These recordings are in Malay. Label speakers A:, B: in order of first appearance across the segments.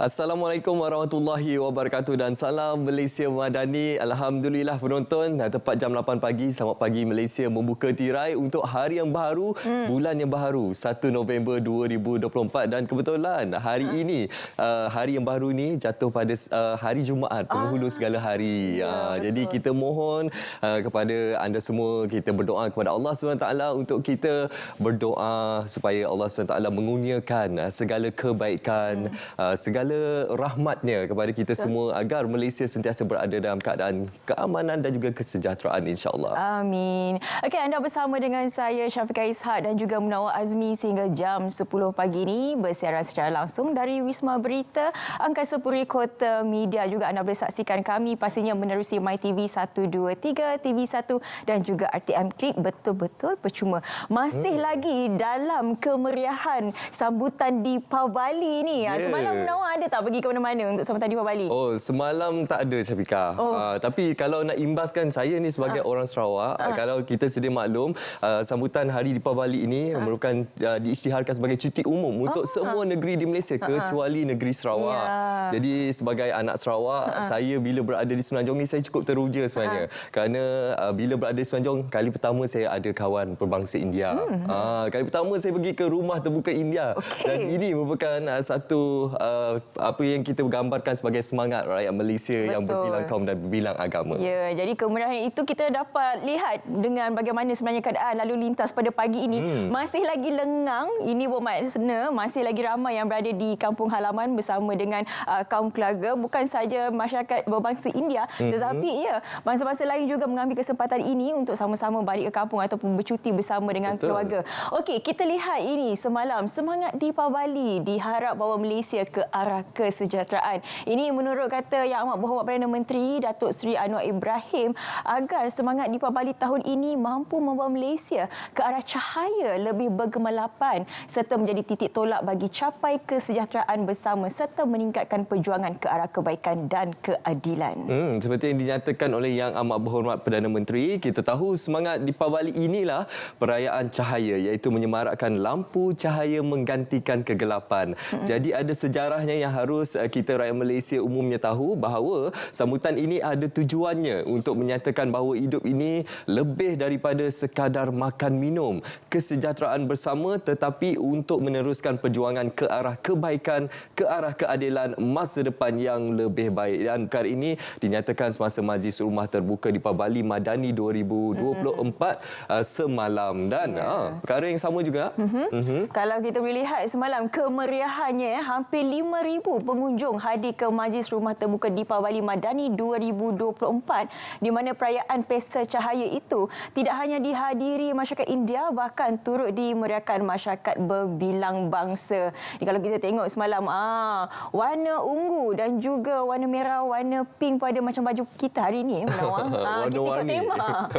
A: Assalamualaikum warahmatullahi wabarakatuh dan salam Malaysia Madani. Alhamdulillah penonton, tepat jam 8 pagi, selamat pagi Malaysia membuka tirai untuk hari yang baru, bulan yang baru, 1 November 2024 dan kebetulan hari ini, hari yang baru ini jatuh pada hari Jumaat, penghulu segala hari. Jadi kita mohon kepada anda semua, kita berdoa kepada Allah SWT untuk kita berdoa supaya Allah SWT mengurniakan segala kebaikan, segala rahmatnya kepada kita semua agar Malaysia sentiasa berada dalam keadaan keamanan dan juga kesejahteraan insya-Allah.
B: Amin. Okey, anda bersama dengan saya Syafiqah Ishak dan juga Munawar Azmi sehingga jam 10 pagi ini bersiaran secara langsung dari Wisma Berita Angkasa Puri Kota Media. Juga anda boleh saksikan kami pastinya menerusi MyTV 123, TV1 dan juga RTM Klik. Betul-betul percuma. Masih lagi dalam kemeriahan sambutan di Pabali ni. Semalam Munawar ada tak pergi ke mana-mana untuk sambutan di Bali?
A: Oh, semalam tak ada Syafiqah. Tapi kalau nak imbaskan, saya ni sebagai orang Sarawak, kalau kita sedia maklum, sambutan Hari Deepavali ini merupakan diisytiharkan sebagai cuti umum untuk semua negeri di Malaysia kecuali negeri Sarawak. Jadi sebagai anak Sarawak, saya bila berada di Semenanjung ni saya cukup teruja sebenarnya. Kerana bila berada di Semenanjung, kali pertama saya ada kawan berbangsa India. Kali pertama saya pergi ke rumah terbuka India. Dan ini merupakan satu apa yang kita gambarkan sebagai semangat rakyat Malaysia yang berbilang kaum dan berbilang agama.
B: Ya, jadi kemeriahan itu kita dapat lihat dengan bagaimana sebenarnya keadaan lalu lintas pada pagi ini. Masih lagi lengang, ini bermakna masih lagi ramai yang berada di kampung halaman bersama dengan kaum keluarga. Bukan saja masyarakat berbangsa India, tetapi bangsa-bangsa lain juga mengambil kesempatan ini untuk sama-sama balik ke kampung ataupun bercuti bersama dengan keluarga. Okey, kita lihat ini semalam semangat di Pabali diharap bawa Malaysia ke arah kesejahteraan. Ini menurut kata Yang Amat Berhormat Perdana Menteri Datuk Seri Anwar Ibrahim agar semangat di Pabali tahun ini mampu membawa Malaysia ke arah cahaya lebih bergemallapan serta menjadi titik tolak bagi capai kesejahteraan bersama serta meningkatkan perjuangan ke arah kebaikan dan keadilan.
A: Seperti yang dinyatakan oleh Yang Amat Berhormat Perdana Menteri, kita tahu semangat di Pabali inilah perayaan cahaya, iaitu menyemarakkan lampu cahaya menggantikan kegelapan. Jadi ada sejarahnya yang harus kita rakyat Malaysia umumnya tahu bahawa sambutan ini ada tujuannya untuk menyatakan bahawa hidup ini lebih daripada sekadar makan minum, kesejahteraan bersama, tetapi untuk meneruskan perjuangan ke arah kebaikan, ke arah keadilan, masa depan yang lebih baik. Dan perkara ini dinyatakan semasa Majlis Rumah Terbuka di Pabali Madani 2024 semalam. Dan perkara yang sama juga.
B: Kalau kita boleh lihat semalam kemeriahannya, hampir 5,000 pengunjung hadir ke Majlis Rumah Terbuka Deepavali Madani 2024 di mana perayaan Pesta Cahaya itu tidak hanya dihadiri masyarakat India, bahkan turut dimeriahkan masyarakat berbilang bangsa. Jadi kalau kita tengok semalam warna ungu dan juga warna merah, warna pink pada macam baju kita hari ini Munawar. Kita ikut tema.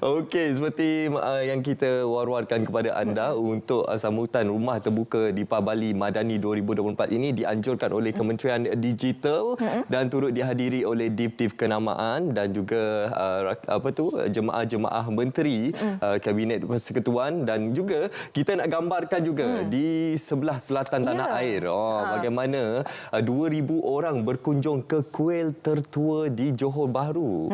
A: Okey, seperti yang kita war-warkan kepada anda untuk sambutan Rumah Terbuka Deepavali Madani 2024 ini dianjurkan oleh Kementerian Digital dan turut dihadiri oleh Div-Div Kenamaan dan juga jemaah-jemaah menteri Kabinet Persekutuan, dan juga kita nak gambarkan juga di sebelah selatan tanah air bagaimana 2,000 orang berkunjung ke kuil tertua di Johor Bahru.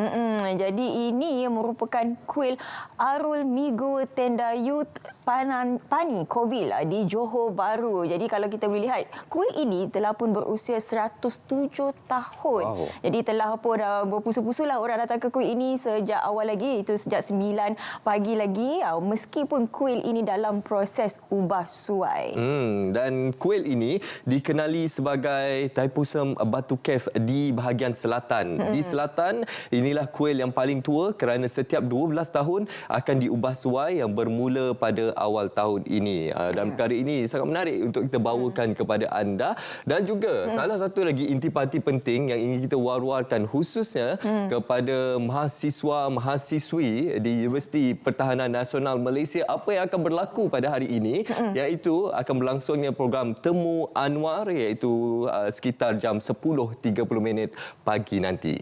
B: Jadi ini merupakan kuil Arul Migu Tendayut Pani Kovil di Johor Bahru. Jadi kalau kita boleh lihat, kuil ini telah pun berusia 107 tahun. Jadi telah pun berpusu-pusulah orang datang ke kuil ini sejak awal lagi, itu sejak 9 pagi lagi, meskipun kuil ini dalam proses ubah suai.
A: Dan kuil ini dikenali sebagai Thaipusam Batu Cave di bahagian selatan. Di selatan, inilah kuil yang paling tua kerana setiap 12 tahun akan diubah suai yang bermula pada awal tahun ini. Dan perkara ini sangat menarik untuk kita bawakan kepada anda. Dan juga salah satu lagi intipati penting yang ingin kita war-warkan khususnya kepada mahasiswa-mahasiswi di Universiti Pertahanan Nasional Malaysia, apa yang akan berlaku pada hari ini, iaitu akan berlangsungnya program Temu Anwar, iaitu sekitar jam 10.30 pagi nanti.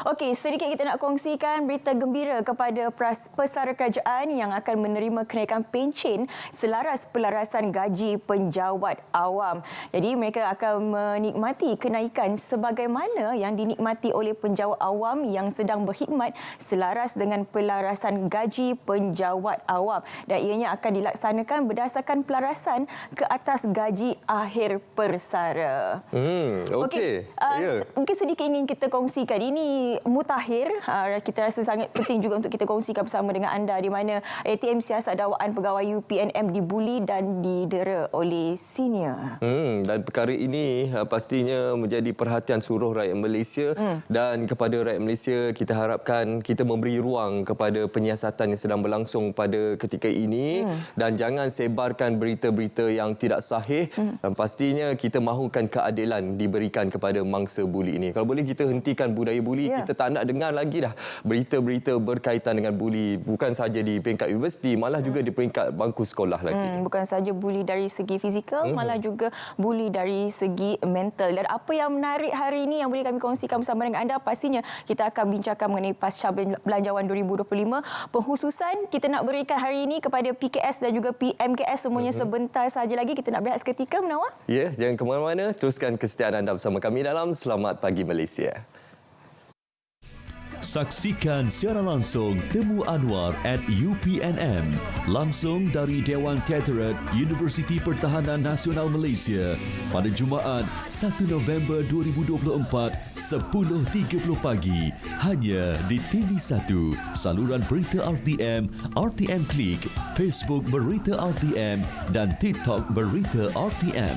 B: Okey, sedikit kita nak kongsikan berita gembira kepada pesara kerajaan yang akan menerima kenaikan pencen selaras pelarasan gaji penjawat awam. Jadi mereka kita akan menikmati kenaikan sebagaimana yang dinikmati oleh penjawat awam yang sedang berkhidmat selaras dengan pelarasan gaji penjawat awam, dan ianya akan dilaksanakan berdasarkan pelarasan ke atas gaji akhir persara.
A: Okey.
B: Mungkin sedikit ingin kita kongsikan. Ini mutakhir. Kita rasa sangat penting juga untuk kita kongsikan bersama dengan anda, di mana ATM siasat dakwaan pegawai UPNM dibuli dan didera oleh senior.
A: Dan perkara ini pastinya menjadi perhatian seluruh rakyat Malaysia, dan kepada rakyat Malaysia kita harapkan kita memberi ruang kepada penyiasatan yang sedang berlangsung pada ketika ini, dan jangan sebarkan berita-berita yang tidak sahih, dan pastinya kita mahukan keadilan diberikan kepada mangsa buli ini. Kalau boleh kita hentikan budaya buli, kita tak nak dengar lagi dah berita-berita berkaitan dengan buli, bukan saja di peringkat universiti, malah juga di peringkat bangku sekolah lagi.
B: Bukan saja buli dari segi fizikal, malah juga buli dari segi mental. Dan apa yang menarik hari ini yang boleh kami kongsikan bersama dengan anda, pastinya kita akan bincangkan mengenai pasca belanjawan 2025. Pengkhususan kita nak berikan hari ini kepada PKS dan juga PMKS semuanya sebentar saja lagi. Kita nak berehat seketika, Munawar.
A: Ya, jangan ke mana-mana. Teruskan kesetiaan anda bersama kami dalam Selamat Pagi Malaysia.
C: Saksikan secara langsung Temu Anwar at UPNM langsung dari Dewan Teaterat Universiti Pertahanan Nasional Malaysia pada Jumaat 1 November 2024 10.30 pagi hanya di TV1, saluran berita RTM, RTM Klik, Facebook Berita RTM dan TikTok Berita RTM.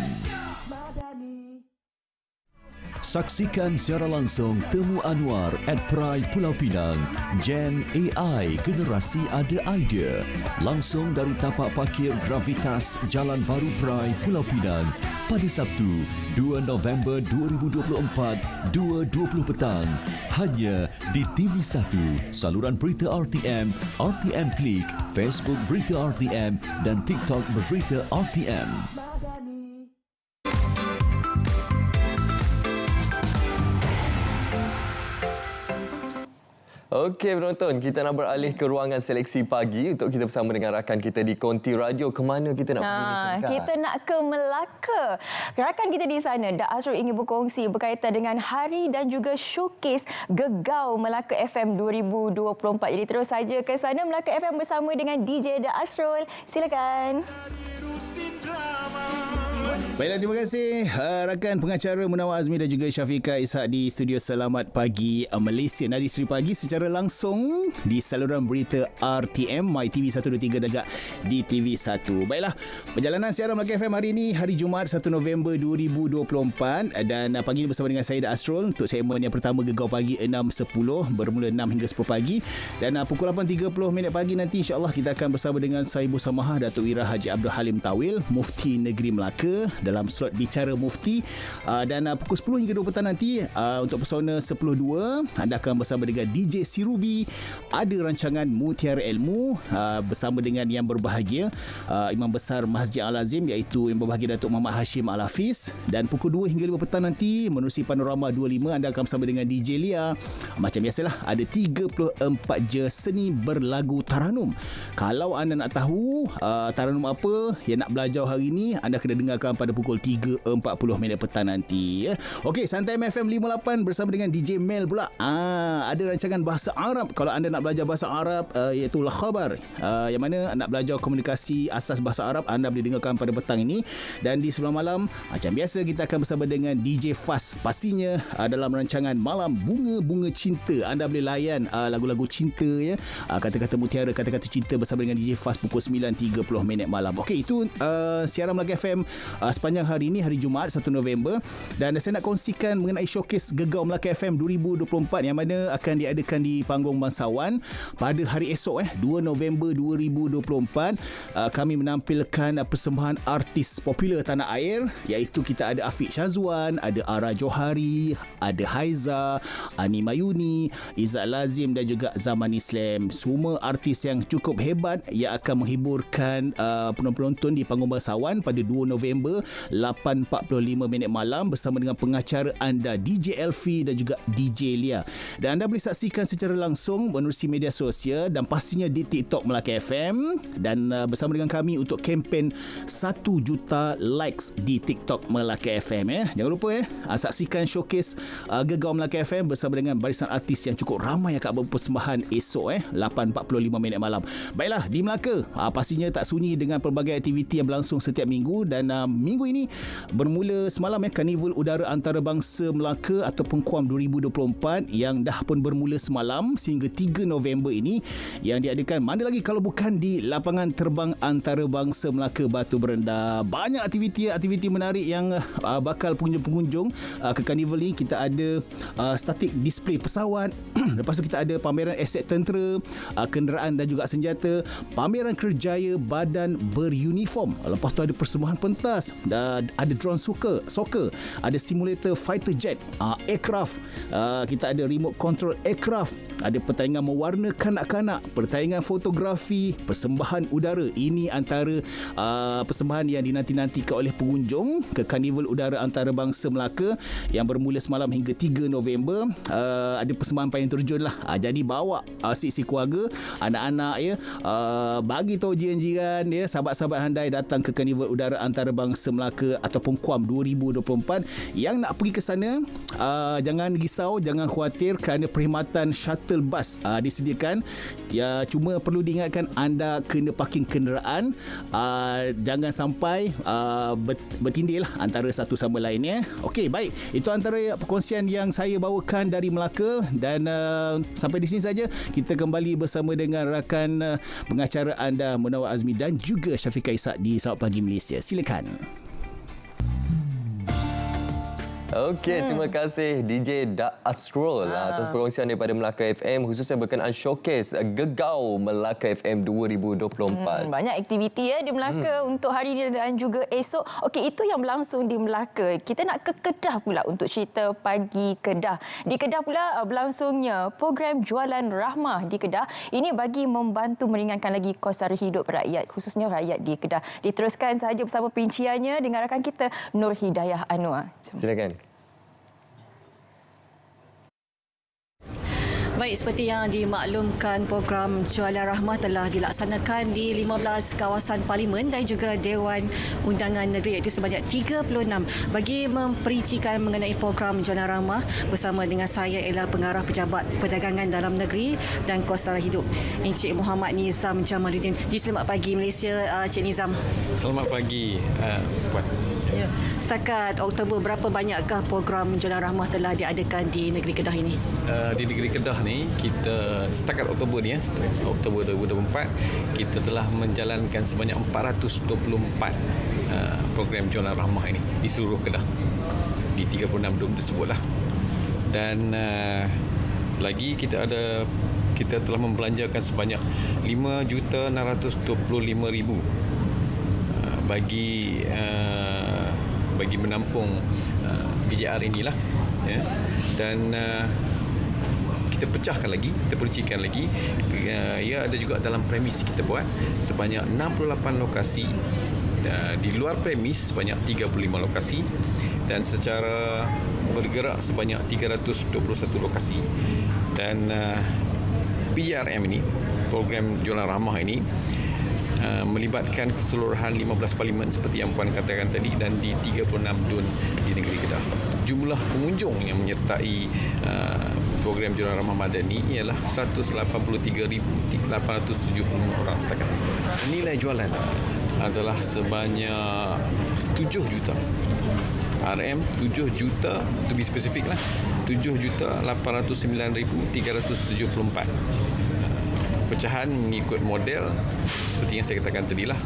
C: Saksikan secara langsung Temu Anwar at Perai Pulau Pinang, Gen AI Generasi Ada Idea, langsung dari tapak parkir Gravitas Jalan Baru Perai Pulau Pinang pada Sabtu 2 November 2024 2.20 petang hanya di TV1, saluran berita RTM, RTM Klik, Facebook Berita RTM dan TikTok Berita RTM.
A: Okey penonton, kita nak beralih ke ruangan seleksi pagi untuk kita bersama dengan rakan kita di Konti Radio. Ke mana kita nak pergi ni, Syarikat?
B: Kita nak ke Melaka. Rakan kita di sana, Dak Asrul, ingin berkongsi berkaitan dengan hari dan juga showcase Gegau Melaka FM 2024. Jadi terus saja ke sana, Melaka FM bersama dengan DJ Dak Asrul. Silakan.
D: Baiklah, terima kasih rakan pengacara Munawar Azmi dan juga Syafiqah Ishak di studio Selamat Pagi Malaysia. Nadi Seri Pagi secara langsung di saluran berita RTM, MyTV 123 dan juga di TV1. Baiklah, perjalanan siaran Melaka FM hari ini, hari Jumaat 1 November 2024, dan pagi ini bersama dengan saya Dak Asrul untuk segmen yang pertama Gegau Pagi 6.10 bermula 6 hingga 10 pagi, dan pukul 8.30 pagi nanti insya-Allah kita akan bersama dengan Sahibu Samahah Datuk Ira Haji Abdul Halim Tawil, Mufti Negeri Melaka, dalam slot Bicara Mufti, dan pukul 10 hingga 2 petang nanti untuk Pesona 10.2 anda akan bersama dengan DJ Sirubi, ada rancangan Mutiara Ilmu bersama dengan yang berbahagia Imam Besar Masjid Al-Azim iaitu yang berbahagia Datuk Muhammad Hashim Al-Hafiz, dan pukul 2 hingga 5 petang nanti menerusi Panorama 25 anda akan bersama dengan DJ Lia. Macam biasalah ada 34 je seni berlagu Taranum. Kalau anda nak tahu Taranum apa yang nak belajar hari ini, anda kena dengarkan pada pukul 3.40 petang nanti ya. Okey, Santai FM 58 bersama dengan DJ Mel pula. Ada rancangan bahasa Arab. Kalau anda nak belajar bahasa Arab iaitu La Khabar, yang mana nak belajar komunikasi asas bahasa Arab, anda boleh dengarkan pada petang ini. Dan di sebelah malam macam biasa kita akan bersama dengan DJ Fas, pastinya dalam rancangan Malam Bunga-Bunga Cinta. Anda boleh layan lagu-lagu cinta ya, kata-kata mutiara, kata-kata cinta bersama dengan DJ Fas pukul 9.30 malam. Okey, itu siaran Melaka FM sepanjang hari ini, hari Jumaat 1 November, dan saya nak kongsikan mengenai showcase Gegau Melaka FM 2024 yang mana akan diadakan di Panggung Bangsawan pada hari esok 2 November 2024. Kami menampilkan persembahan artis popular tanah air, iaitu kita ada Afiq Syazwan, ada Ara Johari, ada Haiza, Ani Mayuni, Izzat Lazim dan juga Zaman Islam. Semua artis yang cukup hebat yang akan menghiburkan penonton di Panggung Bangsawan pada 2 November November 8.45 malam bersama dengan pengacara anda DJ Elfie dan juga DJ Lia. Dan anda boleh saksikan secara langsung menerusi media sosial dan pastinya di TikTok Melaka FM dan bersama dengan kami untuk kempen 1 juta likes di TikTok Melaka FM. Jangan lupa saksikan showcase Gegar Melaka FM bersama dengan barisan artis yang cukup ramai yang akan berpersembahan esok 8.45 malam. Baiklah, di Melaka pastinya tak sunyi dengan pelbagai aktiviti yang berlangsung setiap minggu dan minggu ini bermula semalam Karnival Udara Antarabangsa Melaka ataupun KUAM 2024 yang dah pun bermula semalam sehingga 3 November ini yang diadakan mana lagi kalau bukan di lapangan terbang antarabangsa Melaka Batu Berendah. Banyak aktiviti menarik yang bakal pengunjung-pengunjung ke Karnival ni. Kita ada static display pesawat, lepas tu kita ada pameran aset tentera, kenderaan dan juga senjata, pameran kerjaya badan beruniform, lepas tu ada persembahan pentas, ada drone soccer, ada simulator fighter jet, aircraft, kita ada remote control aircraft, ada pertandingan mewarna kanak-kanak, pertandingan fotografi, persembahan udara. Ini antara persembahan yang dinanti-nantikan oleh pengunjung ke Karnival Udara Antarabangsa Melaka yang bermula semalam hingga 3 November. Ada persembahan payung terjun lah. Jadi bawa si keluarga, anak-anak bagi tahu jiran-jiran sahabat-sahabat handai datang ke Karnival Udara Antarabangsa Melaka ataupun KUAM 2024. Yang nak pergi ke sana jangan risau, jangan khawatir kerana perkhidmatan shuttle bus disediakan. Cuma perlu diingatkan anda kena parking kenderaan, jangan sampai bertindih lah antara satu sama lain. Okey, baik, itu antara perkongsian yang saya bawakan dari Melaka dan sampai di sini saja. Kita kembali bersama dengan rakan pengacara anda Munawar Azmi dan juga Syafiqah Ishak di Selamat Pagi Malaysia. Silakan.
A: Okey, terima kasih DJ Dak Asrul atas perkongsian daripada Melaka FM khususnya berkenaan showcase Gegau Melaka FM 2024.
B: Banyak aktiviti di Melaka untuk hari ini dan juga esok. Okey, itu yang berlangsung di Melaka. Kita nak ke Kedah pula untuk cerita Pagi Kedah. Di Kedah pula berlangsungnya program Jualan Rahmah di Kedah. Ini bagi membantu meringankan lagi kos sara hidup rakyat, khususnya rakyat di Kedah. Diteruskan sahaja bersama perinciannya dengan rakan kita Nur Hidayah Anwar.
A: Silakan.
E: Baik, seperti yang dimaklumkan, program Jualan Rahmah telah dilaksanakan di 15 kawasan parlimen dan juga Dewan Undangan Negeri, iaitu sebanyak 36. Bagi memperincikan mengenai program Jualan Rahmah bersama dengan saya ialah Pengarah Pejabat Perdagangan Dalam Negeri dan Kos Sara Hidup, Encik Muhammad Nizam Jamaluddin. Di Selamat Pagi Malaysia, Cik Nizam.
F: Selamat pagi, Puan.
E: Ya. Setakat Oktober, berapa banyakkah program Jualan Rahmah telah diadakan di negeri Kedah ini?
F: Di negeri Kedah ni, kita setakat Oktober ni, Oktober 2024, kita telah menjalankan sebanyak 424 program Jualan Rahmah ini di seluruh Kedah, di 36 dom tersebutlah. Dan lagi kita telah membelanjakan sebanyak 5,625,000 bagi menampung PJR inilah, ya. Dan kita pecahkan lagi, kita perincikan lagi. Ia ada juga dalam premis kita buat sebanyak 68 lokasi, di luar premis sebanyak 35 lokasi dan secara bergerak sebanyak 321 lokasi. Dan PJRM ini, program Jualan Rahmah ini, melibatkan keseluruhan 15 parlimen seperti yang Puan katakan tadi dan di 36 dun di negeri Kedah. Jumlah pengunjung yang menyertai program Jualan Rahmah Madani ialah 183,870 orang setakat. Nilai jualan adalah sebanyak 7 juta. RM 7 juta, to be spesifik lah, 7,809,374. Pecahan mengikut model seperti yang saya katakan tadilah,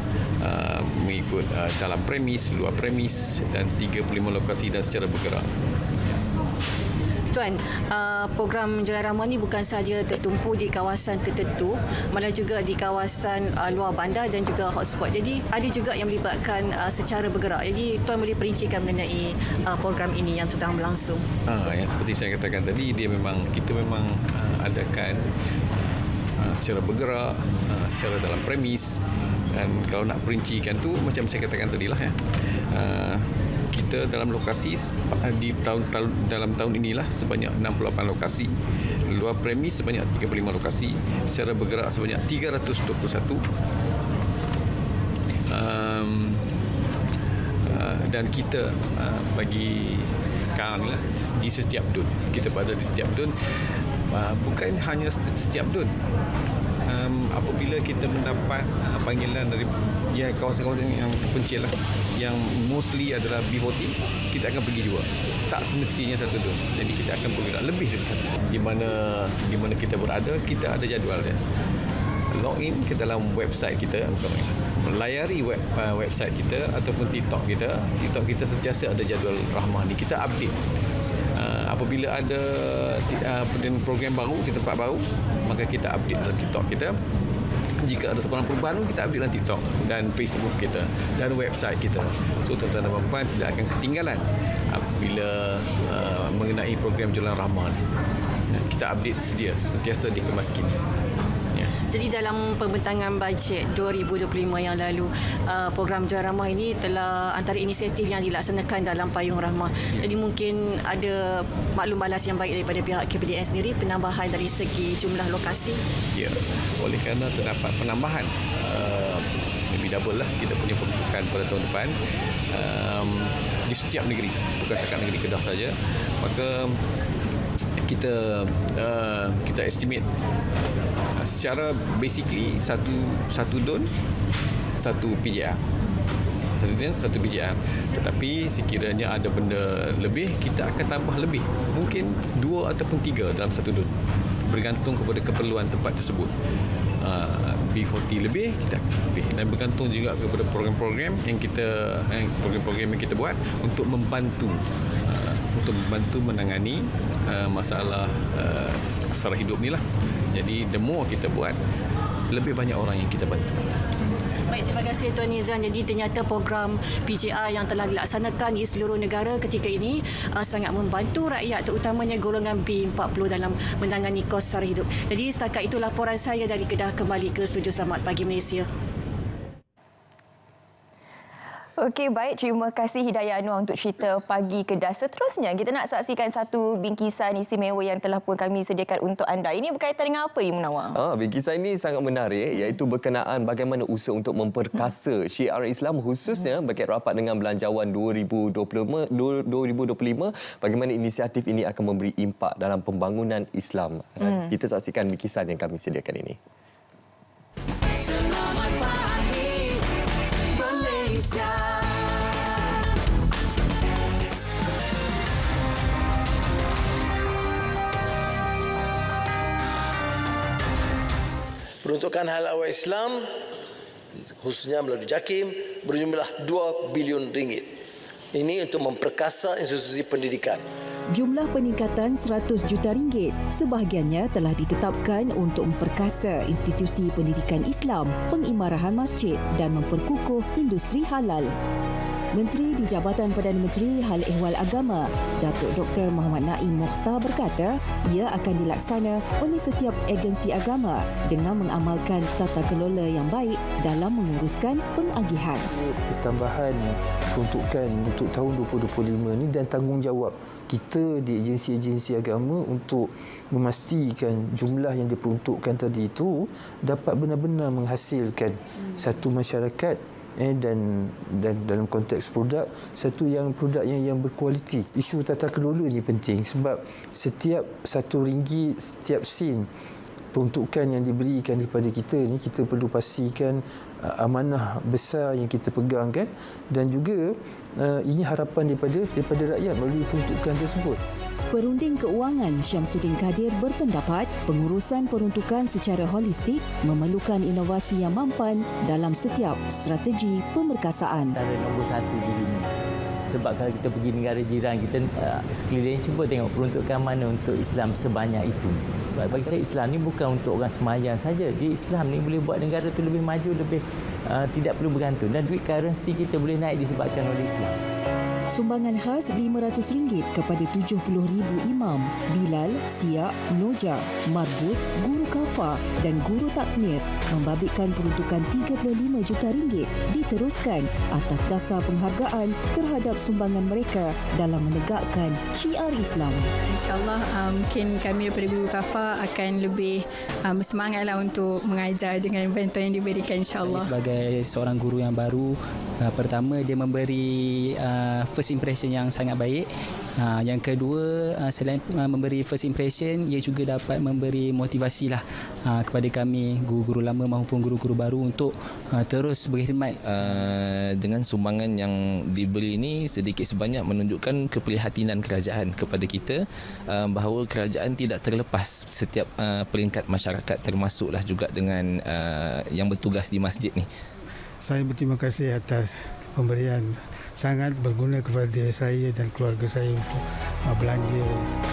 F: mengikut dalam premis, luar premis dan 35 lokasi dan secara bergerak.
E: Tuan, program Jualan Rahmah ni bukan sahaja tertumpu di kawasan tertentu, malah juga di kawasan luar bandar dan juga hotspot. Jadi ada juga yang melibatkan secara bergerak. Jadi Tuan boleh perincikan mengenai program ini yang sedang berlangsung.
F: Yang seperti saya katakan tadi, kita memang adakan secara bergerak, secara dalam premis Dan kalau nak perincikan tu macam saya katakan tadi lah ya. Kita dalam lokasi dalam tahun inilah sebanyak 68 lokasi. Luar premis sebanyak 35 lokasi. Secara bergerak sebanyak 321. Dan kita bagi sekarang ni lah di setiap DUN. Kita berada di setiap DUN. Bukan hanya setiap DUN. Apabila kita mendapat panggilan dari kawasan-kawasan yang terpencil lah, yang mostly adalah B40, kita akan pergi juga. Tak semestinya satu DUN. Jadi kita akan bergerak lebih dari satu. Di mana kita berada, kita ada jadual dia. Login ke dalam website kita, layari website kita ataupun TikTok kita. TikTok kita sentiasa ada jadual Rahmah ni. Kita update. Apabila ada program baru, tempat baru, maka kita update dalam TikTok kita. Jika ada sebarang perubahan, kita update dalam TikTok dan Facebook kita dan website kita. So tuan-tuan dan puan-puan tidak akan ketinggalan apabila mengenai program Jualan Rahmah ni. Kita update sentiasa dikemas kini.
E: Jadi dalam pembentangan bajet 2025 yang lalu, program Jualan Rahmah ini telah antara inisiatif yang dilaksanakan dalam payung rahmah. Jadi mungkin ada maklum balas yang baik daripada pihak KPDN sendiri, penambahan dari segi jumlah lokasi.
F: Ya, oleh kerana terdapat penambahan lebih double lah kita punya peruntukan pada tahun depan di setiap negeri, bukan setakat negeri Kedah saja. Maka kita estimate secara basically satu DUN satu PJR. Satu DUN satu PJR. Tetapi sekiranya ada benda lebih, kita akan tambah lebih. Mungkin 2 ataupun 3 dalam satu DUN. Bergantung kepada keperluan tempat tersebut. B40 lebih, kita akan lebih. Dan bergantung juga kepada program-program yang kita buat untuk membantu menangani masalah kesara hidup ni lah. Jadi the more kita buat, lebih banyak orang yang kita bantu.
E: Baik, terima kasih Tuan Nizam. Jadi ternyata program PJR yang telah dilaksanakan di seluruh negara ketika ini sangat membantu rakyat, terutamanya golongan B40 dalam menangani kos sara hidup. Jadi setakat itu laporan saya dari Kedah, kembali ke Studio Selamat Pagi Malaysia.
B: Okey, baik. Terima kasih Hidayah Anwar untuk cerita Pagi Kedah. Seterusnya, kita nak saksikan satu bingkisan istimewa yang telah pun kami sediakan untuk anda. Ini berkaitan dengan apa ni, Munawar?
A: Bingkisan ini sangat menarik, iaitu berkenaan bagaimana usaha untuk memperkasa syiar Islam, khususnya berkait rapat dengan Belanjawan 2025, bagaimana inisiatif ini akan memberi impak dalam pembangunan Islam. Kita saksikan bingkisan yang kami sediakan ini.
G: Selamat pagi Malaysia.
H: Peruntukan hal awal Islam, khususnya melalui JAKIM, berjumlah 2 bilion ringgit. Ini untuk memperkasa institusi pendidikan.
I: Jumlah peningkatan 100 juta ringgit sebahagiannya telah ditetapkan untuk memperkasa institusi pendidikan Islam, pengimarahan masjid dan memperkukuh industri halal. Menteri di Jabatan Perdana Menteri Hal Ehwal Agama, Datuk Dr. Muhammad Naim Mokhtar berkata, ia akan dilaksana oleh setiap agensi agama dengan mengamalkan tata kelola yang baik dalam menguruskan pengagihan.
J: Pertambahan peruntukan untuk tahun 2025 ini dan tanggungjawab kita di agensi-agensi agama untuk memastikan jumlah yang diperuntukkan tadi itu dapat benar-benar menghasilkan satu masyarakat dan dalam konteks produk, satu yang produk yang berkualiti. Isu tata kelola ini penting sebab setiap RM1, setiap sen peruntukan yang diberikan kepada kita ni, kita perlu pastikan amanah besar yang kita pegang kan, dan juga ini harapan daripada rakyat melalui peruntukan tersebut.
I: Perunding Keuangan Syamsuddin Kadir berpendapat pengurusan peruntukan secara holistik memerlukan inovasi yang mampan dalam setiap strategi pemerkasaan.
K: Antara nombor 1 di dunia. Sebab kalau kita pergi negara jiran kita sekeliling, cuba tengok peruntukan mana untuk Islam sebanyak itu. Sebab bagi saya Islam ni bukan untuk orang semayang saja. Dia Islam ni boleh buat negara tu lebih maju, lebih tidak perlu bergantung. Dan duit currency kita boleh naik disebabkan oleh Islam.
I: Sumbangan khas RM500 kepada 70,000 imam, bilal, siak, noja, marbut, guru kafa dan guru takmir membabitkan peruntukan RM35 juta diteruskan atas dasar penghargaan terhadap sumbangan mereka dalam menegakkan syiar Islam.
L: InsyaAllah mungkin kami daripada Guru Kafa akan lebih bersemangatlah untuk mengajar dengan bantuan yang diberikan insyaAllah.
M: Sebagai seorang guru yang baru, pertama dia memberi first impression yang sangat baik. Yang kedua, selain memberi first impression, ia juga dapat memberi motivasi lah kepada kami guru-guru lama maupun guru-guru baru untuk terus berkhidmat.
N: Dengan sumbangan yang diberi ini sedikit sebanyak menunjukkan keprihatinan kerajaan kepada kita, bahawa kerajaan tidak terlepas setiap peringkat masyarakat, termasuklah juga dengan yang bertugas di masjid ni.
O: Saya berterima kasih atas pemberian, sangat berguna kepada saya dan keluarga saya untuk belanja.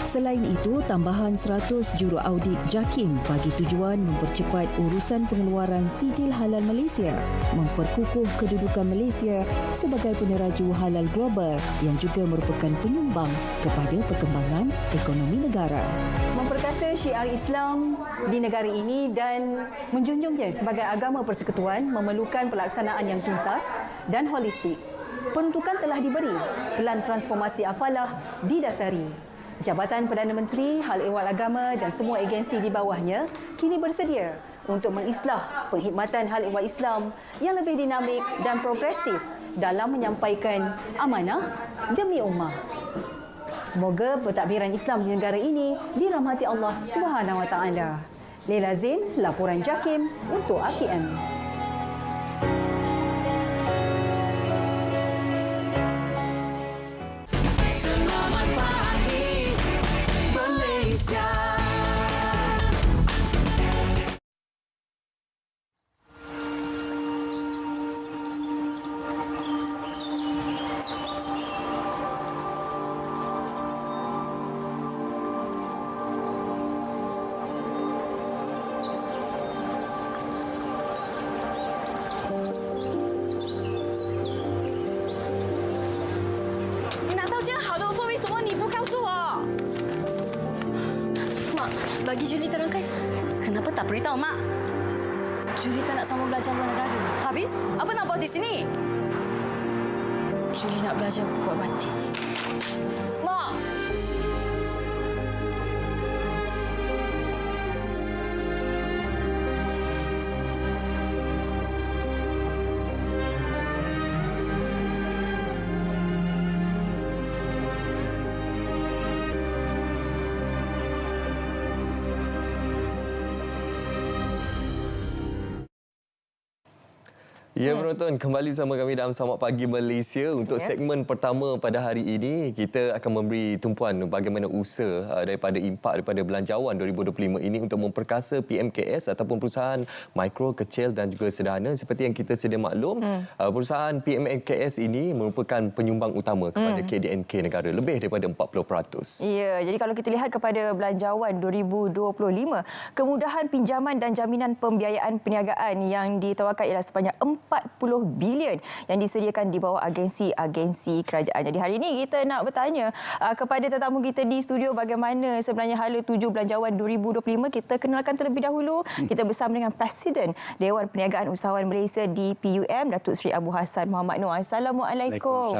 I: Selain itu, tambahan 100 juru audit JAKIM bagi tujuan mempercepat urusan pengeluaran sijil halal Malaysia, memperkukuh kedudukan Malaysia sebagai peneraju halal global yang juga merupakan penyumbang kepada perkembangan ekonomi negara.
P: Memperkasa syiar Islam di negara ini dan menjunjungnya sebagai agama persekutuan memerlukan pelaksanaan yang tuntas dan holistik. Peruntukan telah diberi, pelan transformasi afalah didasari. Jabatan Perdana Menteri, Hal Ehwal Agama dan semua agensi di bawahnya kini bersedia untuk mengislah perkhidmatan hal ehwal Islam yang lebih dinamik dan progresif dalam menyampaikan amanah demi ummah. Semoga pentadbiran Islam di negara ini dirahmati Allah Subhanahu Wa Taala. Leila Zain, laporan JAKIM untuk RTM.
Q: Bagi Julita rangkai. Kenapa tak beritahu, Mak? Julita nak sama belajar luar negara. Habis, apa nak buat di sini? Juli nak belajar buat batik. Mak!
A: Ya, penonton, kembali bersama kami dalam Selamat Pagi Malaysia. Untuk segmen pertama pada hari ini, kita akan memberi tumpuan bagaimana usaha daripada impak daripada Belanjawan 2025 ini untuk memperkasa PMKS ataupun perusahaan mikro, kecil dan juga sederhana. Seperti yang kita sedia maklum, perusahaan PMKS ini merupakan penyumbang utama kepada KDNK negara, lebih daripada 40%.
B: Ya, jadi kalau kita lihat kepada Belanjawan 2025, kemudahan pinjaman dan jaminan pembiayaan perniagaan yang ditawarkan ialah sebanyak 40 bilion yang disediakan di bawah agensi-agensi kerajaan. Jadi hari ini kita nak bertanya kepada tetamu kita di studio bagaimana sebenarnya hala tuju Belanjawan 2025. Kita kenalkan terlebih dahulu. Kita bersama dengan Presiden Dewan Perniagaan Usahawan Malaysia di PUM, Datuk Seri Abu Hassan Muhammad Noor. Assalamualaikum.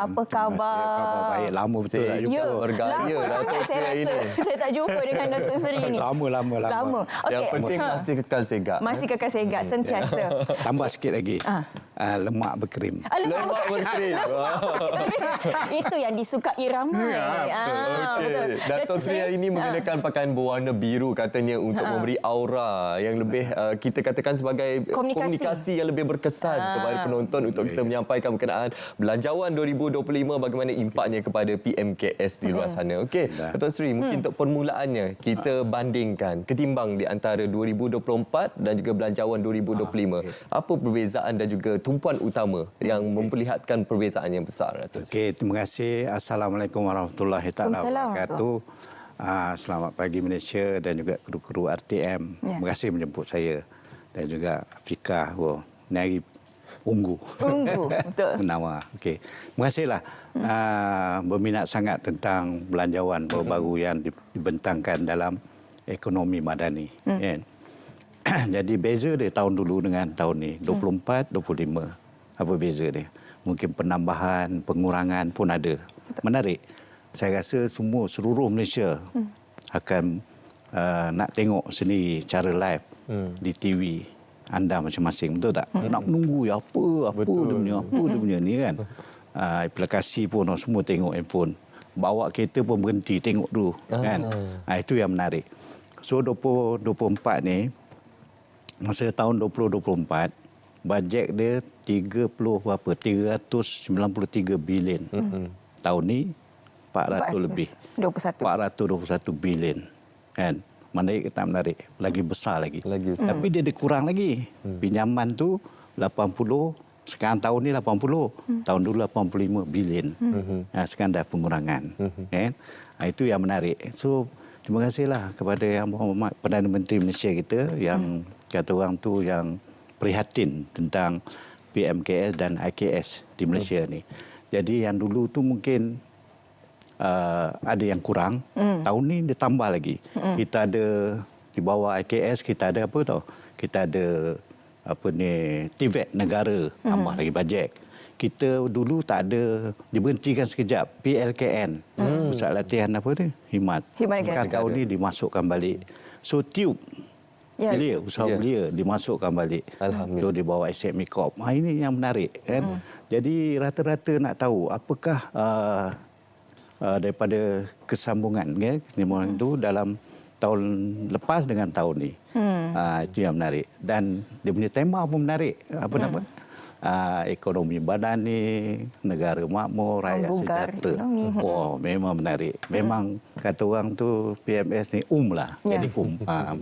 R: Apa
B: khabar?
R: Khabar baik. Lama betul tak jumpa.
B: Ya,
A: bergaya Datuk Seri ini.
B: Saya tak jumpa dengan Datuk Seri ini.
R: Lama.
B: Okay.
A: Yang penting masih kekal segak.
B: Masih kekal segak, sentiasa.
R: Tambah sikit lagi. Lemak berkrim.
B: Lemak berkrim. Itu yang disukai ramai.
A: Betul. Datuk Seri hari ini mengenakan pakaian berwarna biru katanya untuk memberi aura yang lebih kita katakan sebagai komunikasi yang lebih berkesan kepada penonton untuk kita menyampaikan berkenaan Belanjawan 2025 bagaimana impaknya kepada PMKS di luar sana. Okey, Datuk Seri, mungkin untuk permulaannya kita bandingkan ketimbang di antara 2024 dan juga Belanjawan 2025. Apa perbezaan dan juga tumpuan utama yang memperlihatkan perbezaan yang besar, Datuk Seri?
R: Okey, terima kasih. Assalamualaikum warahmatullahi wabarakatuh. Selamat pagi Malaysia dan juga kru-kru RTM. Terima kasih menjemput saya dan juga Afrika. Ini hari ungu.
B: Ungu, betul.
R: Menawar. Okey. Terima kasihlah. Berminat sangat tentang belanjawan baru-baru yang dibentangkan dalam ekonomi madani. Kan? Jadi beza dia tahun dulu dengan tahun ni. 24, 25. Apa beza dia? Mungkin penambahan, pengurangan pun ada. Menarik. Saya rasa seluruh Malaysia akan nak tengok sendiri cara live di TV anda masing-masing, betul tak? Nak menunggu apa dia punya ni kan. Aplikasi pun orang semua tengok handphone. Bawa kereta pun berhenti tengok dulu kan. Itu yang menarik. So 2024 ni, masa tahun 2024, bajet dia 393 bilion. Tahun ni 400 lebih. 421 bilion. Kan? Menarik ke tak menarik? Lagi besar lagi. Tapi dia kurang lagi. Pinjaman tu 80, sekarang tahun ni 80. Tahun dulu 85 bilion. Sekarang dah pengurangan. Kan? Itu yang menarik. So, terima kasihlah kepada Yang Berhormat Perdana Menteri Malaysia kita yang kata orang tu yang prihatin tentang PMKS dan IKS di Malaysia ni. Jadi yang dulu tu mungkin ada yang kurang. Tahun ni dia tambah lagi. Kita ada di bawah IKS, kita ada apa tau? Kita ada TVET negara, tambah lagi bajet. Kita dulu tak ada, diberhentikan sekejap. PLKN, Pusat Latihan Himat. Sekarang tahun ni dimasukkan balik. So tube belia, usaha belia dimasukkan balik. So di bawah SME Corp. Ini yang menarik kan. Jadi rata-rata nak tahu apakah daripada kesambungan kesambungan itu dalam tahun lepas dengan tahun ni. Itu yang menarik. Dan dia punya tema pun menarik. Apa nama? Ekonomi badani, negara makmur, rakyat sejahtera. Memang menarik. Memang kata orang tu PMS ni lah. Jadi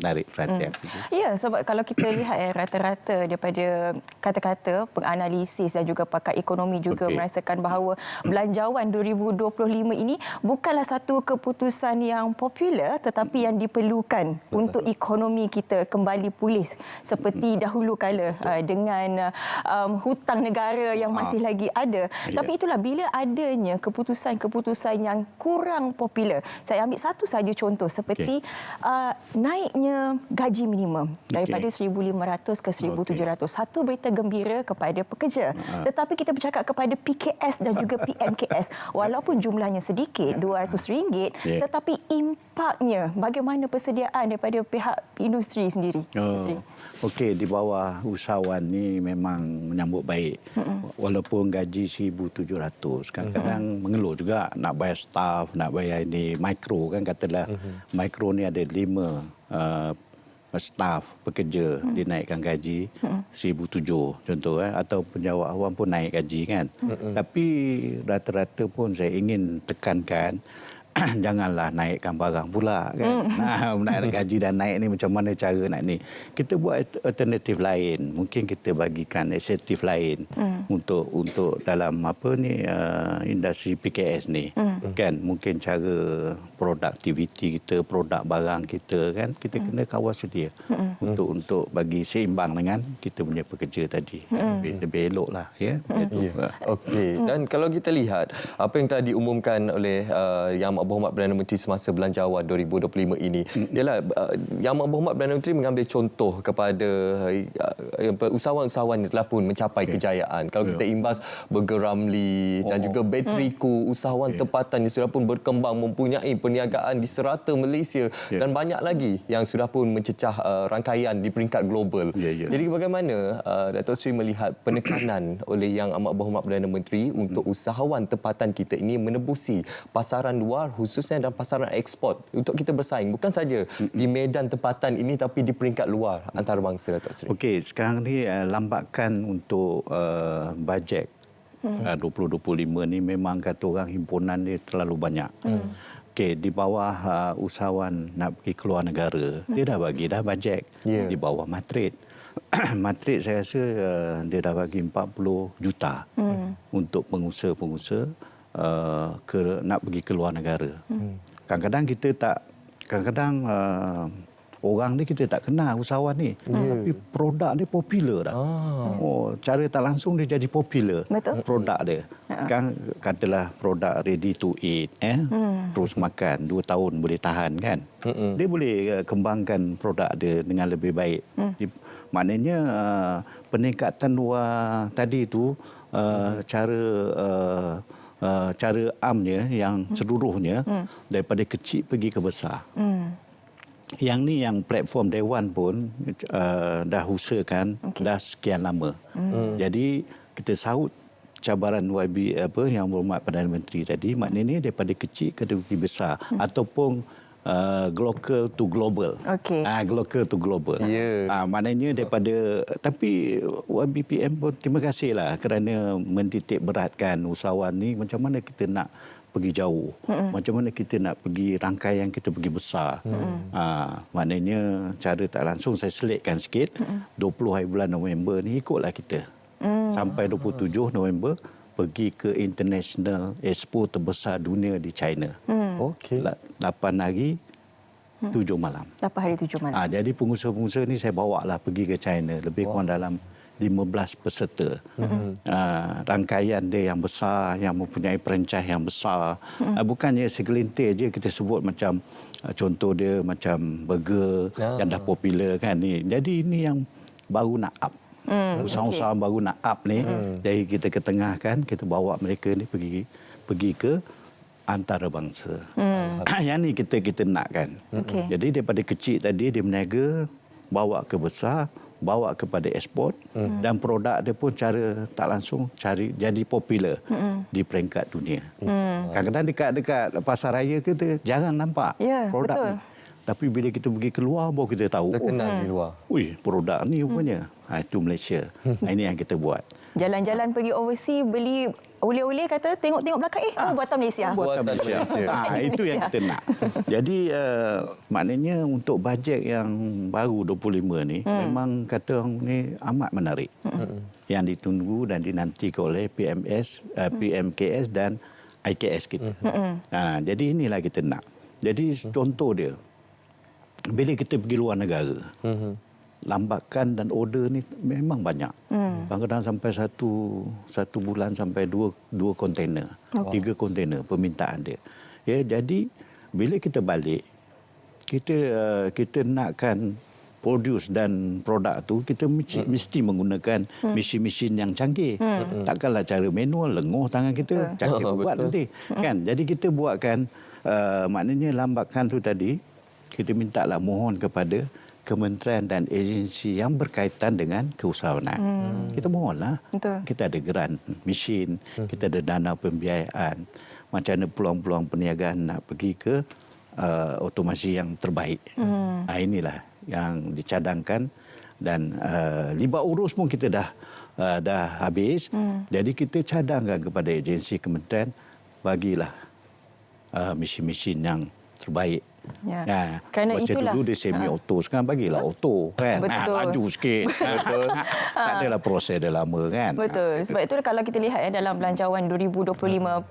R: menarik perhatian.
B: Ya, sebab kalau kita lihat rata-rata daripada kata-kata penganalisis dan juga pakar ekonomi juga merasakan bahawa belanjawan 2025 ini bukanlah satu keputusan yang popular tetapi yang diperlukan untuk ekonomi kita kembali pulih seperti dahulu kala dengan hutang negara yang masih lagi ada. Tapi itulah bila adanya keputusan-keputusan yang kurang popular. Saya ambil satu saja contoh seperti naiknya gaji minimum daripada 1,500 ke 1,700. Satu berita gembira kepada pekerja. Tetapi kita bercakap kepada PKS dan juga PMKS. Walaupun jumlahnya sedikit, RM200, tetapi impaknya bagaimana persediaan daripada pihak industri sendiri?
R: Okey, di bawah usahawan ni memang menyambut baik. Walaupun gaji 1,700, kadang-kadang mengeluh juga nak bayar staff, nak bayar ini mikro kan katalah. Mikro ni ada 5 staff pekerja dinaikkan gaji 1,700 contoh atau penjawat awam pun naik gaji kan. Tapi rata-rata pun saya ingin tekankan janganlah naikkan barang pula kan. Naik gaji dan naik ni macam mana cara nak ni. Kita buat alternatif lain. Mungkin kita bagikan insentif lain untuk dalam industri PKS ni. Kan mungkin cara produktiviti kita, produk barang kita kan kita kena kawal sedia untuk bagi seimbang dengan kita punya pekerja tadi. Lebih eloklah ya.
A: Okey. Dan kalau kita lihat apa yang telah diumumkan oleh Yang Berhormat Perdana Menteri semasa belanjawan 2025 ini ialah Yang Berhormat Perdana Menteri mengambil contoh kepada usahawan-usahawan yang telah pun mencapai kejayaan. Kalau kita imbas Burger Ramli dan juga Bateriku, usahawan tempatan yang sudah pun berkembang mempunyai perniagaan di serata Malaysia dan banyak lagi yang sudah pun mencecah rangkaian di peringkat global. Jadi bagaimana Datuk Seri melihat penekanan oleh Yang Amat Berhormat Perdana Menteri untuk usahawan tempatan kita ini menebusi pasaran luar khususnya dalam pasaran ekspor untuk kita bersaing bukan saja di medan tempatan ini tapi di peringkat luar antarabangsa, Datuk Seri.
R: Okey, sekarang ni lambakan untuk bajet 2025 ni memang kata orang himpunan ni terlalu banyak. Okey, di bawah usahawan nak pergi keluar negara, dia dah bagi dah bajet di bawah Matrik. Matrik saya rasa dia dah bagi 40 juta untuk pengusaha-pengusaha nak pergi ke luar negara. Kadang-kadang kita tak, kadang-kadang Orang ni kita tak kenal usahawan ni. Tapi produk dia popular dah. Cara tak langsung dia jadi popular. Produk dia. Kan katalah produk ready to eat, terus makan 2 tahun boleh tahan kan. Dia boleh kembangkan produk dia dengan lebih baik. Maknanya peningkatan luar tadi tu cara amnya yang seluruhnya daripada kecil pergi ke besar. Yang ni yang platform Dewan pun dah usahakan dah sekian lama. Jadi kita sahut cabaran YB yang berhormat Perdana Menteri tadi, maknanya daripada kecil ke pergi besar ataupun local to global. Local to global. Maknanya daripada, tapi YBPM pun terima kasihlah kerana mentitik beratkan usahawan ni macam mana kita nak pergi jauh. Macam mana kita nak pergi rangkaian kita pergi besar. Maknanya cara tak langsung saya selitkan sikit. 20 hari bulan November ni ikutlah kita. Sampai 27 November pergi ke International Expo terbesar dunia di China. 8 hari 7 malam.
B: 8 hari 7 malam.
R: Jadi pengusaha-pengusaha ni saya bawa lah pergi ke China. Lebih kurang dalam 15 peserta. Rangkaian dia yang besar, yang mempunyai perancangan yang besar. Bukannya segelintir je kita sebut macam contoh dia macam burger yang dah popular kan ni. Jadi ini yang baru nak up. Usaha-usaha baru nak up ni. Jadi kita ketengahkan, kita bawa mereka ni pergi ke antarabangsa. Yang ni kita nakkan. Jadi daripada kecil tadi dia berniaga, bawa ke besar, bawa kepada ekspor dan produk dia pun cara tak langsung jadi popular di peringkat dunia. Kadang-kadang dekat pasar raya kita jarang nampak produk ni. Tapi bila kita pergi keluar baru kita tahu.
A: Terkenal di luar.
R: Produk ni rupanya. Itu Malaysia. Ini yang kita buat.
B: Jalan-jalan pergi overseas beli oleh-oleh kata tengok-tengok belakang buatan Malaysia.
R: Buatan Malaysia. Itu yang kita nak. Jadi maknanya untuk bajet yang baru 25 ni memang kata orang ni amat menarik. Yang ditunggu dan dinantikan oleh PMKS dan IKS kita. Jadi inilah kita nak. Jadi contoh dia bila kita pergi luar negara. Lambakan dan order ni memang banyak. Kadang-kadang sampai satu bulan sampai dua kontainer, 3 kontainer permintaan dia. Jadi bila kita balik, kita nakkan produce dan produk tu kita mesti menggunakan mesin-mesin yang canggih. Takkanlah cara manual lenguh tangan kita canggih buat nanti. Kan? Jadi kita buatkan maknanya lambakan tu tadi kita mintalah mohon kepada kementerian dan agensi yang berkaitan dengan keusahawanan. Kita mohonlah. Kita ada geran mesin, kita ada dana pembiayaan. Macam mana peluang-peluang perniagaan nak pergi ke otomasi yang terbaik. Inilah yang dicadangkan dan libat urus pun kita dah habis. Jadi kita cadangkan kepada agensi kementerian bagilah mesin-mesin yang terbaik.
B: Kerana
R: macam
B: itulah
R: dulu dia semi auto, sekarang bagilah auto kan. Laju sikit. Tak adalah proses dah lama kan.
B: Betul. Sebab itulah kalau kita lihat dalam belanjawan 2025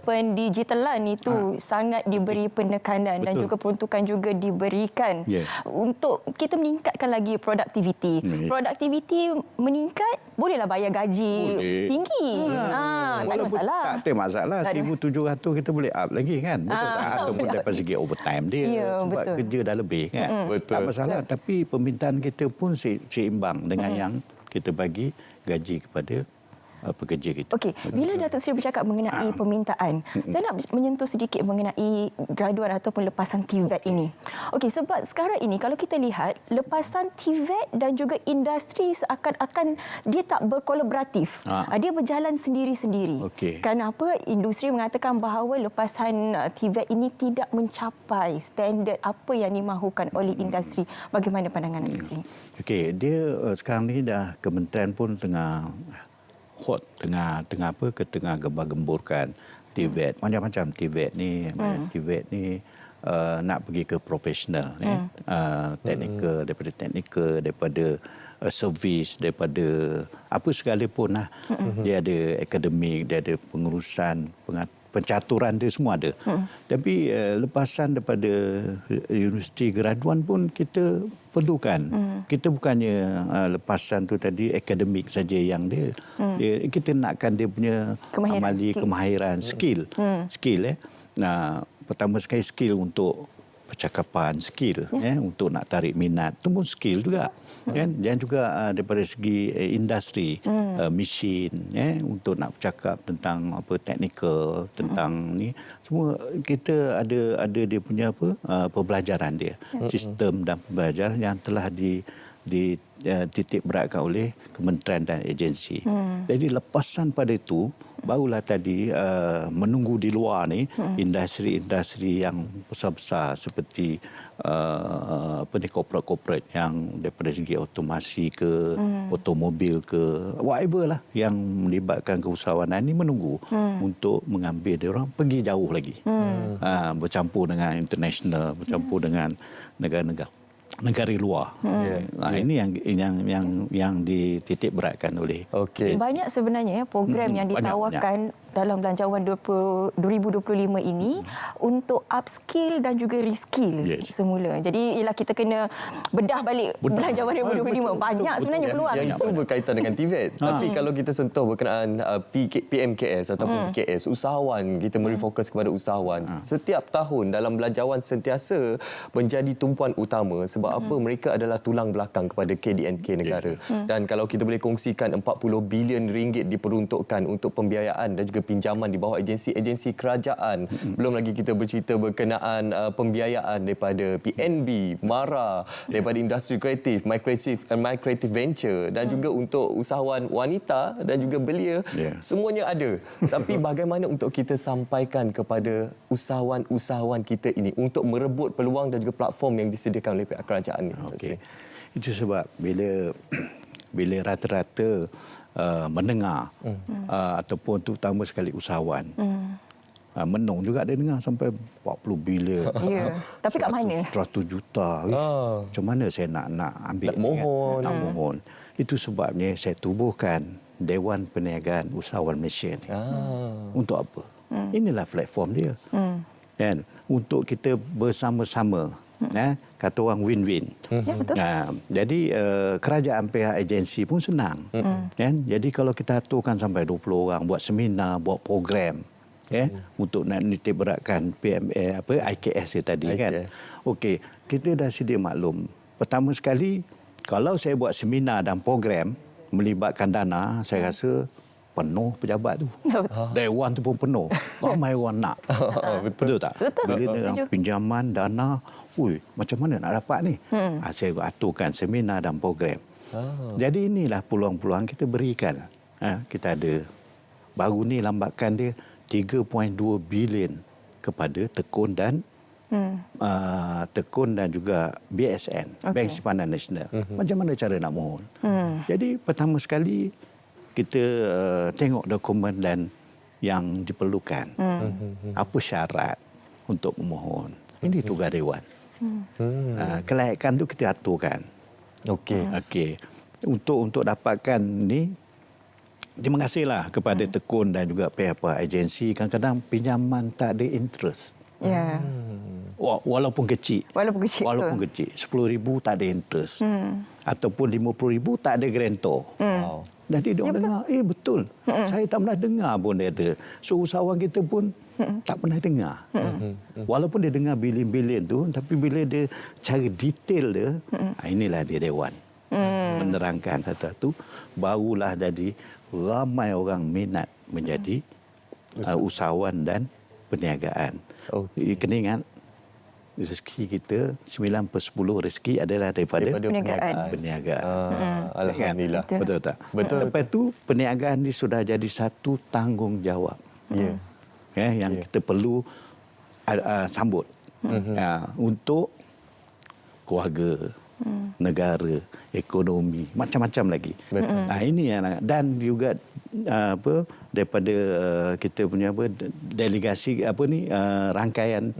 B: pendigitalan itu sangat diberi penekanan dan juga peruntukan juga diberikan untuk kita meningkatkan lagi produktiviti. Produktiviti meningkat, bolehlah bayar gaji tinggi. Tak ada masalah.
R: Tak ada masalah. 1,700 kita boleh up lagi kan. Betul tak? Ataupun daripada segi overtime dia. Sebab kerja dah lebih kan. Tak masalah. Tapi permintaan kita pun seimbang dengan yang kita bagi gaji kepada pekerja kita.
B: Okey, bila Datuk Seri bercakap mengenai permintaan, saya nak menyentuh sedikit mengenai graduan ataupun lepasan TVET ini. Okey, sebab sekarang ini kalau kita lihat lepasan TVET dan juga industri seakan-akan dia tak berkolaboratif. Dia berjalan sendiri-sendiri. Kenapa? Industri mengatakan bahawa lepasan TVET ini tidak mencapai standard apa yang dimahukan oleh industri. Bagaimana pandangan Datuk Seri?
R: Okey, dia sekarang ni dah kementerian pun tengah tengah gembar-gemburkan TVET. Macam-macam TVET ni. TVET ni nak pergi ke profesional. Teknikal, daripada servis, daripada apa sekalipun lah. Dia ada akademik, dia ada pengurusan, pencaturan dia semua ada. Tapi lepasan daripada universiti graduan pun kita perlukan. Kita bukannya lepasan tu tadi akademik saja yang dia, kita nakkan dia punya kemahiran, skill. Skill Nah, pertama sekali skill untuk percakapan, skill untuk nak tarik minat, itu pun skill juga. Dan juga daripada segi industri, mesin, untuk nak bercakap tentang apa teknikal, tentang ni semua kita ada dia punya pembelajaran dia, sistem dan pembelajaran yang telah dititik beratkan oleh kementerian dan agensi. Jadi lepasan pada itu barulah tadi menunggu di luar ni industri-industri yang besar-besar seperti corporate yang daripada segi otomasi ke automobil ke whatever lah yang melibatkan keusahawanan ni menunggu untuk mengambil dia orang pergi jauh lagi, bercampur dengan international, bercampur dengan negara luar. Ini yang dititik beratkan oleh
B: banyak sebenarnya program yang ditawarkan dalam belanjawan 2025 ini untuk upskill dan juga reskill semula. Jadi ialah kita kena bedah balik belanjawan 2025. Banyak sebenarnya peluang.
A: Yang itu berkaitan dengan TVET. Tapi kalau kita sentuh berkenaan PMKS ataupun PKS, usahawan, kita beri fokus kepada usahawan. Setiap tahun dalam belanjawan sentiasa menjadi tumpuan utama sebab apa? Mereka adalah tulang belakang kepada KDNK negara. Dan kalau kita boleh kongsikan 40 bilion ringgit diperuntukkan untuk pembiayaan dan juga pinjaman di bawah agensi-agensi kerajaan. Belum lagi kita bercerita berkenaan pembiayaan daripada PNB, MARA, daripada industri kreatif, My Creative Venture dan juga untuk usahawan wanita dan juga belia. Semuanya ada. Tapi bagaimana untuk kita sampaikan kepada usahawan-usahawan kita ini untuk merebut peluang dan juga platform yang disediakan oleh pihak kerajaan ini?
R: Itu sebab bila rata-rata mendengar ataupun terutama sekali usahawan menung juga dia dengar sampai 40 bilion.
B: Tapi kat mana?
R: 100 juta. Macam mana saya nak ambil? Nak mohon. Itu sebabnya saya tubuhkan Dewan Perniagaan Usahawan Malaysia ni. Untuk apa? Inilah platform dia. Dan untuk kita bersama-sama, kata orang win-win. Jadi kerajaan pihak agensi pun senang. Jadi kalau kita aturkan sampai 20 orang buat seminar, buat program untuk nak nitik beratkan IKS tadi kan. Okey, kita dah sedia maklum. Pertama sekali kalau saya buat seminar dan program melibatkan dana, saya rasa penuh pejabat tu. Dewan tu pun penuh. Ramai orang nak. Betul tak? Bila pinjaman dana, macam mana nak dapat ni? Saya aturkan seminar dan program. Jadi inilah peluang-peluang kita berikan. Kita ada baru ni lambakan dia 3.2 bilion kepada Tekun dan juga BSN, Bank Simpanan Nasional. Macam mana cara nak mohon? Jadi pertama sekali kita tengok dokumen dan yang diperlukan. Apa syarat untuk memohon? Ini tugas Dewan. Kelayakan tu kita aturkan. Okey. Untuk dapatkan ni, terima kasihlah kepada Tekun dan juga pihak agensi. Kadang-kadang pinjaman tak ada interest. Walaupun kecil. Walaupun kecil. 10,000 tak ada interest. Ataupun 50,000 tak ada grantor. Jadi dia dengar, betul. Saya tak pernah dengar pun dia kata. So usahawan kita pun tak pernah dengar. Walaupun dia dengar bilion-bilion tu, tapi bila dia cara detail dia, inilah dia Dewan. Menerangkan satu-satu, barulah jadi ramai orang minat menjadi usahawan dan perniagaan. Kena ingat, rezeki kita 9/10 rezeki adalah daripada perniagaan.
A: Alhamdulillah.
R: Betul tak? Betul. Lepas itu perniagaan ini sudah jadi satu tanggungjawab. Yang kita perlu sambut untuk keluarga, negara, ekonomi, macam-macam lagi.
A: Betul.
R: Ini yang dan juga daripada kita punya delegasi rangkaian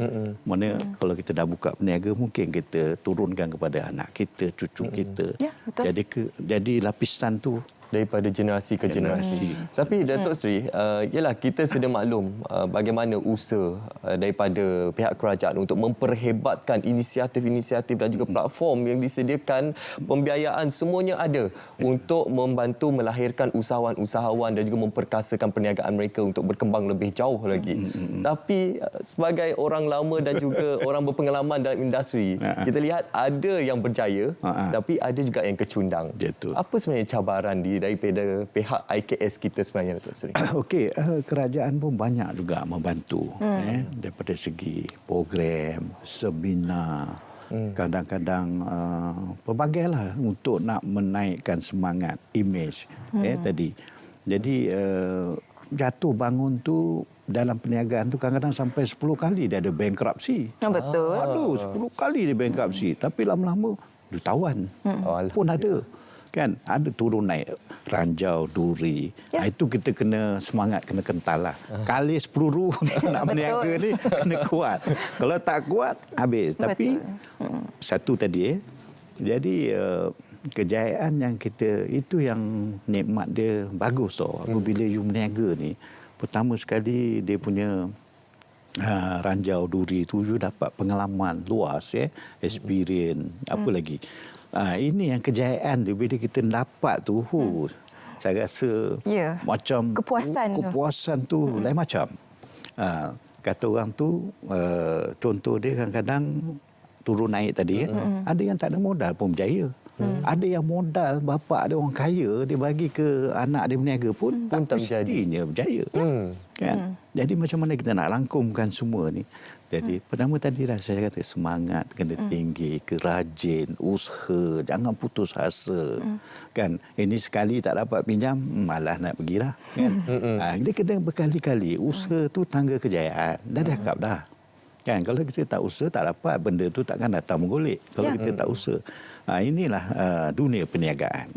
R: mana kalau kita dah buka peniaga mungkin kita turunkan kepada anak kita, cucu kita.
B: Ya, betul.
R: Jadi lapisan tu
A: daripada generasi ke generasi. Tapi Datuk Seri, ialah kita sedia maklum bagaimana usaha daripada pihak kerajaan untuk memperhebatkan inisiatif-inisiatif dan juga platform yang disediakan, pembiayaan semuanya ada untuk membantu melahirkan usahawan-usahawan dan juga memperkasakan perniagaan mereka untuk berkembang lebih jauh lagi. Tapi sebagai orang lama dan juga orang berpengalaman dalam industri, kita lihat ada yang berjaya tapi ada juga yang kecundang. Apa sebenarnya cabaran daripada pihak IKS kita sebenarnya, Datuk Seri?
R: Okey, kerajaan pun banyak juga membantu daripada segi program, seminar, kadang-kadang pelbagailah untuk nak menaikkan semangat image tadi. Jadi jatuh bangun tu dalam perniagaan tu kadang-kadang sampai 10 kali dia ada bankruptcy.
B: Betul.
R: Aduh, 10 kali dia bankruptcy, tapi lama-lama jutawan pun ada. Kan ada turun naik ranjau, duri. Itu kita kena semangat, kena kental lah. Kali 10 untuk nak berniaga ni kena kuat. Kalau tak kuat habis. Tapi satu tadi jadi kejayaan yang kita itu yang nikmat dia bagus tau. Apabila you berniaga ni, pertama sekali dia punya ranjau, duri tu you dapat pengalaman luas experience apa lagi. Ini yang kejayaan tu bila kita dapat tu saya rasa macam kepuasan tu lain macam. Kata orang tu contoh dia kadang-kadang turun naik tadi ada yang tak ada modal pun berjaya. Ada yang modal bapa dia orang kaya dia bagi ke anak dia berniaga pun tak mestinya berjaya. Kan? Jadi macam mana kita nak rangkumkan semua ni? Jadi pertama tadi dah saya kata semangat kena tinggi, rajin, usaha, jangan putus asa. Kan ini sekali tak dapat pinjam malah nak pergi dah kan. Dia kena berkali-kali usaha tu tangga kejayaan. Dah cakap dah. Kan kalau kita tak usaha tak dapat benda tu takkan datang menggolek. Kalau kita tak usaha. Inilah dunia perniagaan.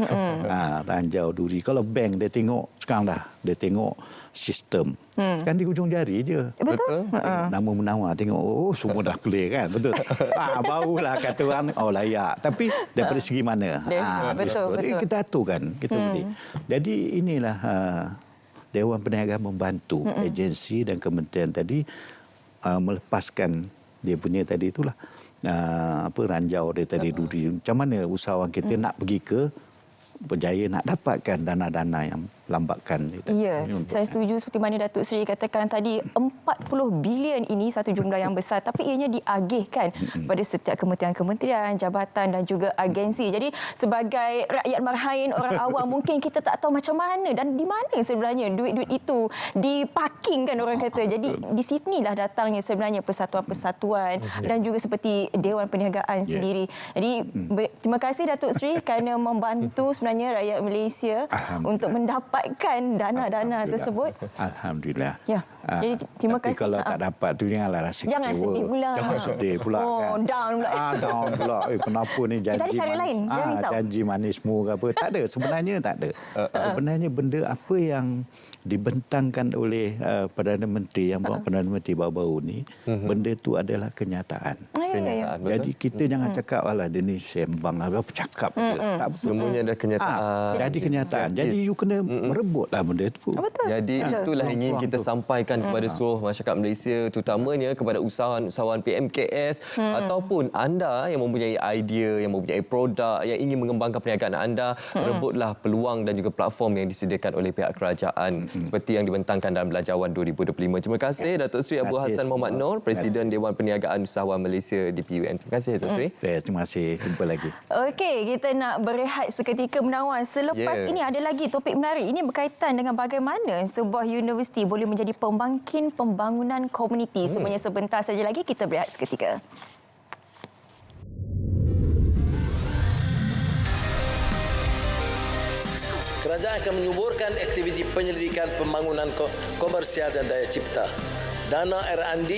R: Ranjau, duri. Kalau bank dia tengok sekarang dah dia tengok sistem. Sekarang di hujung jari je.
B: Betul.
R: Nama menawar tengok semua dah clear kan. Betul. Barulah kata orang layak. Tapi daripada segi mana?
B: Betul.
R: Kita aturkan, kita boleh. Jadi inilah Dewan Perniagaan membantu agensi dan kementerian tadi melepaskan dia punya tadi itulah ranjau dia tadi duri. Macam mana usahawan kita nak pergi ke berjaya nak dapatkan dana-dana yang lambatkan.
B: Ya, saya setuju seperti mana Datuk Seri katakan tadi 40 bilion ini satu jumlah yang besar tapi ianya diagihkan pada setiap kementerian-kementerian, jabatan dan juga agensi. Jadi sebagai rakyat marhain, orang awam mungkin kita tak tahu macam mana dan di mana sebenarnya duit-duit itu diparkingkan orang kata. Jadi di sinilah datangnya sebenarnya persatuan-persatuan dan juga seperti Dewan Perniagaan sendiri. Jadi terima kasih Datuk Seri kerana membantu sebenarnya rakyat Malaysia untuk mendapat dana-dana tersebut.
R: Alhamdulillah.
B: Ya. Jadi terima kasih.
R: Tapi kalau tak dapat tu janganlah rasa kecewa.
B: Jangan sedih pula.
R: Jangan sedih pula kan.
B: Down pula.
R: Down pula. Kenapa ni janji manis? Janji manismu ke apa? Tak ada. Sebenarnya tak ada. Sebenarnya benda apa yang dibentangkan oleh Perdana Menteri yang buat Perdana Menteri baru-baru ni, benda tu adalah kenyataan. Jadi kita jangan cakap alah dia ni sembang apa cakap je.
A: Semuanya ada kenyataan.
R: Jadi kenyataan. Jadi you kena merebutlah benda tu.
A: Jadi itulah yang ingin kita sampaikan kepada seluruh masyarakat Malaysia, terutamanya kepada usahawan-usahawan PMKS ataupun anda yang mempunyai idea, yang mempunyai produk, yang ingin mengembangkan perniagaan anda, rebutlah peluang dan juga platform yang disediakan oleh pihak kerajaan seperti yang dibentangkan dalam Belanjawan 2025. Terima kasih Datuk Seri Abu Hassan Mohamad Noor, Presiden Dewan Perniagaan Usahawan Malaysia DPUM. Terima kasih Datuk Seri.
R: Terima kasih. Jumpa lagi.
B: Okey, kita nak berehat seketika Menawar. Selepas ini ada lagi topik menarik. Ini berkaitan dengan bagaimana sebuah universiti boleh menjadi pembangkit pembangunan komuniti. Semuanya sebentar saja lagi, kita berehat seketika.
H: Kerajaan akan menyuburkan aktiviti penyelidikan pembangunan komersial dan daya cipta. Dana R&D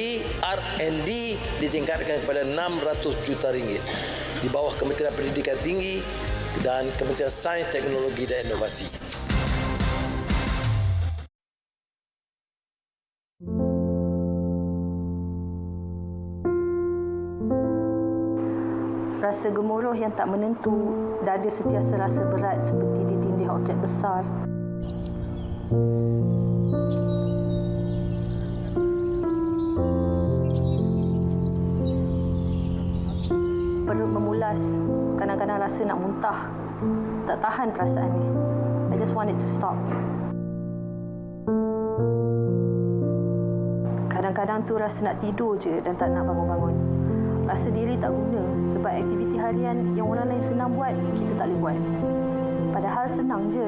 H: ditingkatkan kepada RM600 juta. di bawah Kementerian Pendidikan Tinggi dan Kementerian Sains, Teknologi dan Inovasi.
S: Rasa gemuruh yang tak menentu, dada sentiasa rasa berat seperti ditindih objek besar. Perut memulas, kadang-kadang rasa nak muntah. Tak tahan perasaan ni. I just want it to stop. Kadang-kadang tu rasa nak tidur je dan tak nak bangun-bangun. Rasa diri tak guna sebab aktiviti harian yang orang lain senang buat, kita tak boleh buat. Padahal senang je.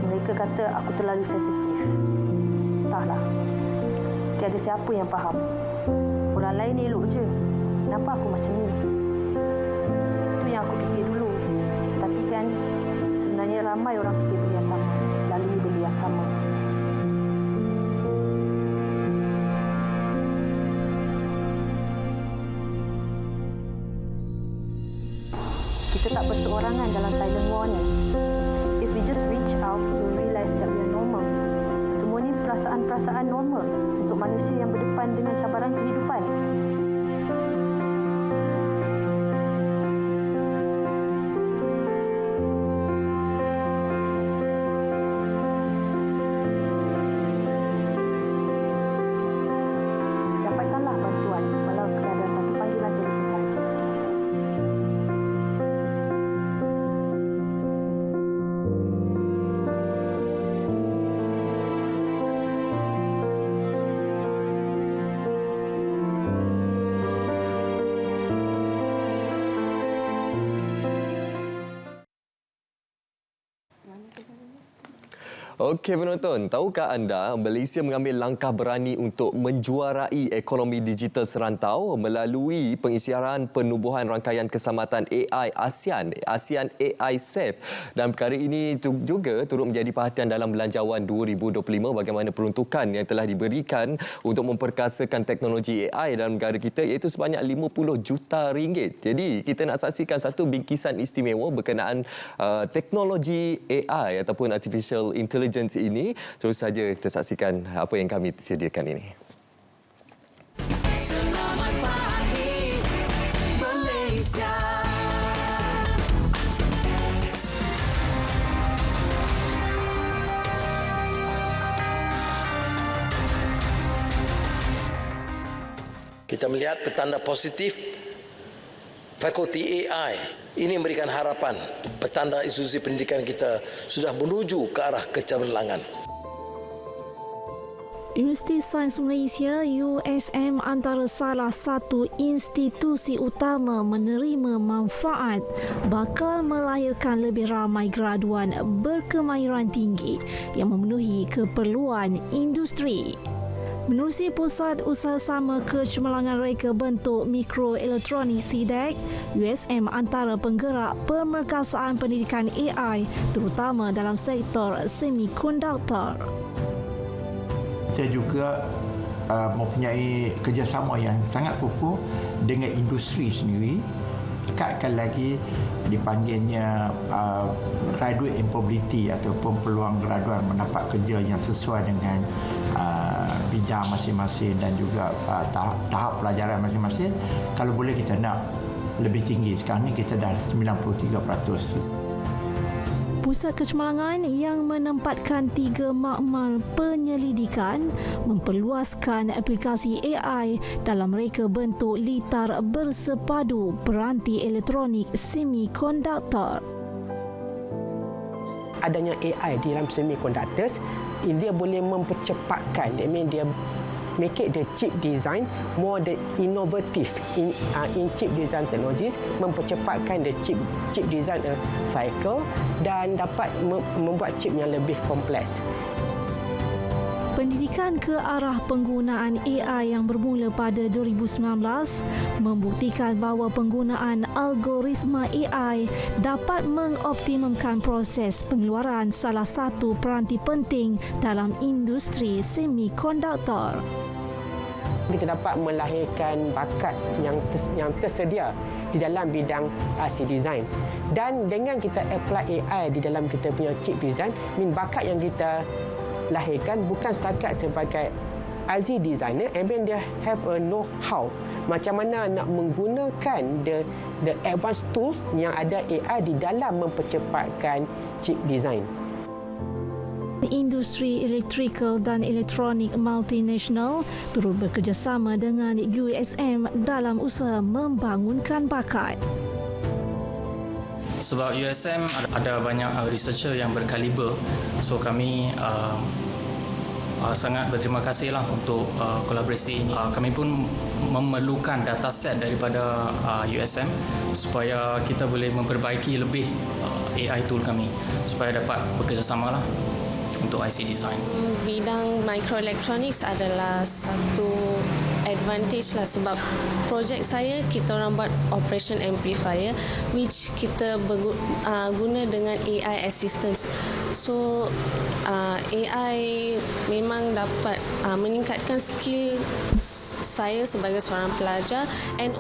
S: Mereka kata aku terlalu sensitif. Entahlah. Tiada siapa yang faham. Orang lain elok je. Kenapa aku macam ni? Itu yang aku fikir dulu. Tapi kan, sebenarnya ramai orang fikir benda yang sama. Lalui benda yang sama. Kita tak berseorangan dalam silent war ni. If we just reach out, we'll realize that we are normal. Semua ni perasaan-perasaan normal untuk manusia yang berdepan dengan cabaran kehidupan. Dapatkanlah bantuan walau sekadar satu panggilan telefon sahaja.
A: Okey penonton, tahukah anda Malaysia mengambil langkah berani untuk menjuarai ekonomi digital serantau melalui pengisytiharan penubuhan rangkaian keselamatan AI ASEAN AI Safe, dan perkara ini juga turut menjadi perhatian dalam Belanjawan 2025 bagaimana peruntukan yang telah diberikan untuk memperkasakan teknologi AI dalam negara kita iaitu sebanyak 50 juta ringgit. Jadi kita nak saksikan satu bingkisan istimewa berkenaan teknologi AI ataupun artificial intelligence ini. Terus saja kita saksikan apa yang kami sediakan ini.
G: Selamat pagi Malaysia.
H: Kita melihat petanda positif fakulti AI. Ini memberikan harapan. Petanda institusi pendidikan kita sudah menuju ke arah kecemerlangan.
T: Universiti Sains Malaysia USM antara salah satu institusi utama menerima manfaat bakal melahirkan lebih ramai graduan berkemahiran tinggi yang memenuhi keperluan industri. Menerusi Pusat Usaha Sama Kecemerlangan Reka Bentuk Mikroelektronik SIDEC, USM antara penggerak pemerkasaan pendidikan AI terutama dalam sektor semikonduktor.
U: Kita juga mempunyai kerjasama yang sangat kukuh dengan industri sendiri. Dekatkan lagi dipanggilnya graduate employability ataupun peluang graduan mendapat kerja yang sesuai dengan bidang masing-masing dan juga tahap pelajaran masing-masing. Kalau boleh kita nak lebih tinggi. Sekarang ni kita dah 93%.
T: Pusat Kecemerlangan yang menempatkan 3 makmal penyelidikan memperluaskan aplikasi AI dalam reka bentuk litar bersepadu peranti elektronik semikonduktor.
V: Adanya AI di dalam semiconductors, dia boleh mempercepatkan, dia make it the chip design more the innovative in chip design technologies, mempercepatkan the chip design cycle dan dapat membuat chip yang lebih kompleks.
T: Pendidikan ke arah penggunaan AI yang bermula pada 2019 membuktikan bahawa penggunaan algoritma AI dapat mengoptimumkan proses pengeluaran salah satu peranti penting dalam industri semikonduktor.
V: Kita dapat melahirkan bakat yang tersedia di dalam bidang IC design. Dan dengan kita apply AI di dalam kita punya chip design, bakat yang kita lahirkan bukan setakat sebagai IC designer, and then dia have a know-how macam mana nak menggunakan the advanced tools yang ada AI di dalam mempercepatkan chip design.
T: Industri elektrikal dan elektronik multinasional turut bekerjasama dengan USM dalam usaha membangunkan bakat.
C: Sebab USM ada banyak researcher yang berkaliber, so kami sangat berterima kasihlah untuk kolaborasi ini. Kami pun memerlukan dataset daripada USM supaya kita boleh memperbaiki lebih AI tool kami supaya dapat bekerjasama lah untuk IC design.
D: Bidang microelectronics adalah satu advantage lah sebab projek saya kita orang buat operation amplifier which kita guna dengan AI assistance. So AI memang dapat meningkatkan skill saya sebagai seorang pelajar. And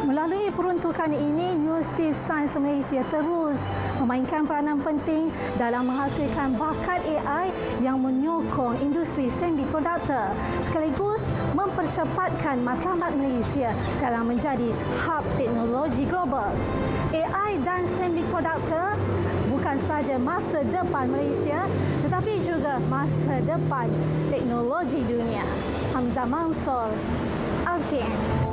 T: melalui peruntukan ini, Universiti Sains Malaysia terus memainkan peranan penting dalam menghasilkan bakat AI yang menyokong industri semikonduktor sekaligus mempercepatkan matlamat Malaysia dalam menjadi hub teknologi global. AI dan semikonduktor bukan sahaja masa depan Malaysia tetapi juga masa depan teknologi dunia. Hamzah Mansor, RTM.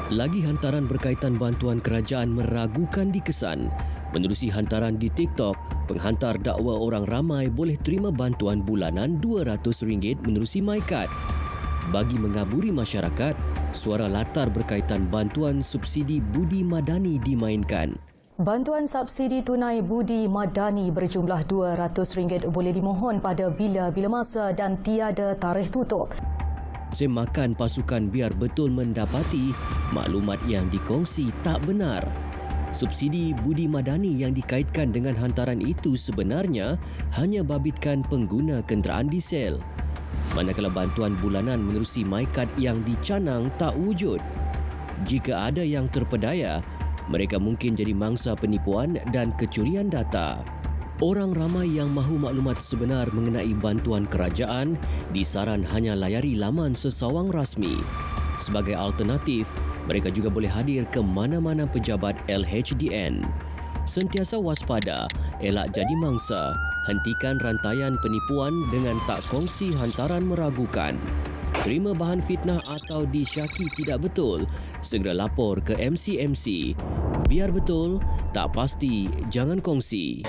W: Lagi hantaran berkaitan bantuan kerajaan meragukan dikesan. Menerusi hantaran di TikTok, penghantar dakwa orang ramai boleh terima bantuan bulanan RM200 menerusi MyKad. Bagi mengaburi masyarakat, suara latar berkaitan bantuan subsidi budi madani dimainkan.
X: Bantuan subsidi tunai budi madani berjumlah RM200 boleh dimohon pada bila-bila masa dan tiada tarikh tutup.
W: Semakan pasukan biar betul mendapati maklumat yang dikongsi tak benar. Subsidi budi madani yang dikaitkan dengan hantaran itu sebenarnya hanya babitkan pengguna kenderaan diesel. Manakala bantuan bulanan menerusi MyKad yang dicanang tak wujud. Jika ada yang terpedaya, mereka mungkin jadi mangsa penipuan dan kecurian data. Orang ramai yang mahu maklumat sebenar mengenai bantuan kerajaan disaran hanya layari laman sesawang rasmi. Sebagai alternatif, mereka juga boleh hadir ke mana-mana pejabat LHDN. Sentiasa waspada, elak jadi mangsa, hentikan rantaian penipuan dengan tak kongsi hantaran meragukan. Terima bahan fitnah atau disyaki tidak betul, segera lapor ke MCMC. Biar betul, tak pasti, jangan kongsi.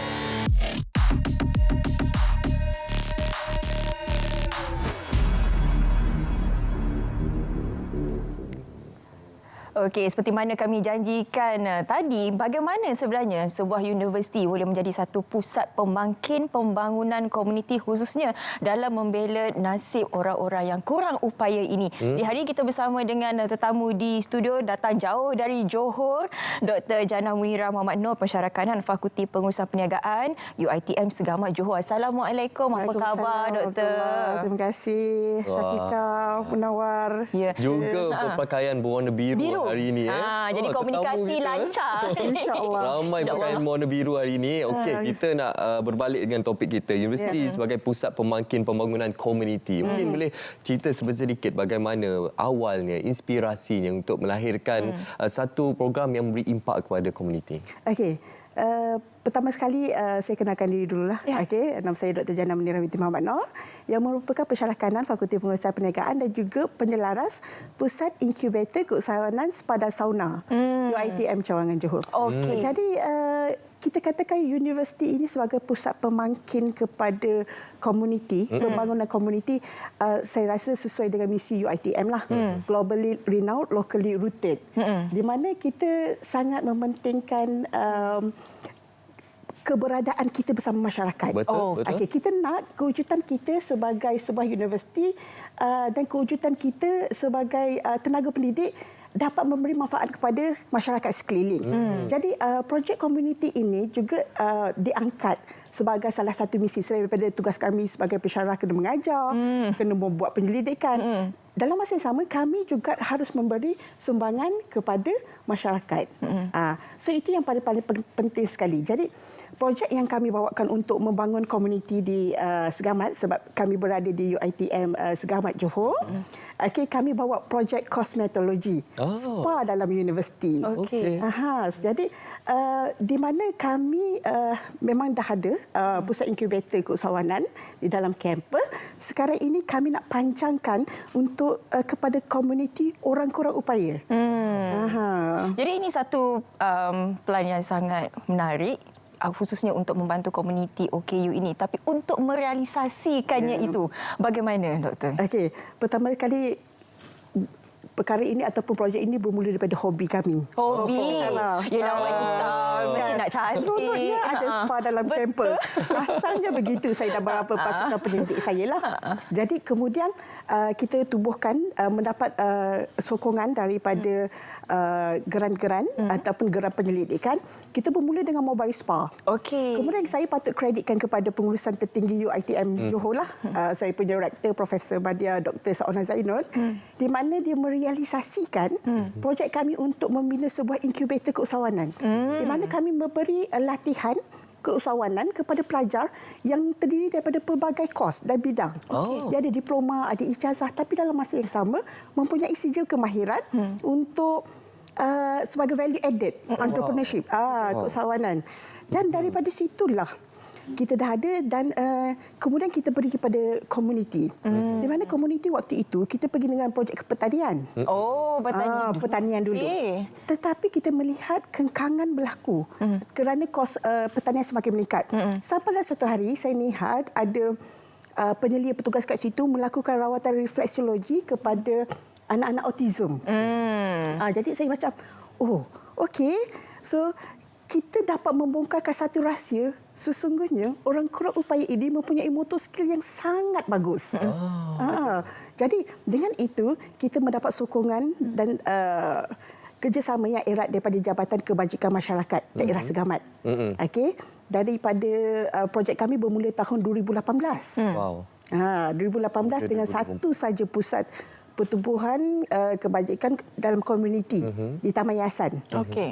B: Okey, seperti mana kami janjikan tadi, bagaimana sebenarnya sebuah universiti boleh menjadi satu pusat pembangkit pembangunan komuniti khususnya dalam membela nasib orang-orang yang kurang upaya ini. Di hari ini kita bersama dengan tetamu di studio datang jauh dari Johor, Dr. Jana Munirah Muhammad Noor, Pensyarakanan Fakulti Pengurusan Perniagaan UiTM Segamat Johor. Assalamualaikum. Apa khabar, Doktor?
Y: Terima kasih Syafiqah, Munawar.
B: Ya.
A: Juga berpakaian berwarna biru hari ini.
B: Jadi komunikasi lancar.
Y: InsyaAllah.
A: Ramai berpakaian berwarna biru hari ini. Okey, kita nak berbalik dengan topik kita. Universiti sebagai pusat pembangkit pembangunan komuniti. Mungkin boleh cerita sedikit bagaimana awalnya, inspirasinya untuk melahirkan satu program yang memberi impak kepada komuniti.
Y: Okey. Pertama sekali saya kenalkan diri dululah. Okey, nama saya Dr. Jana Munirah binti Muhammad Noor yang merupakan pensyarakanan Fakulti Pengurusan Perniagaan dan juga penyelaras Pusat Inkubator Keusahawanan Sepadan Sauna UiTM Cawangan Johor.
B: Okey.
Y: Jadi kita katakan universiti ini sebagai pusat pemangkin kepada komuniti, pembangunan komuniti, saya rasa sesuai dengan misi UiTM lah. Globally renowned, locally rooted. Di mana kita sangat mementingkan keberadaan kita bersama masyarakat.
A: Betul.
Y: Okey, kita nak kewujudan kita sebagai sebuah universiti dan kewujudan kita sebagai tenaga pendidik dapat memberi manfaat kepada masyarakat sekeliling. Jadi projek komuniti ini juga diangkat sebagai salah satu misi selain daripada tugas kami sebagai pensyarah kena mengajar, kena membuat penyelidikan. Dalam masa yang sama kami juga harus memberi sumbangan kepada masyarakat. So itu yang paling penting sekali. Jadi projek yang kami bawakan untuk membangun komuniti di Segamat sebab kami berada di UiTM Segamat Johor. Kami bawa projek kosmetologi, spa dalam universiti. Jadi di mana kami memang dah ada pusat inkubator keusahawanan di dalam kampus. Sekarang ini kami nak pancangkan untuk kepada komuniti orang kurang upaya.
B: Jadi ini satu plan yang sangat menarik, khususnya untuk membantu komuniti OKU ini. Tapi untuk merealisasikannya itu, bagaimana, Doktor?
Y: Okey, pertama kali perkara ini ataupun projek ini bermula daripada hobi kami.
B: Hobi? Yelah, wanita mesti nak cantik.
Y: Seronoknya ada spa dalam kampus. Asalnya begitu, saya dah berapa pasukan penyelidik saya lah. Jadi kemudian kita tubuhkan, mendapat sokongan daripada geran-geran ataupun geran penyelidikan. Kita bermula dengan mobile spa. Kemudian saya patut kreditkan kepada pengurusan tertinggi UiTM Johor lah. Saya punya rektor Profesor Badia Dr. Saona Zainul, di mana dia merealisasikan projek kami untuk membina sebuah inkubator keusahawanan. Di mana kami memberi latihan keusahawanan kepada pelajar yang terdiri daripada pelbagai kos dan bidang. Dia ada diploma, ada ijazah, tapi dalam masa yang sama mempunyai sijil kemahiran untuk sebagai value added entrepreneurship, keusahawanan. Dan daripada situlah kita dah ada dan kemudian kita beri kepada komuniti. Di mana komuniti waktu itu kita pergi dengan projek pertanian. Pertanian dulu. Tetapi kita melihat kengkangan berlaku kerana kos pertanian semakin meningkat. Sampai satu hari saya lihat ada penyelia petugas kat situ melakukan rawatan refleksiologi kepada anak-anak autism. Jadi saya macam, okey. So kita dapat membongkarkan satu rahsia, sesungguhnya orang kurang upaya ini mempunyai motor skill yang sangat bagus. Jadi dengan itu kita mendapat sokongan dan kerjasama yang erat daripada Jabatan Kebajikan Masyarakat Daerah Segamat. Daripada projek kami bermula tahun 2018. 2018 dengan satu saja pusat pertubuhan kebajikan dalam komuniti di Taman Yayasan.
A: Cukup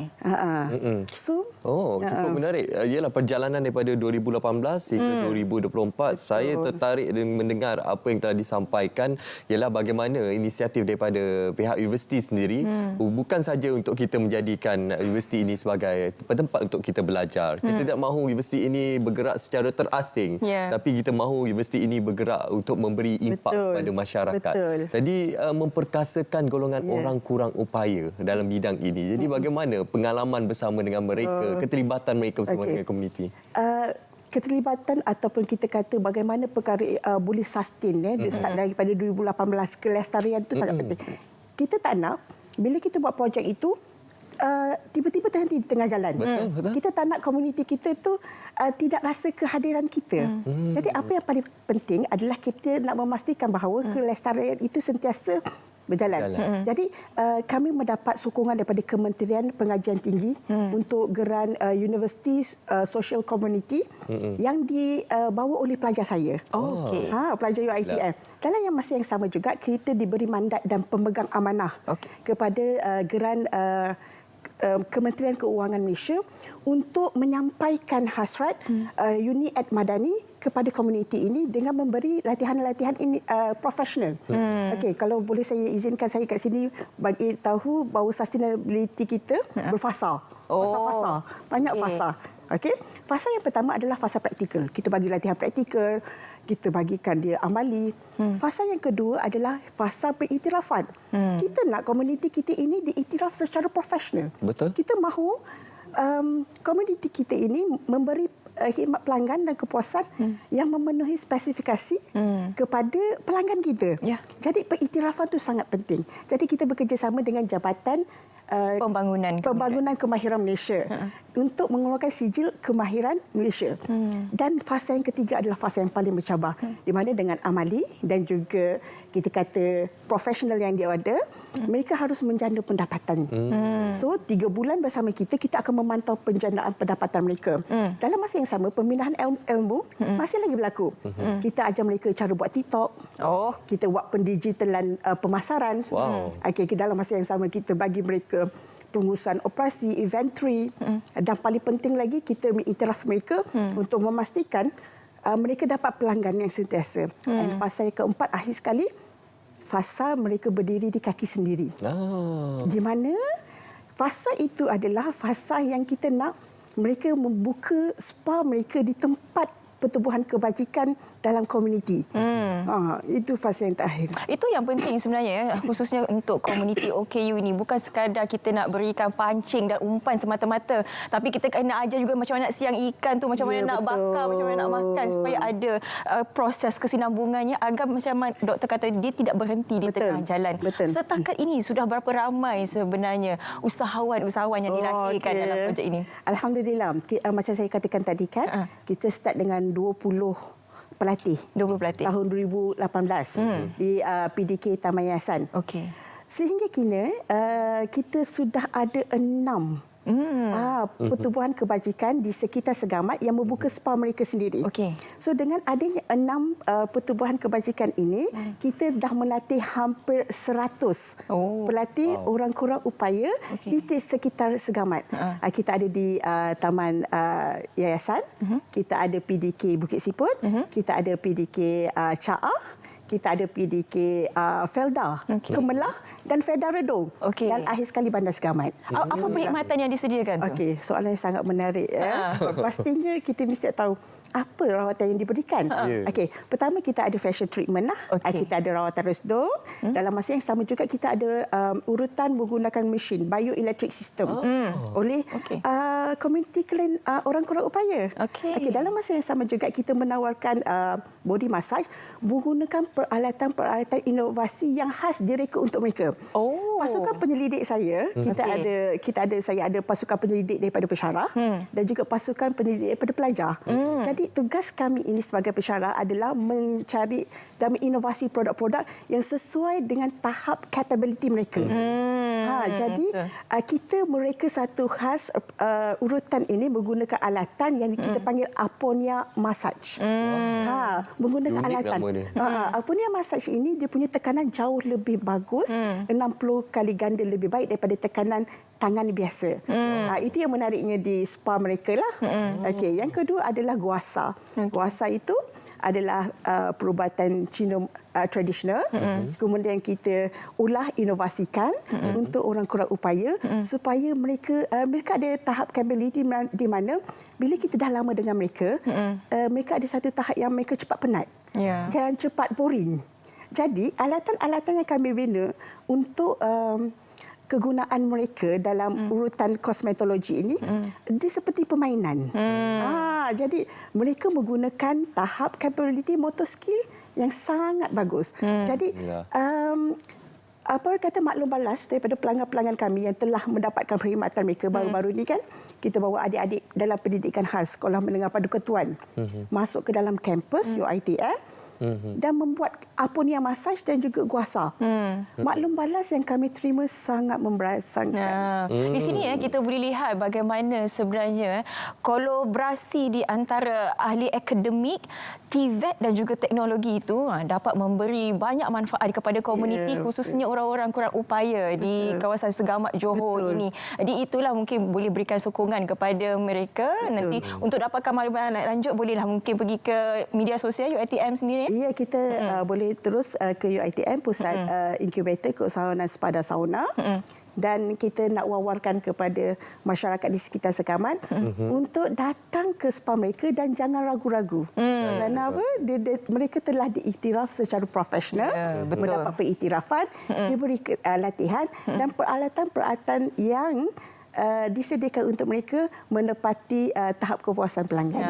A: menarik. Ialah perjalanan daripada 2018 hingga 2024. Saya tertarik mendengar apa yang telah disampaikan. Ialah bagaimana inisiatif daripada pihak universiti sendiri bukan saja untuk kita menjadikan universiti ini sebagai tempat untuk kita belajar. Kita tidak mahu universiti ini bergerak secara terasing, tapi kita mahu universiti ini bergerak untuk memberi impak kepada masyarakat. Jadi memperkasakan golongan orang kurang upaya dalam bidang ini. Jadi bagaimana pengalaman bersama dengan mereka, keterlibatan mereka bersama dengan komuniti?
Y: Keterlibatan ataupun kita kata bagaimana perkara boleh sustain start daripada 2018, kelestarian itu sangat penting. Kita tak nak bila kita buat projek itu tiba-tiba terhenti di tengah jalan. Kita tak nak komuniti kita tu tidak rasa kehadiran kita. Jadi apa yang paling penting adalah kita nak memastikan bahawa kelestarian itu sentiasa berjalan. Jadi kami mendapat sokongan daripada Kementerian Pengajian Tinggi untuk geran University Social Community yang dibawa oleh pelajar saya. Pelajar UiTM. Dalam yang masa yang sama juga kita diberi mandat dan pemegang amanah kepada geran Kementerian Keuangan Malaysia untuk menyampaikan hasrat Uni Ed Madani kepada komuniti ini dengan memberi latihan-latihan ini profesional. Kalau boleh saya izinkan saya kat sini bagi tahu bahawa sustainability kita berfasa. Fasa-fasa. Banyak fasa. Fasa yang pertama adalah fasa praktikal. Kita bagi latihan praktikal, kita bagikan dia amali. Fasa yang kedua adalah fasa pengiktirafan. Kita nak komuniti kita ini diiktiraf secara profesional. Kita mahu komuniti kita ini memberi khidmat pelanggan dan kepuasan yang memenuhi spesifikasi kepada pelanggan kita. Jadi pengiktirafan itu sangat penting. Jadi kita bekerjasama dengan Jabatan Pembangunan Kemahiran Malaysia. untuk mengeluarkan sijil kemahiran Malaysia. Dan fasa yang ketiga adalah fasa yang paling mencabar, di mana dengan amali dan juga kita kata profesional yang dia ada, mereka harus menjana pendapatan. So 3 bulan bersama kita akan memantau penjanaan pendapatan mereka. Dalam masa yang sama, pemindahan ilmu masih lagi berlaku. Kita ajar mereka cara buat TikTok. Kita buat pendigitalan pemasaran. Okay, dalam masa yang sama kita bagi mereka pengurusan operasi, inventory, dan paling penting lagi kita mengiktiraf mereka untuk memastikan mereka dapat pelanggan yang sentiasa. Dan fasa yang keempat akhir sekali, fasa mereka berdiri di kaki sendiri. Di mana fasa itu adalah fasa yang kita nak mereka membuka spa mereka di tempat pertubuhan kebajikan dalam komuniti. Itu fasa yang terakhir.
B: Itu yang penting sebenarnya, khususnya untuk komuniti OKU ini. Bukan sekadar kita nak berikan pancing dan umpan semata-mata, tapi kita kena ajar juga macam mana nak siang ikan tu, macam mana nak bakar, macam mana nak makan, supaya ada proses kesinambungannya agar macam mana doktor kata dia tidak berhenti di tengah jalan. Setakat ini sudah berapa ramai sebenarnya usahawan-usahawan yang dilahirkan dalam projek ini?
Y: Alhamdulillah. Macam saya katakan tadi kan, kita start dengan 20 pelatih. Tahun 2018 di PDK Taman Yayasan. Sehingga kini kita sudah ada 6 pertubuhan kebajikan di sekitar Segamat yang membuka spa mereka sendiri. So dengan adanya 6 pertubuhan kebajikan ini, kita dah melatih hampir 100 pelatih orang kurang upaya di sekitar Segamat. Kita ada di Taman Yayasan, kita ada PDK Bukit Siput, kita ada PDK Caah, kita ada PDK Felda, Kemelah dan Felda Redong. Dan akhir sekali Bandar Segamat.
B: Apa perkhidmatan yang disediakan tu?
Y: Soalan yang sangat menarik. Pastinya kita mesti tahu apa rawatan yang diberikan. Pertama kita ada facial treatment lah. Kita ada rawatan resdung. Dalam masa yang sama juga kita ada urutan menggunakan mesin bioelectric system oleh community clan orang kurang upaya. Dalam masa yang sama juga kita menawarkan body massage menggunakan peralatan-peralatan inovasi yang khas direka untuk mereka. Pasukan penyelidik saya, saya ada pasukan penyelidik daripada pensyarah dan juga pasukan penyelidik daripada pelajar. Jadi tugas kami ini sebagai pensyarah adalah mencari dan menginovasi produk-produk yang sesuai dengan tahap capability mereka. Jadi kita mereka satu khas urutan ini menggunakan alatan yang kita panggil Aponia Massage. Menggunakan alatan. Aponia Massage ini dia punya tekanan jauh lebih bagus, 60 kali ganda lebih baik daripada tekanan tangan biasa. Itu yang menariknya di spa mereka lah. Yang kedua adalah guasa. Guasa itu adalah perubatan Cina tradisional. Kemudian kita ulah inovasikan untuk orang kurang upaya supaya mereka ada tahap capability di mana bila kita dah lama dengan mereka, mereka ada satu tahap yang mereka cepat penat. Jangan cepat boring. Jadi alatan-alatan yang kami bina untuk kegunaan mereka dalam urutan kosmetologi ini dia seperti permainan. Jadi mereka menggunakan tahap capability motor skill yang sangat bagus. Jadi maklum balas daripada pelanggan-pelanggan kami yang telah mendapatkan perkhidmatan mereka baru-baru ini kan, kita bawa adik-adik dalam pendidikan khas Sekolah Menengah Paduka Tuan masuk ke dalam kampus UiTM dan membuat Aponia Massage dan juga guasa. Maklum balas yang kami terima sangat memberasakan.
B: Di sini kita boleh lihat bagaimana sebenarnya kolaborasi di antara ahli akademik, TVET dan juga teknologi itu dapat memberi banyak manfaat kepada komuniti, khususnya orang-orang kurang upaya di kawasan Segamat Johor ini. Jadi itulah mungkin boleh berikan sokongan kepada mereka. Nanti untuk dapatkan maklumat lanjut bolehlah mungkin pergi ke media sosial UiTM sendiri.
Y: Ya, kita boleh terus ke UiTM, Pusat Inkubator Keusahawanan Spa dan Sauna. Dan kita nak wawarkan kepada masyarakat di sekitar Segamat untuk datang ke spa mereka dan jangan ragu-ragu. Kerana apa? Mereka telah diiktiraf secara profesional, mendapat pengiktirafan, diberi latihan dan peralatan-peralatan yang disediakan untuk mereka menepati tahap kepuasan pelanggan.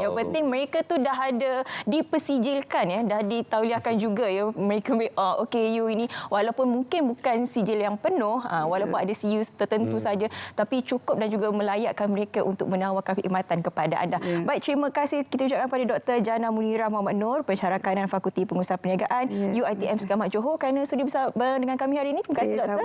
B: Yang penting mereka tu dah ada dipersijilkan ya, dah ditauliahkan juga ya. Mereka OKU ini walaupun mungkin bukan sijil yang penuh, walaupun ada CU tertentu saja, tapi cukup dan juga melayakkan mereka untuk menawarkan perkhidmatan kepada anda. Baik, terima kasih kita ucapkan pada Dr. Jana Munirah Muhammad Nur, Pensyarah Kanan Fakulti Pengurusan Perniagaan UiTM Segamat Johor, kerana sudi bersama dengan kami hari ini. Terima kasih Doktor.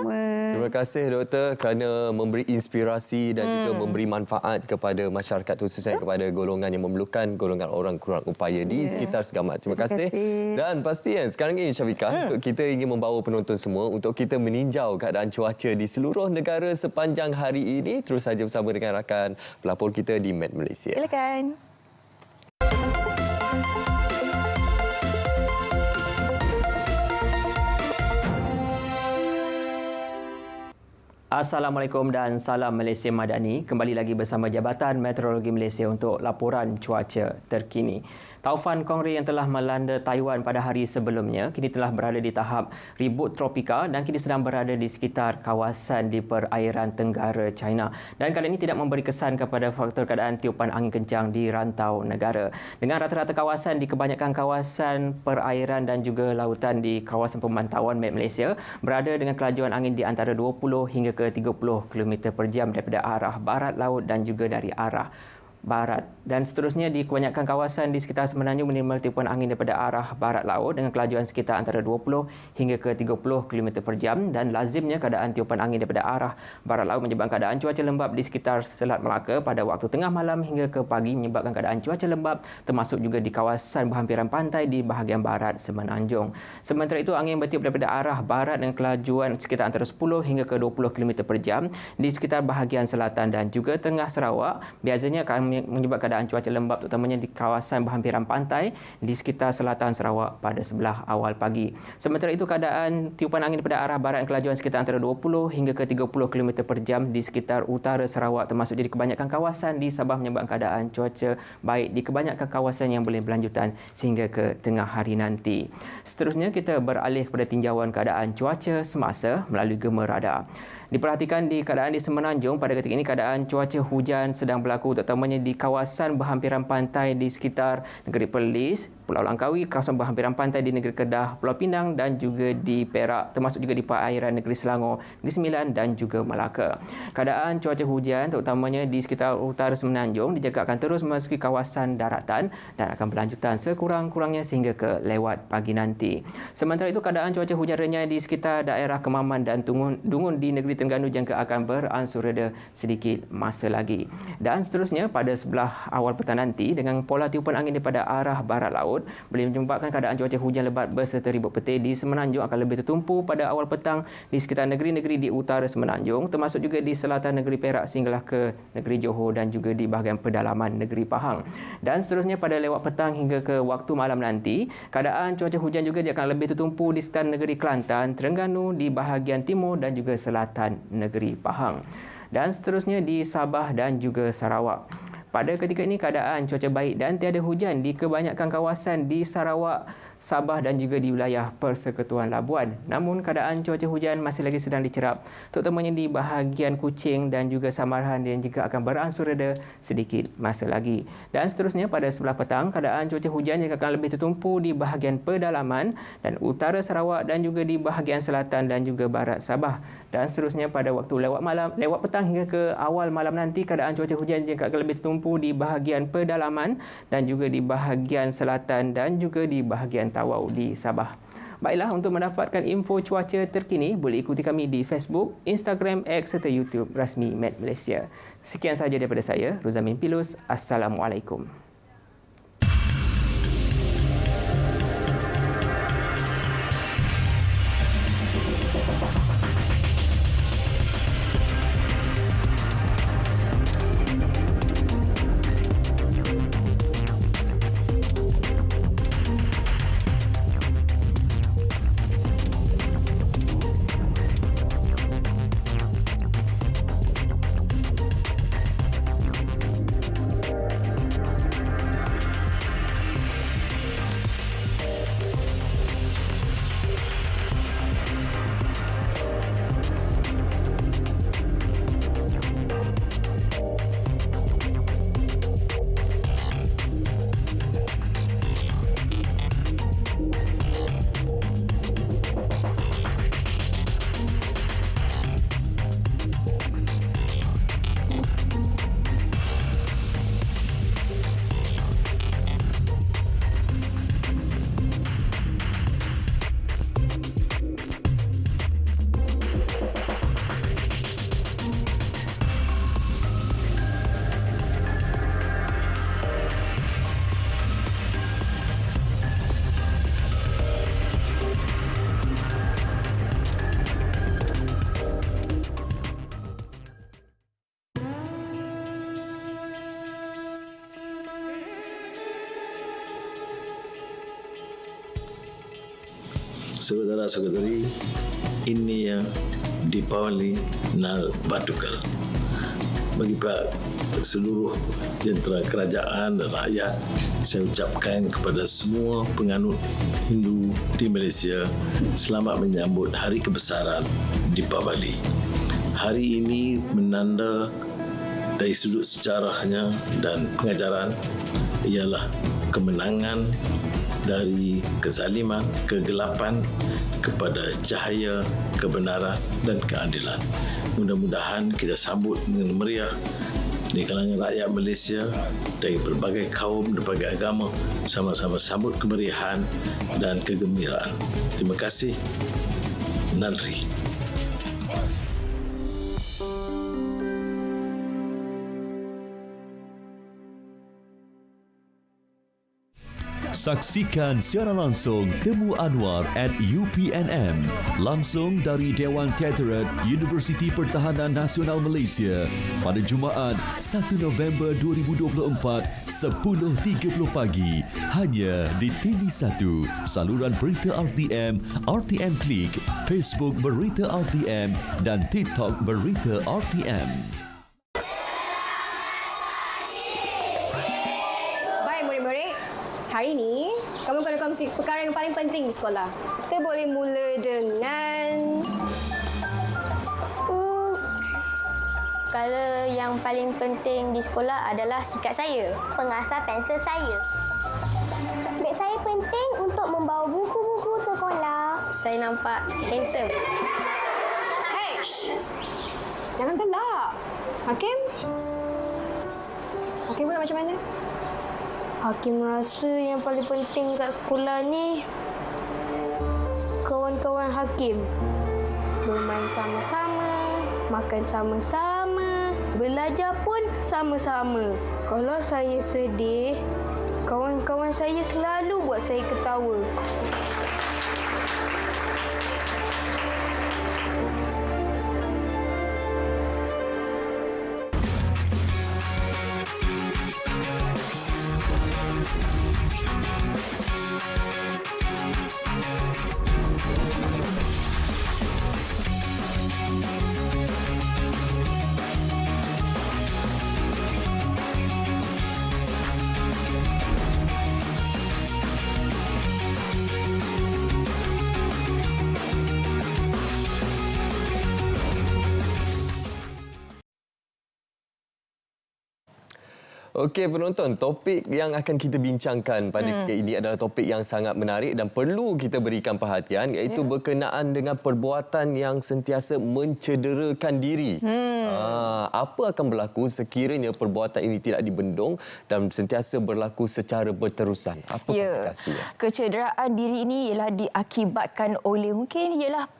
A: Terima kasih Doktor kerana memberi inspirasi dan juga memberi manfaat kepada masyarakat, khususnya kepada golongan yang memerlukan, golongan orang kurang upaya di sekitar Segamat. Terima kasih. Dan pasti sekarang ini Syafiqah, untuk kita ingin membawa penonton semua untuk kita meninjau keadaan cuaca di seluruh negara sepanjang hari ini. Terus saja bersama dengan rakan pelapor kita di Met Malaysia.
B: Silakan.
E: Assalamualaikum dan salam Malaysia Madani. Kembali lagi bersama Jabatan Meteorologi Malaysia untuk laporan cuaca terkini. Taufan Kongri yang telah melanda Taiwan pada hari sebelumnya kini telah berada di tahap ribut tropika dan kini sedang berada di sekitar kawasan di perairan tenggara China. Dan kali ini tidak memberi kesan kepada faktor keadaan tiupan angin kencang di rantau negara. Dengan rata-rata kawasan di kebanyakan kawasan perairan dan juga lautan di kawasan pemantauan Met Malaysia berada dengan kelajuan angin di antara 20 hingga ke 30 km per jam daripada arah barat laut dan juga dari arah barat. Dan seterusnya di kebanyakan kawasan di sekitar Semenanjung menerima tiupan angin daripada arah barat laut dengan kelajuan sekitar antara 20 hingga ke 30 km per jam, dan lazimnya keadaan tiupan angin daripada arah barat laut menyebabkan keadaan cuaca lembap di sekitar Selat Melaka pada waktu tengah malam hingga ke pagi, menyebabkan keadaan cuaca lembap termasuk juga di kawasan berhampiran pantai di bahagian barat Semenanjung. Sementara itu angin bertiup daripada arah barat dengan kelajuan sekitar antara 10 hingga ke 20 km per jam di sekitar bahagian selatan dan juga tengah Sarawak. Biasanya akan menyebabkan keadaan cuaca lembap terutamanya di kawasan berhampiran pantai di sekitar selatan Sarawak pada sebelah awal pagi. Sementara itu keadaan tiupan angin daripada arah barat dengan kelajuan sekitar antara 20 hingga ke 30 km per jam di sekitar utara Sarawak termasuk di kebanyakan kawasan di Sabah menyebabkan keadaan cuaca baik di kebanyakan kawasan yang boleh berlanjutan sehingga ke tengah hari nanti. Seterusnya kita beralih kepada tinjauan keadaan cuaca semasa melalui gema radar. Diperhatikan di keadaan di Semenanjung pada ketika ini keadaan cuaca hujan sedang berlaku terutamanya di kawasan berhampiran pantai di sekitar negeri Perlis, Pulau Langkawi, kawasan berhampiran pantai di negeri Kedah, Pulau Pinang dan juga di Perak termasuk juga di perairan negeri Selangor, Negeri Sembilan dan juga Melaka. Keadaan cuaca hujan terutamanya di sekitar utara Semenanjung dijaga akan terus memasuki kawasan daratan dan akan berlanjutan sekurang-kurangnya sehingga ke lewat pagi nanti. Sementara itu keadaan cuaca hujan renyah di sekitar daerah Kemaman dan Dungun di negeri Terengganu jangka akan beransur reda sedikit masa lagi. Dan seterusnya pada sebelah awal petang nanti dengan pola tiupan angin daripada arah barat laut boleh menyebabkan keadaan cuaca hujan lebat berserta ribut petir di Semenanjung akan lebih tertumpu pada awal petang di sekitar negeri-negeri di utara Semenanjung termasuk juga di selatan negeri Perak sehinggalah ke negeri Johor dan juga di bahagian pedalaman negeri Pahang. Dan seterusnya pada lewat petang hingga ke waktu malam nanti keadaan cuaca hujan juga dia akan lebih tertumpu di sekitar negeri Kelantan, Terengganu, di bahagian timur dan juga selatan negeri Pahang. Dan seterusnya di Sabah dan juga Sarawak. Pada ketika ini keadaan cuaca baik dan tiada hujan di kebanyakan kawasan di Sarawak, Sabah dan juga di wilayah Persekutuan Labuan. Namun keadaan cuaca hujan masih lagi sedang dicerap terutamanya di bahagian Kuching dan juga Samaran yang juga akan beransur reda sedikit masa lagi. Dan seterusnya pada sebelah petang keadaan cuaca hujan yang akan lebih tertumpu di bahagian pedalaman dan utara Sarawak dan juga di bahagian selatan dan juga barat Sabah. Dan seterusnya pada waktu lewat petang hingga ke awal malam nanti keadaan cuaca hujan juga akan lebih tertumpu di bahagian pedalaman dan juga di bahagian selatan dan juga di bahagian Tawau di Sabah. Baiklah, untuk mendapatkan info cuaca terkini boleh ikuti kami di Facebook, Instagram, X serta YouTube rasmi Met Malaysia. Sekian sahaja daripada saya, Ruzamin Pilus. Assalamualaikum.
F: saudara-saudari, ini yang Deepawali Nal Batukal. Bagi seluruh jentera kerajaan dan rakyat, saya ucapkan kepada semua penganut Hindu di Malaysia, selamat menyambut Hari Kebesaran Deepawali. Hari ini menanda dari sudut sejarahnya dan pengajaran ialah kemenangan dari kezaliman, kegelapan kepada cahaya, kebenaran dan keadilan. Mudah-mudahan kita sambut dengan meriah di kalangan rakyat Malaysia dari berbagai kaum, berbagai agama, sama-sama sambut kemeriahan dan kegembiraan. Terima kasih. Nandri.
J: Saksikan secara langsung Temu Anwar at UPNM langsung dari Dewan Teaterat Universiti Pertahanan Nasional Malaysia pada Jumaat 1 November 2024 10.30 pagi hanya di TV1 saluran berita RTM, RTM Klik, Facebook Berita RTM dan TikTok Berita RTM.
K: Hari ini, kamu akan kongsi perkara yang paling penting di sekolah. Kita boleh mula dengan...
L: Perkara yang paling penting di sekolah adalah sikat saya. Pengasah pensel saya. Beg saya penting untuk membawa buku-buku sekolah. Saya nampak handsome.
K: Hei! Jangan telak. Hakim? Hakim pula macam mana?
L: Hakim rasa yang paling penting kat sekolah ni kawan-kawan Hakim. Bermain sama-sama, makan sama-sama, belajar pun sama-sama. Kalau saya sedih, kawan-kawan saya selalu buat saya ketawa.
A: Okey penonton, topik yang akan kita bincangkan pada ketika ini adalah topik yang sangat menarik dan perlu kita berikan perhatian, iaitu berkenaan dengan perbuatan yang sentiasa mencederakan diri. Apa akan berlaku sekiranya perbuatan ini tidak dibendung dan sentiasa berlaku secara berterusan? Apa implikasinya?
B: Kecederaan diri ini ialah diakibatkan oleh mungkin ialah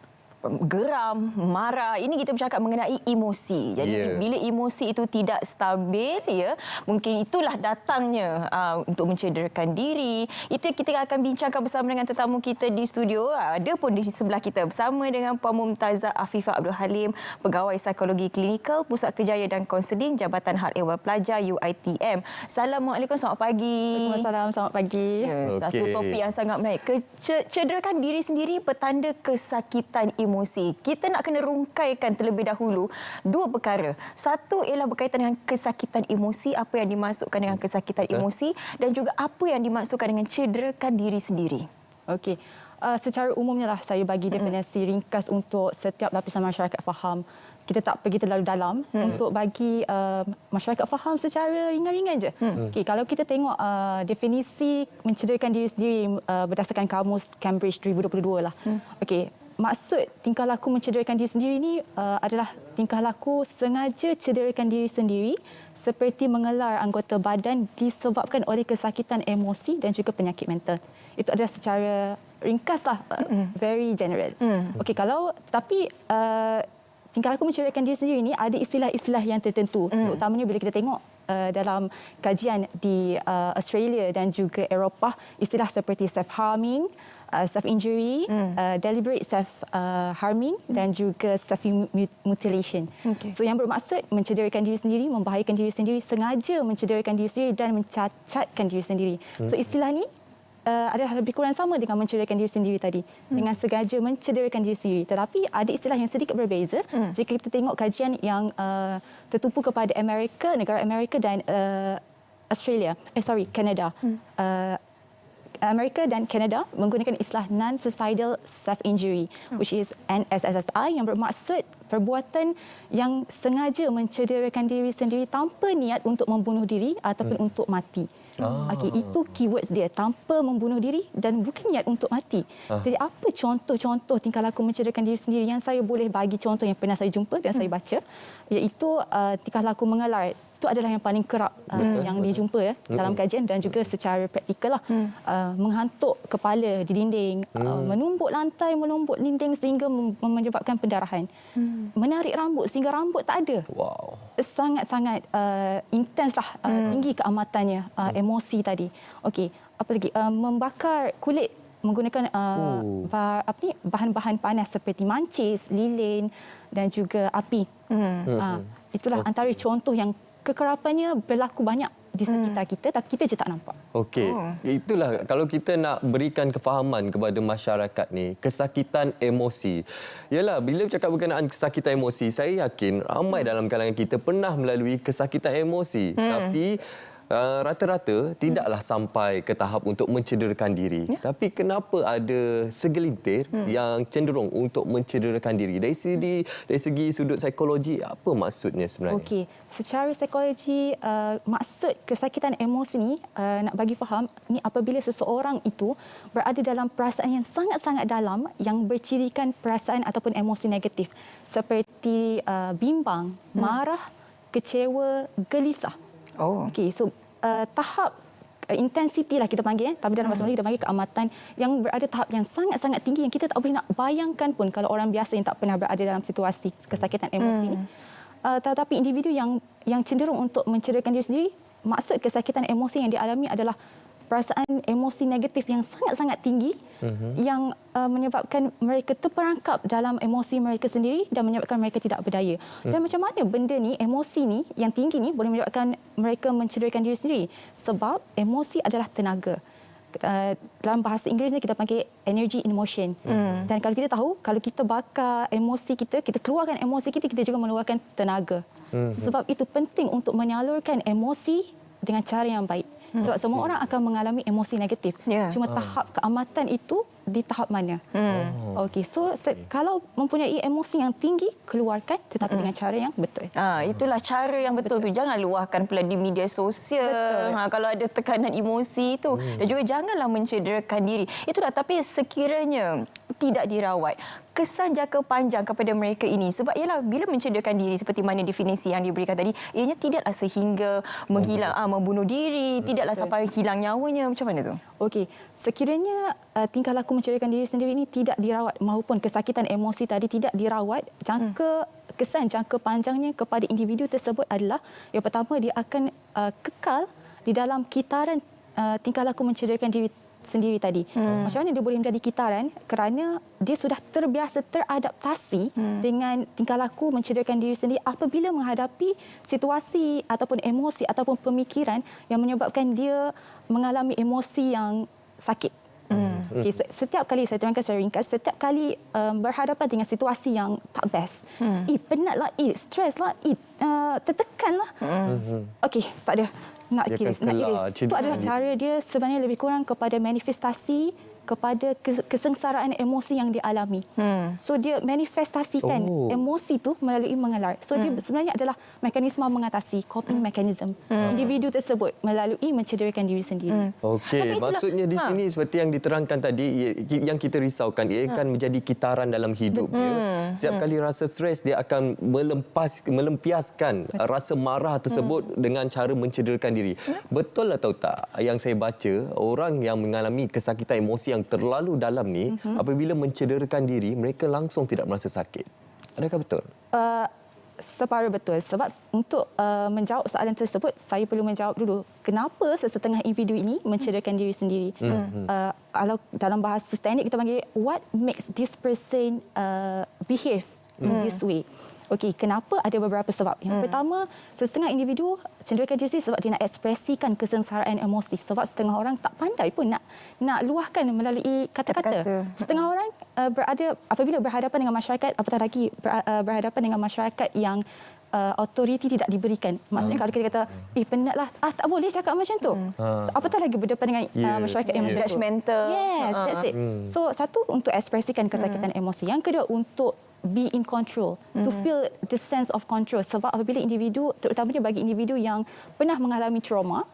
B: geram, marah. Ini kita bercakap mengenai emosi. Jadi bila emosi itu tidak stabil, ya, mungkin itulah datangnya untuk mencederakan diri. Itu kita akan bincangkan bersama dengan tetamu kita di studio. Ada pun di sebelah kita bersama dengan Puan Mumtazah Afifah Abdul Halim, Pegawai Psikologi Klinikal Pusat Kerjaya dan Kaunseling Jabatan Hal Ehwal Pelajar UiTM. Assalamualaikum, selamat pagi.
K: Waalaikumsalam, selamat pagi.
B: Satu topik yang sangat menarik. Cederakan diri sendiri petanda kesakitan emosi. Kita nak kena rungkaikan terlebih dahulu dua perkara. Satu ialah berkaitan dengan kesakitan emosi, apa yang dimaksudkan dengan kesakitan emosi, dan juga apa yang dimaksudkan dengan cederakan diri sendiri.
K: Okey. Secara umumnya lah saya bagi definisi ringkas untuk setiap lapisan masyarakat faham. Kita tak pergi terlalu dalam untuk bagi masyarakat faham secara ringan-ringan je. Okay, kalau kita tengok definisi mencederakan diri sendiri berdasarkan kamus Cambridge 2022 lah. Okey, maksud tingkah laku mencederakan diri sendiri ni adalah tingkah laku sengaja cederakan diri sendiri seperti mengelar anggota badan disebabkan oleh kesakitan emosi dan juga penyakit mental. Itu adalah secara ringkas lah, very general. Okey, tapi tingkah laku mencederakan diri sendiri ni ada istilah-istilah yang tertentu. Terutamanya bila kita tengok dalam kajian di Australia dan juga Eropah, istilah seperti self-harming, self-injury, deliberate self-harming dan juga self-mutilation. So yang bermaksud mencederakan diri sendiri, membahayakan diri sendiri, sengaja mencederakan diri sendiri dan mencacatkan diri sendiri. So istilah ni adalah lebih kurang sama dengan mencederakan diri sendiri tadi. Dengan sengaja mencederakan diri sendiri. Tetapi ada istilah yang sedikit berbeza jika kita tengok kajian yang tertumpu kepada negara Amerika dan Canada. Amerika dan Kanada menggunakan istilah non-suicidal self-injury, which is NSSI, yang bermaksud perbuatan yang sengaja mencederakan diri sendiri tanpa niat untuk membunuh diri ataupun untuk mati. Okey, itu keywords dia, tanpa membunuh diri dan bukan niat untuk mati. Jadi apa contoh-contoh tingkah laku mencederakan diri sendiri yang saya boleh bagi contoh yang pernah saya jumpa dan saya baca, iaitu tingkah laku mengalar. Itu adalah yang paling kerap yang dijumpa dalam kajian dan juga secara praktikal lah. Menghantuk kepala di dinding, menumbuk lantai, menumbuk dinding sehingga menyebabkan pendarahan. Menarik rambut sehingga rambut tak ada.
A: Wow.
K: Sangat-sangat intens lah, tinggi keamatannya, emosi tadi. Okey, apa lagi? Membakar kulit menggunakan bahan-bahan panas seperti mancis, lilin dan juga api. Itulah antara contoh yang kekerapannya berlaku banyak di sekitar kita, tapi kita je tak nampak.
A: Okey, itulah kalau kita nak berikan kefahaman kepada masyarakat ni, kesakitan emosi. Yalah, bila bercakap berkenaan kesakitan emosi, saya yakin ramai dalam kalangan kita pernah melalui kesakitan emosi. Tapi rata-rata tidaklah sampai ke tahap untuk mencederakan diri. Tapi kenapa ada segelintir yang cenderung untuk mencederakan diri? Dari segi sudut psikologi, apa maksudnya sebenarnya?
K: Okey, secara psikologi, maksud kesakitan emosi ni, nak bagi faham, ni apabila seseorang itu berada dalam perasaan yang sangat-sangat dalam yang bercirikan perasaan ataupun emosi negatif seperti bimbang, marah, kecewa, gelisah. Okey, so tahap intensity lah kita panggil, tapi dalam bahasa Melayu kita panggil keamatan yang berada tahap yang sangat-sangat tinggi yang kita tak boleh nak bayangkan pun kalau orang biasa yang tak pernah berada dalam situasi kesakitan emosi ni. Tetapi individu yang cenderung untuk mencederakan diri sendiri, maksud kesakitan emosi yang dialami adalah perasaan emosi negatif yang sangat-sangat tinggi yang menyebabkan mereka terperangkap dalam emosi mereka sendiri dan menyebabkan mereka tidak berdaya. Dan macam mana benda ni, emosi ni yang tinggi ni boleh menyebabkan mereka mencederakan diri sendiri? Sebab emosi adalah tenaga. Dalam bahasa Inggeris ni kita panggil energy in motion. Dan kalau kita tahu, kalau kita bakar emosi kita, kita keluarkan emosi kita, kita juga mengeluarkan tenaga. Sebab itu penting untuk menyalurkan emosi dengan cara yang baik. Sebab semua orang akan mengalami emosi negatif. Cuma tahap keamatan itu di tahap mana. Okey, so kalau mempunyai emosi yang tinggi, keluarkan tetapi dengan cara yang betul.
B: Itulah cara yang betul tu. Jangan luahkan pula di media sosial. Kalau ada tekanan emosi itu. Dan juga janganlah mencederakan diri. Itulah, tapi sekiranya tidak dirawat, kesan jangka panjang kepada mereka ini, sebab ialah bila mencederakan diri seperti mana definisi yang diberikan tadi, ianya tidaklah sehingga menghilang, membunuh diri, tidaklah sampai hilang nyawanya. Macam mana tu?
K: Okey, sekiranya tingkah laku mencederakan diri sendiri ini tidak dirawat maupun kesakitan emosi tadi tidak dirawat, kesan jangka panjangnya kepada individu tersebut adalah yang pertama, dia akan kekal di dalam kitaran tingkah laku mencederakan diri sendiri tadi. Macam mana dia boleh menjadi kitaran? Kerana dia sudah terbiasa teradaptasi dengan tingkah laku mencederakan diri sendiri apabila menghadapi situasi ataupun emosi ataupun pemikiran yang menyebabkan dia mengalami emosi yang sakit. Okay, so setiap kali, saya terangkan secara ringkas, setiap kali berhadapan dengan situasi yang tak best, penatlah, stres lah, tertekan lah. Okey, tak ada. Nak iris. Itu adalah cara dia sebenarnya lebih kurang kepada manifestasi kepada kesengsaraan emosi yang dia alami. So dia manifestasikan emosi itu melalui mengalar. So dia sebenarnya adalah mekanisme mengatasi, coping mechanism individu tersebut melalui mencederakan diri sendiri.
A: Okey, maksudnya di sini seperti yang diterangkan tadi, yang kita risaukan ia akan menjadi kitaran dalam hidup dia. Setiap kali rasa stres, dia akan melempiaskan rasa marah tersebut dengan cara mencederakan diri. Betul atau tak yang saya baca, orang yang mengalami kesakitan emosi yang terlalu dalam ni, apabila mencederakan diri, mereka langsung tidak merasa sakit. Adakah betul?
K: Separuh betul. Sebab untuk menjawab soalan tersebut, saya perlu menjawab dulu kenapa sesetengah individu ini mencederakan diri sendiri. Kalau dalam bahasa teknik kita panggil what makes this person behave in this way. Okey, kenapa? Ada beberapa sebab. Yang pertama, setengah individu cenderungkan diri sendiri sebab dia nak ekspresikan kesengsaraan emosi. Sebab setengah orang tak pandai pun nak luahkan melalui kata-kata. Setengah orang apabila berhadapan dengan masyarakat, apatah lagi berhadapan dengan masyarakat yang autoriti tidak diberikan. Maksudnya kalau kita kata, penatlah, tak boleh cakap macam tu. Apatah lagi berdepan dengan masyarakat yang macam tu.
B: Judgemental.
K: Yes, that's it. So, satu, untuk ekspresikan kesakitan emosi. Yang kedua, untuk be in control, to feel the sense of control. Sebab apabila individu, terutamanya bagi individu yang pernah mengalami trauma,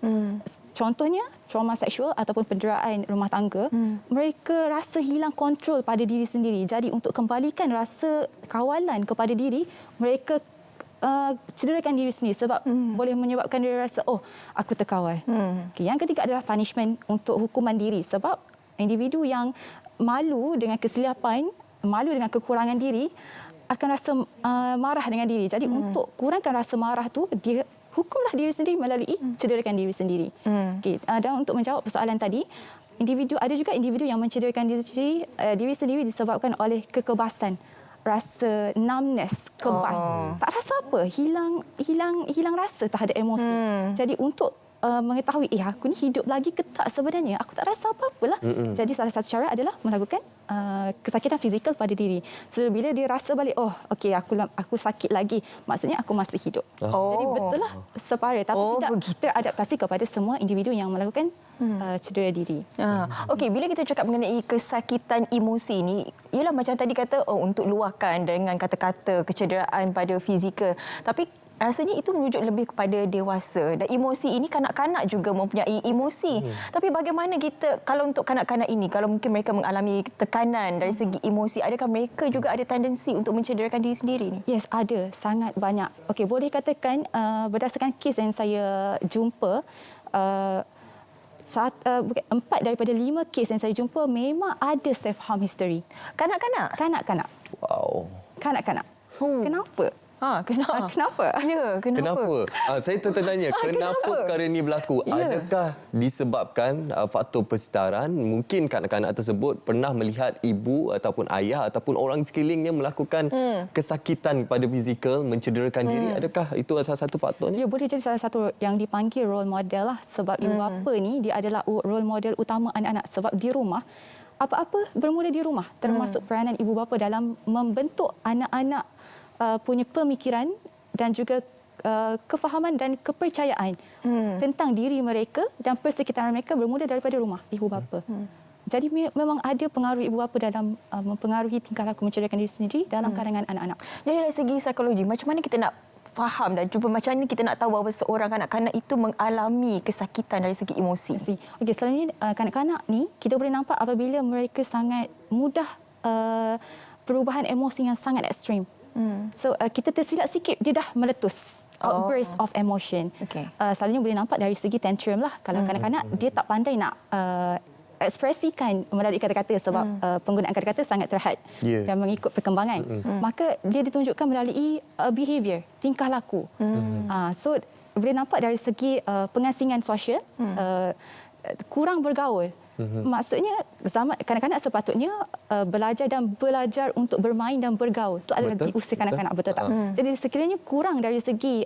K: contohnya trauma seksual ataupun penderaan rumah tangga, mereka rasa hilang kontrol pada diri sendiri. Jadi untuk kembalikan rasa kawalan kepada diri, mereka cederakan diri sendiri sebab boleh menyebabkan dia rasa, aku terkawal. Okay. Yang ketiga adalah punishment untuk hukuman diri. Sebab individu yang malu dengan kesilapan, malu dengan kekurangan diri, akan rasa marah dengan diri. Jadi untuk kurangkan rasa marah tu, dia hukumlah diri sendiri melalui cederakan diri sendiri. Okay. Dan untuk menjawab persoalan tadi, ada juga individu yang mencederakan diri sendiri disebabkan oleh kekebasan. Rasa numbness, kebas. Tak rasa apa, hilang rasa terhadap emosi. Jadi untuk mengetahui, aku ni hidup lagi ke tak sebenarnya, aku tak rasa apa-apalah. Jadi salah satu cara adalah melakukan kesakitan fizikal pada diri. So bila dia rasa balik, okey, aku sakit lagi, maksudnya aku masih hidup. Jadi betul lah separa, tapi tidak teradaptasi kepada semua individu yang melakukan cedera diri.
B: Okey, bila kita cakap mengenai kesakitan emosi ni, ialah macam tadi kata, untuk luahkan dengan kata-kata kecederaan pada fizikal. Tapi rasanya itu merujuk lebih kepada dewasa, dan emosi ini kanak-kanak juga mempunyai emosi. Tapi bagaimana kita, kalau untuk kanak-kanak ini, kalau mungkin mereka mengalami tekanan dari segi emosi, adakah mereka juga ada tendensi untuk mencederakan diri sendiri ni?
K: Yes, ada, sangat banyak. Okey, boleh katakan berdasarkan kes yang saya jumpa, 4 daripada 5 kes yang saya jumpa memang ada self harm history.
B: Kanak-kanak?
K: Kanak-kanak.
A: Wow.
K: Kanak-kanak. Kenapa? Kenapa?
B: Ya, kenapa?
A: Saya tertanya, kenapa perkara ini berlaku? Adakah disebabkan faktor persetaraan? Mungkin kanak-kanak tersebut pernah melihat ibu ataupun ayah ataupun orang sekelilingnya melakukan kesakitan pada fizikal, mencederakan diri. Adakah itu salah satu faktornya?
K: Ya, boleh jadi salah satu yang dipanggil role model lah. Sebab ibu bapa ni, dia adalah role model utama anak-anak. Sebab di rumah, apa-apa bermula di rumah. Termasuk peranan ibu bapa dalam membentuk anak-anak punya pemikiran dan juga kefahaman dan kepercayaan tentang diri mereka dan persekitaran mereka bermula daripada rumah, ibu bapa. Jadi memang ada pengaruh ibu bapa dalam mempengaruhi tingkah laku mencederakan diri sendiri dalam kalangan anak-anak.
B: Jadi dari segi psikologi, macam mana kita nak faham dan cuba macam mana kita nak tahu bahawa seorang kanak-kanak itu mengalami kesakitan dari segi emosi?
K: Okey, selalunya kanak-kanak ni kita boleh nampak apabila mereka sangat mudah perubahan emosi yang sangat ekstrim. So kita tersilap sikit, dia dah meletus. Outburst of emotion. Selalunya boleh nampak dari segi tantrum lah. Kalau kanak-kanak, dia tak pandai nak ekspresikan melalui kata-kata sebab penggunaan kata-kata sangat terhad dan mengikut perkembangan. Maka dia ditunjukkan melalui behavior, tingkah laku. So boleh nampak dari segi pengasingan sosial, kurang bergaul. Maksudnya kanak-kanak sepatutnya belajar untuk bermain dan bergaul. Itu adalah di usia kanak-kanak, betul tak? Jadi sekiranya kurang dari segi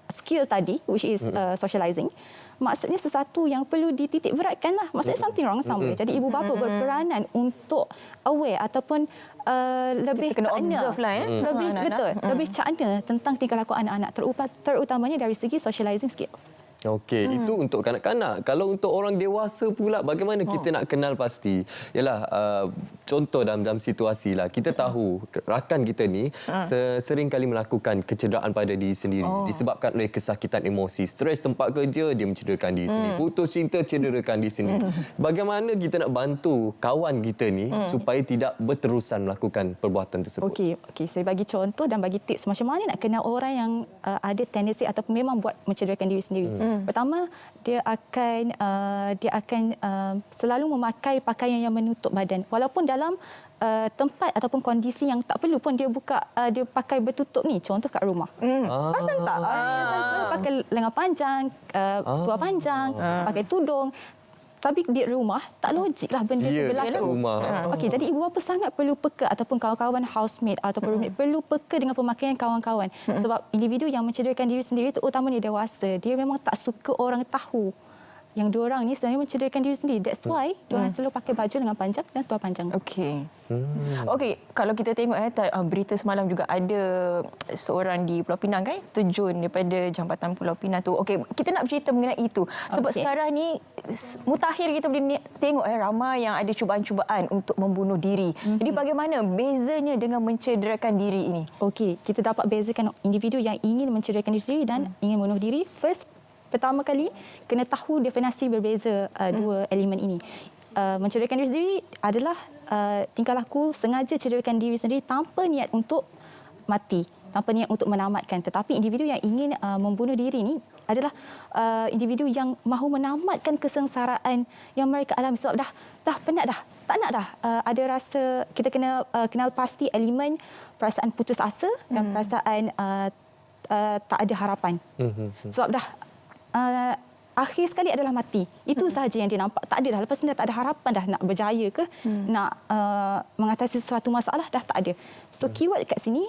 K: skill tadi, which is socializing, maksudnya sesuatu yang perlu dititik beratkan lah. Maksudnya something wrong somewhere. Jadi ibu bapa berperanan untuk aware ataupun lebih
B: kita kena observe lah,
K: lebih betul, lebih cakna tentang tingkah laku anak-anak, terutamanya dari segi socializing skills.
A: Okey, itu untuk kanak-kanak. Kalau untuk orang dewasa pula, bagaimana kita nak kenal pasti? Yalah, contoh dalam situasi lah. Kita tahu rakan kita ni sering kali melakukan kecederaan pada diri sendiri disebabkan oleh kesakitan emosi. Stres tempat kerja, dia mencederakan diri sendiri. Putus cinta, cederakan diri sendiri. Bagaimana kita nak bantu kawan kita ni supaya tidak berterusan melakukan perbuatan tersebut? Okey,
K: saya bagi contoh dan bagi tips macam mana nak kenal orang yang ada tendensi ataupun memang buat mencederakan diri sendiri. Pertama, dia akan selalu memakai pakaian yang menutup badan walaupun dalam tempat ataupun kondisi yang tak perlu pun dia pakai bertutup ni, contoh kat rumah. Perasan tak? Selalu pakai lengan panjang, seluar panjang, pakai tudung. tapi di rumah tak logik lah benda tu berlaku. Okey, jadi ibu bapa sangat perlu peka ataupun kawan-kawan housemate ataupun roommate perlu peka dengan pemakaian kawan-kawan. Sebab individu yang mencederakan diri sendiri, terutamanya dewasa, dia memang tak suka orang tahu yang diorang ni sebenarnya mencederakan diri sendiri. That's why diorang selalu pakai baju lengan panjang dan seluar panjang.
B: Okey. Okey, kalau kita tengok berita semalam juga ada seorang di Pulau Pinang kan terjun daripada jambatan Pulau Pinang tu. Okey, kita nak bercerita mengenai itu. Sebab sekarang ni mutakhir kita boleh tengok ramai yang ada cubaan-cubaan untuk membunuh diri. Jadi bagaimana bezanya dengan mencederakan diri ini?
K: Okey, kita dapat bezakan individu yang ingin mencederakan diri sendiri dan ingin membunuh diri. Pertama kali, kena tahu definisi berbeza dua elemen ini. Mencederakan diri sendiri adalah tingkah laku sengaja cederakan diri sendiri tanpa niat untuk mati, tanpa niat untuk menamatkan. Tetapi individu yang ingin membunuh diri ini adalah individu yang mahu menamatkan kesengsaraan yang mereka alami. Sebab dah penat dah, tak nak dah. Ada rasa, kita kena kenal pasti elemen perasaan putus asa dan perasaan tak ada harapan. Sebab dah akhir sekali adalah mati. Itu sahaja yang dia nampak. Tak ada dah. Lepas ni dah tak ada harapan dah nak berjaya ke, nak mengatasi sesuatu masalah, dah tak ada. So keyword kat sini,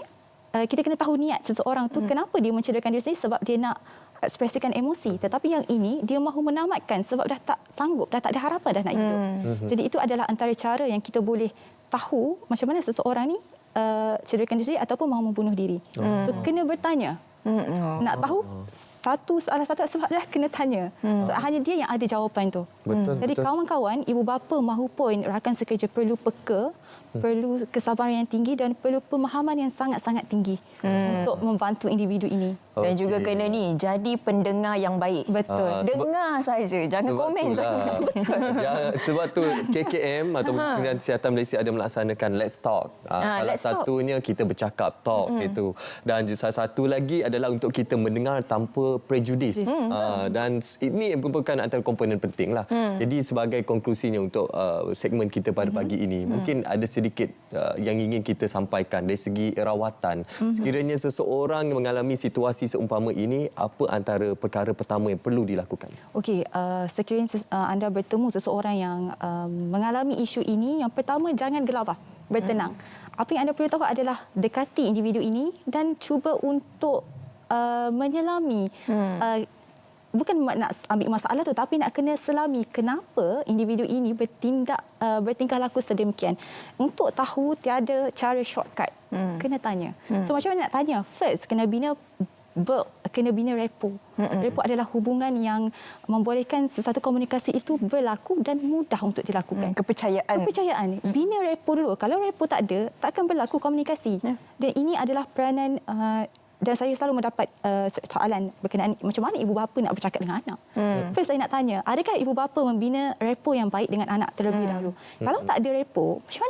K: kita kena tahu niat seseorang tu kenapa dia mencederakan diri sendiri, sebab dia nak ekspresikan emosi. Tetapi yang ini, dia mahu menamatkan sebab dah tak sanggup, dah tak ada harapan dah nak hidup. Jadi itu adalah antara cara yang kita boleh tahu macam mana seseorang ni cederakan diri ataupun mahu membunuh diri. So kena bertanya. Nak tahu salah satu sebab dah kena tanya. So, hanya dia yang ada jawapan tu. Jadi kawan-kawan, ibu bapa mahupun rakan sekerja perlu peka, perlu kesabaran yang tinggi dan perlu pemahaman yang sangat-sangat tinggi untuk membantu individu ini.
B: Dan juga kena jadi pendengar yang baik.
K: Betul.
B: Dengar saja, jangan komen.
A: Sebab tu KKM ataupun Kementerian Kesihatan Malaysia ada melaksanakan Let's Talk. Salah satunya kita bercakap, talk itu. Dan salah satu lagi adalah untuk kita mendengar tanpa prejudis. Dan ini merupakan antara komponen penting lah. Jadi sebagai konklusinya untuk segmen kita pada pagi ini, mungkin ada sedikit yang ingin kita sampaikan dari segi rawatan. Sekiranya seseorang mengalami situasi seumpama ini, apa antara perkara pertama yang perlu dilakukan?
K: Okey, sekiranya anda bertemu seseorang yang mengalami isu ini, yang pertama jangan gelabah, bertenang. Apa yang anda perlu tahu adalah dekati individu ini dan cuba untuk menyelami. Bukan nak ambil masalah tu, tapi nak kena selami kenapa individu ini bertingkah laku sedemikian. Untuk tahu tiada cara shortcut, kena tanya. So macam mana nak tanya? First, kena bina repo. Repo adalah hubungan yang membolehkan sesuatu komunikasi itu berlaku dan mudah untuk dilakukan. Kepercayaan. Bina repo dulu. Kalau repo tak ada, takkan berlaku komunikasi. Dan ini adalah peranan dan saya selalu mendapat soalan berkenaan macam mana ibu bapa nak bercakap dengan anak. First saya nak tanya, adakah ibu bapa membina repo yang baik dengan anak terlebih dahulu? Kalau tak ada repo, macam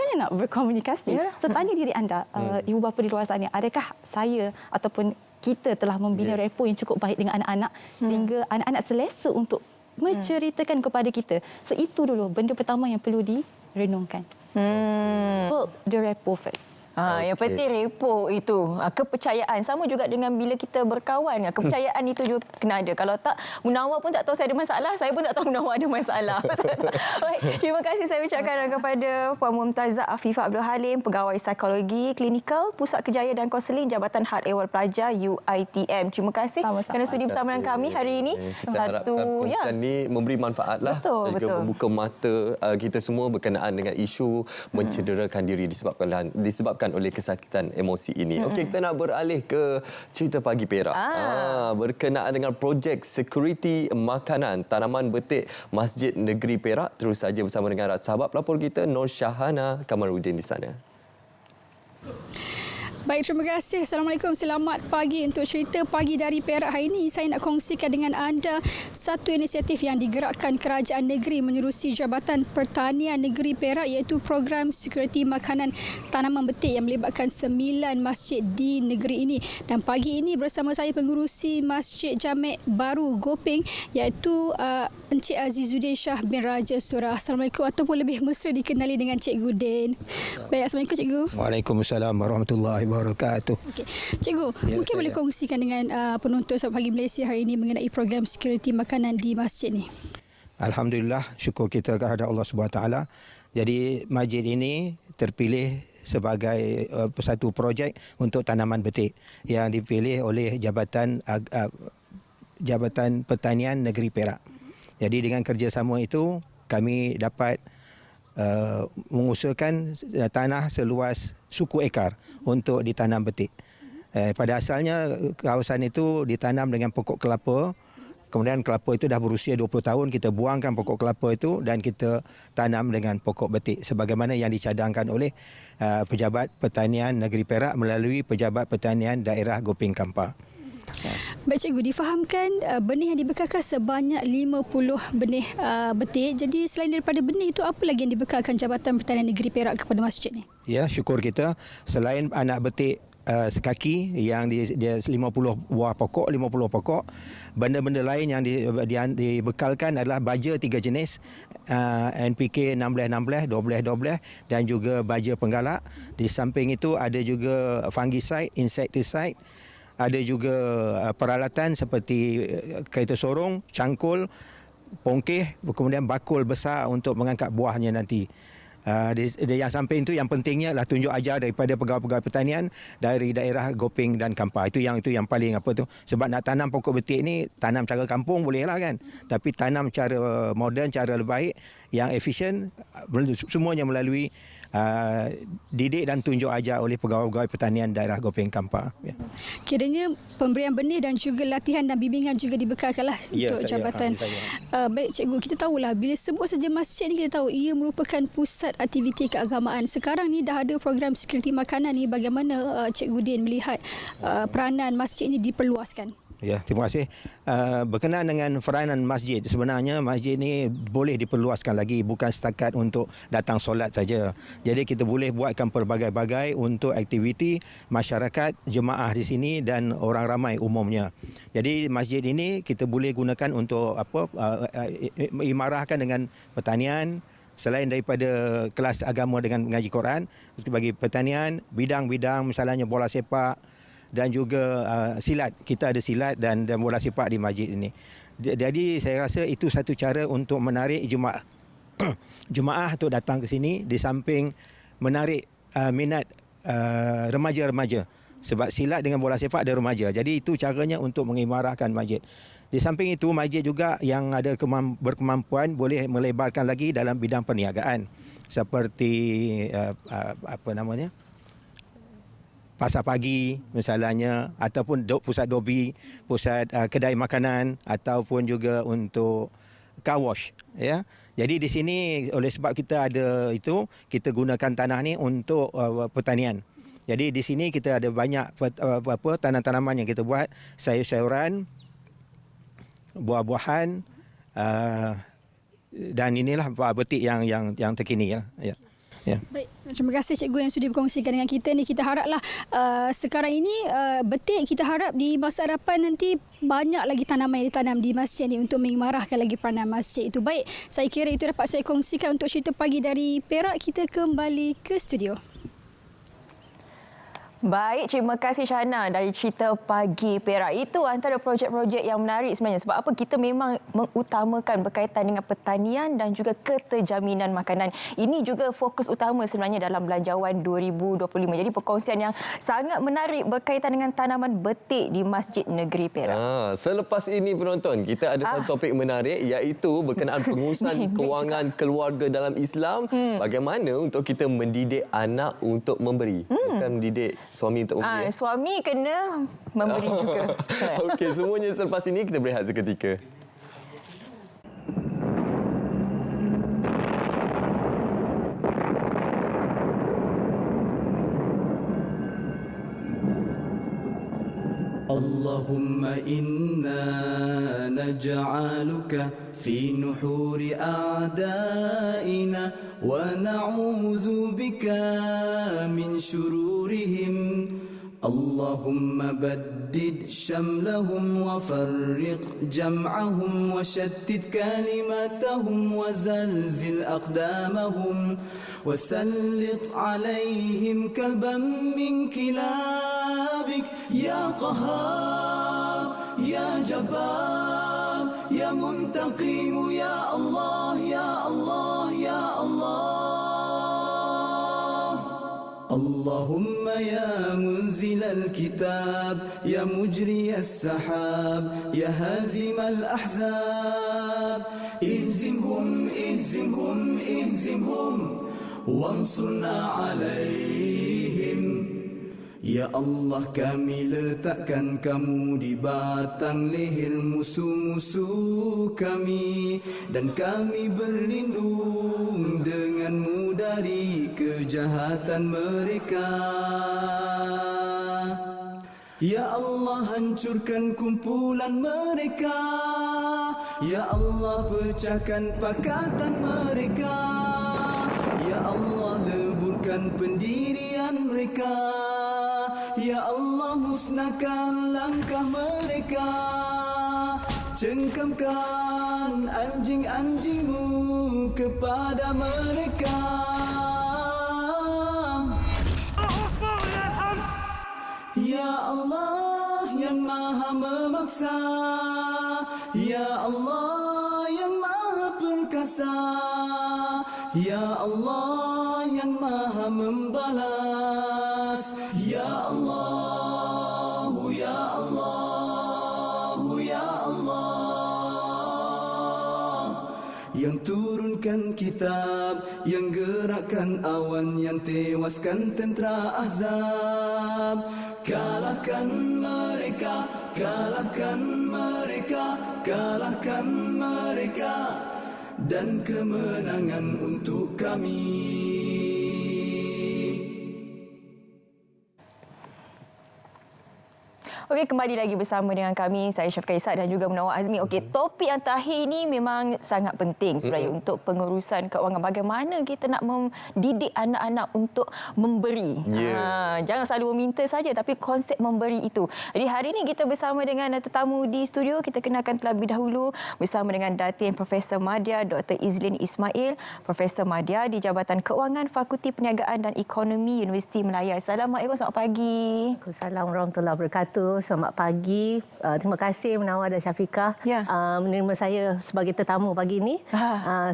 K: mana nak berkomunikasi? So tanya diri anda, ibu bapa di luar sana, adakah saya ataupun kita telah membina repo yang cukup baik dengan anak-anak sehingga anak-anak selesa untuk menceritakan kepada kita. So itu dulu benda pertama yang perlu direnungkan. Build the repo first.
B: Yang penting repo itu, kepercayaan. Sama juga dengan bila kita berkawan, kepercayaan itu juga kena ada. Kalau tak, Munawar pun tak tahu saya ada masalah, saya pun tak tahu Munawar ada masalah. Baik, terima kasih saya ucapkan kepada Puan Mumtazah Afifah Abdul Halim, Pegawai Psikologi Klinikal, Pusat Kerjaya dan Kaunseling Jabatan Had Ehwal Pelajar UiTM. Terima kasih kerana sudi bersama dengan kami hari ini.
A: Kita harapkan perkongsian ini memberi manfaat lah. Dan juga membuka mata kita semua berkenaan dengan isu mencederakan diri disebabkan oleh kesakitan emosi ini. Okey, kita nak beralih ke cerita pagi Perak. Berkenaan dengan projek security makanan tanaman betik Masjid Negeri Perak. Terus saja bersama dengan sahabat pelapor kita Nur Syahana Kamaruddin di sana.
I: Baik, terima kasih. Assalamualaikum. Selamat pagi. Untuk cerita pagi dari Perak hari ini, saya nak kongsikan dengan anda satu inisiatif yang digerakkan Kerajaan Negeri menerusi Jabatan Pertanian Negeri Perak, iaitu program Security Makanan Tanaman Betik yang melibatkan 9 masjid di negeri ini. Dan pagi ini bersama saya pengurusi Masjid Jamek Baru Gopeng, iaitu Encik Azizuddin Shah bin Raja Surah. Assalamualaikum, ataupun lebih mesra dikenali dengan Cikgu Din. Baik, Assalamualaikum Cikgu.
M: Waalaikumsalam warahmatullahi wabarakatuh.
I: Okey, Cikgu, mungkin boleh kongsikan dengan penonton Sabtu Pagi Malaysia hari ini mengenai program security makanan di masjid ni?
M: Alhamdulillah, syukur kita kepada Allah SWT. Jadi masjid ini terpilih sebagai satu projek untuk tanaman betik yang dipilih oleh Jabatan Pertanian Negeri Perak. Jadi dengan kerjasama itu kami dapat mengusahakan tanah seluas suku ekar untuk ditanam betik. Pada asalnya kawasan itu ditanam dengan pokok kelapa. Kemudian kelapa itu dah berusia 20 tahun, kita buangkan pokok kelapa itu dan kita tanam dengan pokok betik sebagaimana yang dicadangkan oleh Pejabat Pertanian Negeri Perak melalui Pejabat Pertanian Daerah Gopeng Kampar.
I: Baik cikgu, difahamkan benih yang dibekalkan sebanyak 50 benih betik. Jadi selain daripada benih itu, apa lagi yang dibekalkan Jabatan Pertanian Negeri Perak kepada masjid ni? Ya,
M: syukur kita selain anak betik sekaki yang dia 50 buah pokok, 50 pokok. Benda-benda lain yang dibekalkan adalah baja 3 jenis, NPK 16-16, 12-12 dan juga baja penggalak. Di samping itu ada juga fungicide, insecticide, ada juga peralatan seperti kereta sorong, cangkul, pongkeh, kemudian bakul besar untuk mengangkat buahnya nanti. Yang samping itu yang pentingnya adalah tunjuk ajar daripada pegawai-pegawai pertanian dari daerah Gopeng dan Kampar. Itu yang paling apa tu. Sebab nak tanam pokok betik ni, tanam cara kampung boleh lah kan. Tapi tanam cara moden, cara lebih baik, yang efisien, semuanya melalui didik dan tunjuk ajar oleh pegawai-pegawai pertanian daerah Gopeng Kampar. Ya.
I: Kiranya pemberian benih dan juga latihan dan bimbingan juga dibekalkanlah untuk jabatan. Baik cikgu, kita tahulah bila sebut saja masjid ni, kita tahu ia merupakan pusat aktiviti keagamaan. Sekarang ni dah ada program sekuriti makanan ni, bagaimana Cikgu Din melihat peranan masjid ini diperluaskan?
M: Ya, terima kasih. Berkenaan dengan peranan masjid, sebenarnya masjid ni boleh diperluaskan lagi, bukan setakat untuk datang solat saja. Jadi kita boleh buatkan pelbagai-bagai untuk aktiviti masyarakat, jemaah di sini dan orang ramai umumnya. Jadi masjid ini kita boleh gunakan untuk imarahkan dengan pertanian. Selain daripada kelas agama dengan mengaji Quran, bagi pertanian, bidang-bidang misalnya bola sepak dan juga silat. Kita ada silat dan bola sepak di masjid ini. Jadi saya rasa itu satu cara untuk menarik jemaah untuk datang ke sini, di samping menarik minat remaja-remaja. Sebab silat dengan bola sepak ada remaja. Jadi itu caranya untuk mengimarahkan masjid. Di samping itu, masjid juga yang ada berkemampuan boleh melebarkan lagi dalam bidang perniagaan. Seperti pasar pagi misalnya, ataupun pusat dobi, pusat kedai makanan, ataupun juga untuk car wash. Ya. Jadi di sini oleh sebab kita ada itu, kita gunakan tanah ni untuk pertanian. Jadi di sini kita ada banyak tanam-tanaman yang kita buat, sayur-sayuran, buah-buahan, dan inilah betik yang terkini. Ya. Ya.
I: Baik, terima kasih cikgu yang sudah berkongsikan dengan kita ni. Kita haraplah sekarang ini betik, kita harap di masa hadapan nanti banyak lagi tanaman yang ditanam di masjid ni untuk mengimarahkan lagi peranan masjid itu. Baik, saya kira itu dapat saya kongsikan untuk cerita pagi dari Perak. Kita kembali ke studio.
B: Baik, terima kasih Shana dari cerita pagi Perak. Itu antara projek-projek yang menarik sebenarnya. Sebab apa? Kita memang mengutamakan berkaitan dengan pertanian dan juga keterjaminan makanan. Ini juga fokus utama sebenarnya dalam Belanjawan 2025. Jadi perkongsian yang sangat menarik berkaitan dengan tanaman betik di Masjid Negeri Perak.
A: Selepas ini penonton, kita ada satu topik menarik iaitu berkenaan pengurusan kewangan keluarga dalam Islam. Bagaimana untuk kita mendidik anak untuk memberi. Bukan mendidik suami untuk memberi.
B: Suami kena memberi juga.
A: Okey, semuanya selepas ini kita berehat seketika.
G: Allahumma inna naj'aluka fi nuhuri a'daina wa na'udzu bika min shururihim. Allahumma baddid shamlahum wa farriq jam'ahum wa shattit kalimatahum wa zalzil aqdamahum wa sallit alaihim kalban min kilabik ya qahhar ya jabbar ya Muntaqimu ya Allah ya Allah ya Allah. Allahumma ya munzilal kitab ya mujriyas sahab ya hazimal ahzab ihzimhum ihzimhum ihzimhum wansurna alaihim. Ya Allah, kami letakkan kamu di batang leher musuh-musuh kami, dan kami berlindung denganmu dari kejahatan mereka. Ya Allah, hancurkan kumpulan mereka. Ya Allah, pecahkan pakatan mereka. Ya Allah, leburkan pendirian mereka. Ya Allah, musnahkan langkah mereka. Cengkamkan anjing-anjingmu kepada mereka. Ya Allah yang maha memaksa, ya Allah yang maha perkasa, ya Allah yang maha membalas. Ya Allah, ya Allah, ya Allah, yang turunkan kitab, yang gerakkan awan, yang tewaskan tentera Ahzab. Kalahkan mereka, kalahkan mereka, kalahkan mereka, dan kemenangan untuk kami.
B: Okey, kembali lagi bersama dengan kami, saya Syafiqah Ishak dan juga Munawar Azmi. Okey, topik yang terakhir ini memang sangat penting sebenarnya untuk pengurusan keuangan. Bagaimana kita nak mendidik anak-anak untuk memberi. Jangan selalu meminta saja, tapi konsep memberi itu. Jadi hari ini kita bersama dengan tetamu di studio. Kita kenalkan terlebih dahulu bersama dengan Datin Profesor Madya Dr. Izlin Ismail, Profesor Madya di Jabatan Keuangan Fakulti Perniagaan dan Ekonomi Universiti Melaya. Assalamualaikum, selamat pagi.
N: Assalamualaikum warahmatullahi wabarakatuh. Selamat pagi. Terima kasih Munawar dan Syafiqah menerima saya sebagai tetamu pagi ini.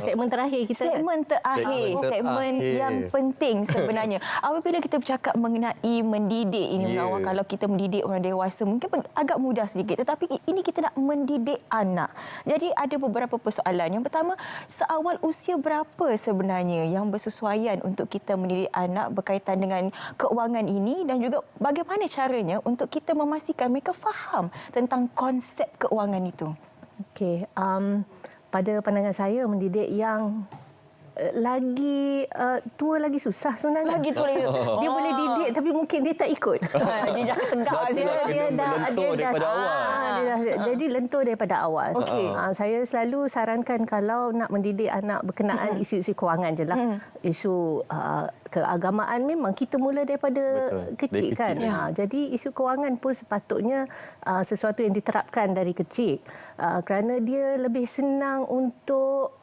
N: Segmen terakhir kita.
B: Segmen terakhir. Segmen yang penting sebenarnya. Apabila kita bercakap mengenai mendidik ini, Munawar, kalau kita mendidik orang dewasa mungkin agak mudah sedikit. Tetapi ini kita nak mendidik anak. Jadi ada beberapa persoalan. Yang pertama, seawal usia berapa sebenarnya yang bersesuaian untuk kita mendidik anak berkaitan dengan keuangan ini, dan juga bagaimana caranya untuk kita memastikan mereka faham tentang konsep keuangan itu?
N: Okey, pada pandangan saya mendidik yang lagi tua lagi susah sebenarnya.
B: Lagi tua.
N: Dia boleh didik tapi mungkin dia tak ikut.
B: Dia dah tegak
N: dia dah jadi lentur daripada awal. Saya selalu sarankan kalau nak mendidik anak berkenaan isu-isu kewangan jelah. Isu keagamaan memang kita mula daripada kecil kan. Jadi isu kewangan pun sepatutnya sesuatu yang diterapkan dari kecil. Kerana dia lebih senang untuk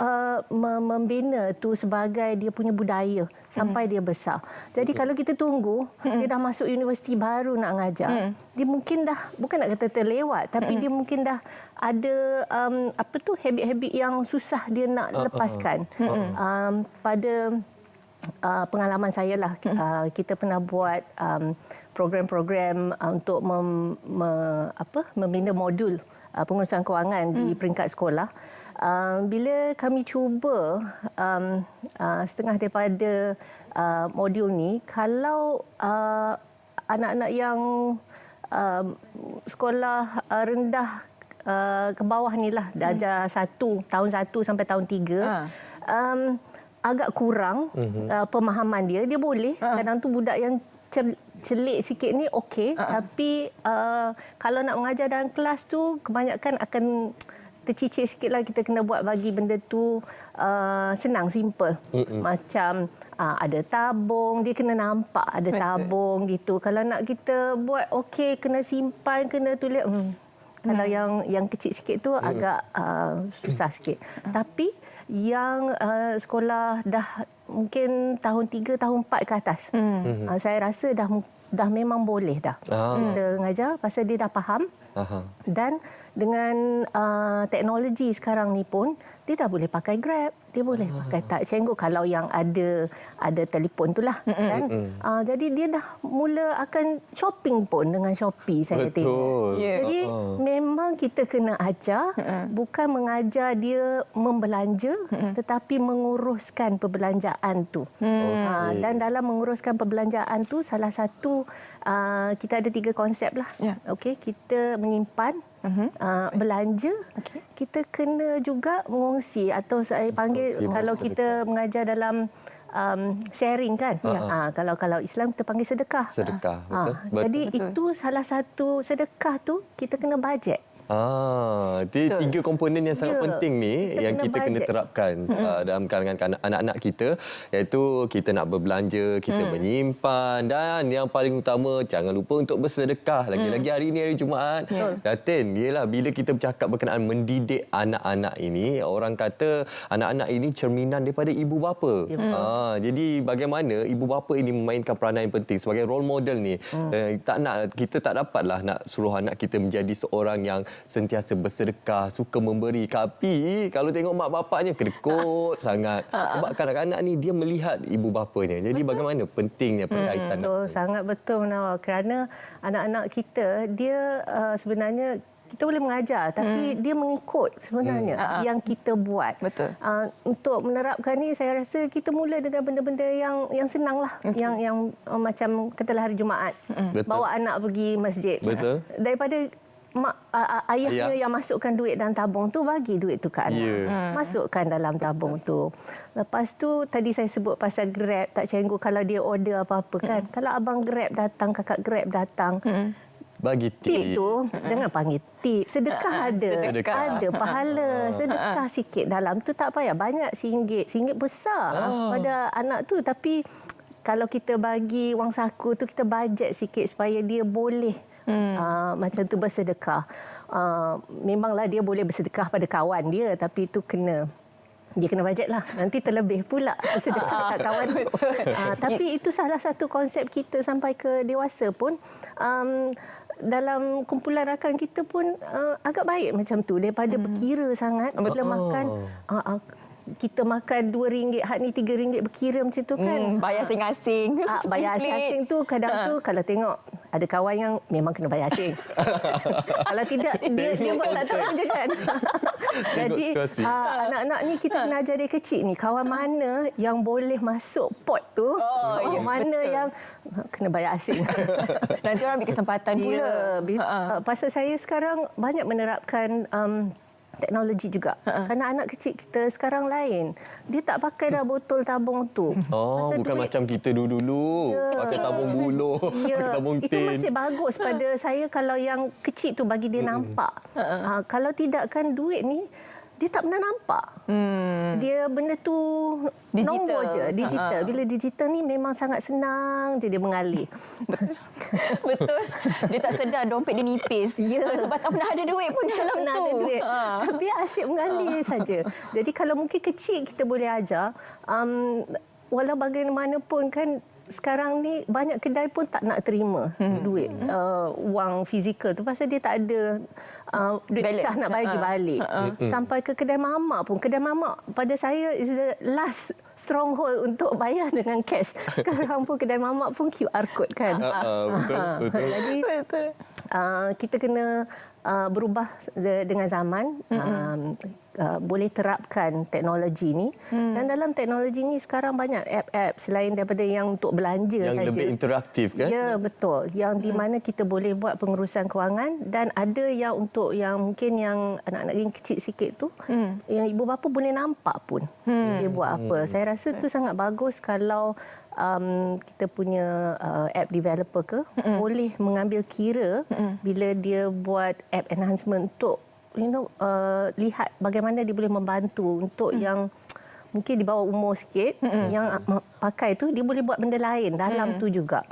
N: membina tu sebagai dia punya budaya sampai dia besar. Jadi kalau kita tunggu dia dah masuk universiti baru nak ngajar, dia mungkin dah bukan nak kata terlewat, tapi dia mungkin dah ada habit-habit yang susah dia nak lepaskan. Pada pengalaman saya lah, kita pernah buat program-program untuk membina modul pengurusan kewangan di peringkat sekolah. Bila kami cuba setengah daripada modul ni, kalau anak-anak yang sekolah rendah ke bawah ni lah, darjah 1, tahun 1 sampai tahun 3, agak kurang pemahaman dia boleh. Kadang tu budak yang celik sikit ni okey, tapi kalau nak mengajar dalam kelas tu kebanyakan akan tercicir sikit lah. Kita kena buat bagi benda tu senang, simple. Macam ada tabung, dia kena nampak ada tabung gitu. Kalau nak kita buat okey, kena simpan, kena tulis. Kalau yang kecil sikit tu agak susah sikit. Tapi yang sekolah dah mungkin tahun 3, tahun 4 ke atas. Saya rasa dah memang boleh dah. Kita mengajar pasal dia dah faham. Dan dengan teknologi sekarang ni pun, dia dah boleh pakai Grab, dia boleh pakai tak cenggu kalau yang ada telefon tu lah. Kan? Jadi dia dah mula akan shopping pun dengan Shopee, saya tengok. Jadi memang kita kena ajar, bukan mengajar dia membelanja, tetapi menguruskan perbelanjaan tu. Dan dalam menguruskan perbelanjaan tu, salah satu kita ada 3 konsep lah. Okey, kita menyimpan, belanja, kita kena juga mengungsi atau saya panggil kalau kita mengajar dalam sharing kan. Kalau Islam kita panggil sedekah. Betul. Jadi itu salah satu sedekah tu kita kena bajet.
A: Jadi 3 komponen yang sangat penting ni yang kita kena terapkan dalam kalangan anak-anak kita, iaitu kita nak berbelanja, kita menyimpan, dan yang paling utama jangan lupa untuk bersedekah. Lagi-lagi hari ini hari Jumaat. Datin, ialah bila kita bercakap berkenaan mendidik anak-anak ini, orang kata anak-anak ini cerminan daripada ibu bapa. Jadi bagaimana ibu bapa ini memainkan peranan yang penting sebagai role model ni. Kita tak dapatlah nak suruh anak kita menjadi seorang yang sentiasa bersedekah, suka memberi. Tapi kalau tengok mak bapaknya kedekut sangat. Sebab kanak-kanak ni dia melihat ibu bapanya. Jadi bagaimana pentingnya perkaitan.
N: Sangat betul, Nawal. Kerana anak-anak kita, dia sebenarnya kita boleh mengajar, tapi dia mengikut sebenarnya yang kita buat. Untuk menerapkan ni, saya rasa kita mula dengan benda-benda yang senang lah. Yang macam katalah hari Jumaat. Bawa anak pergi masjid. Daripada ayahnya yang masukkan duit dalam tabung tu, bagi duit tu ke anak. Masukkan dalam tabung tu. Lepas tu tadi saya sebut pasal Grab, tak cenggu kalau dia order apa-apa kan. Kalau abang Grab datang, kakak Grab datang,
A: bagi
N: tip tu jangan panggil tip. Sedekah ada. Ada pahala. Sedekah sikit dalam tu, tak payah banyak, RM1. RM1 besar pada anak tu. Tapi kalau kita bagi wang saku tu, kita bajet sikit supaya dia boleh macam tu bersedekah. Memanglah dia boleh bersedekah pada kawan dia, tapi itu dia kena bajet lah. Nanti terlebih pula bersedekah kat kawan tu. Tapi itu salah satu konsep kita sampai ke dewasa pun. Dalam kumpulan rakan kita pun agak baik macam tu, daripada berkira sangat. Bila makan, kita makan RM2, hak ni RM3 berkira macam tu kan.
B: Bayar asing-asing.
N: Bayar asing-asing tu kadang tu kalau tengok ada kawan yang memang kena bayar asing. Kalau tidak, dia buat tak tahu je kan. Jadi anak-anak ni kita kena ajar dia kecil ni, kawan mana yang boleh masuk pot tu, kawan mana yang kena bayar asing.
B: Nanti orang ambil kesempatan pula.
N: Pasal saya sekarang banyak menerapkan teknologi juga. Kerana anak kecil kita sekarang lain. Dia tak pakai dah botol tabung tu.
A: Bukan macam kita dulu. Pakai tabung buluh, pakai tabung tin.
N: Itu masih bagus pada saya kalau yang kecil tu bagi dia nampak. Kalau tidak kan duit ni, dia tak pernah nampak. Dia benda tu nombor je, digital. Bila digital ni memang sangat senang je dia mengalir.
B: Betul. Dia tak sedar dompet dia nipis. Sebab tak pernah ada duit pun dalam tu.
N: Ada duit. Tapi asyik mengalir saja. Jadi kalau mungkin kecil kita boleh ajar, walau bagaimanapun kan, sekarang ni banyak kedai pun tak nak terima duit, wang fizikal tu, pasal dia tak ada duit pecah nak bagi balik. Sampai ke kedai mamak pun. Kedai mamak pada saya is the last stronghold untuk bayar dengan cash. Sekarang pun kedai mamak pun QR code kan.
A: Betul.
N: Jadi kita kena berubah dengan zaman. Boleh terapkan teknologi ni. Dan dalam teknologi ni sekarang banyak app-app selain daripada yang untuk belanja saja.
A: Yang lebih interaktif kan?
N: Ya, betul. Yang di mana kita boleh buat pengurusan kewangan, dan ada yang untuk yang mungkin yang anak-anak yang kecil sikit tu, yang ibu bapa boleh nampak pun dia buat apa. Saya rasa tu sangat bagus kalau kita punya app developer ke boleh mengambil kira bila dia buat app enhancement untuk lihat bagaimana dia boleh membantu untuk yang mungkin di bawah umur sikit, yang pakai tu dia boleh buat benda lain dalam tu juga.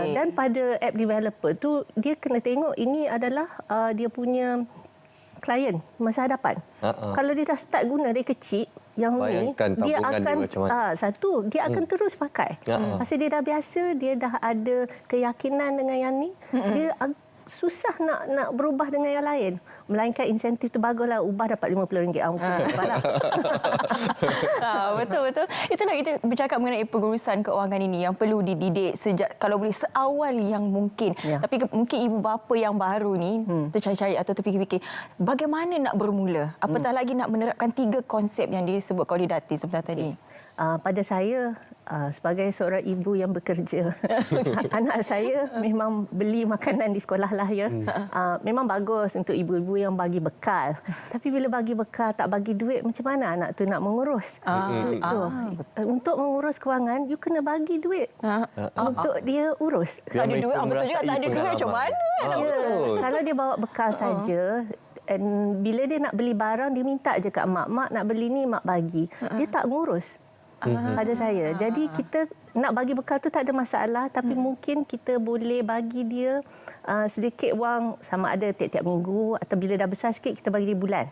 N: Dan pada app developer tu dia kena tengok ini adalah dia punya klien masa hadapan. Kalau dia dah start guna dari kecil, yang
A: Bayangkan
N: ni dia
A: tabungan dia
N: akan
A: macam mana.
N: satu dia akan terus pakai. Pasal dia dah biasa, dia dah ada keyakinan dengan yang ni, dia susah nak berubah dengan yang lain. Melainkan insentif tu baguslah, ubah dapat RM50.
B: Betul. Itulah kita bercakap mengenai pengurusan keuangan ini yang perlu dididik sejak kalau boleh seawal yang mungkin. Tapi mungkin ibu bapa yang baru ni tercari-cari atau terfikir-fikir bagaimana nak bermula. Apatah lagi nak menerapkan 3 konsep yang disebut Khaulidati sebentar tadi.
N: Pada saya, sebagai seorang ibu yang bekerja, anak saya memang beli makanan di sekolah lah ya. Memang bagus untuk ibu-ibu yang bagi bekal. Tapi bila bagi bekal tak bagi duit, macam mana anak tu nak mengurus? Duit tu. Untuk mengurus kewangan, you kena bagi duit untuk dia urus.
B: Tak ada duit, betul juga tak ada duit macam mana?
N: Kalau dia bawa bekal saja, and bila dia nak beli barang, dia minta je kat mak. Mak nak beli ni, mak bagi. Dia tak ngurus. Pada saya. Jadi kita nak bagi bekal tu tak ada masalah, tapi mungkin kita boleh bagi dia sedikit wang, sama ada tiap-tiap minggu atau bila dah besar sikit kita bagi dia bulan.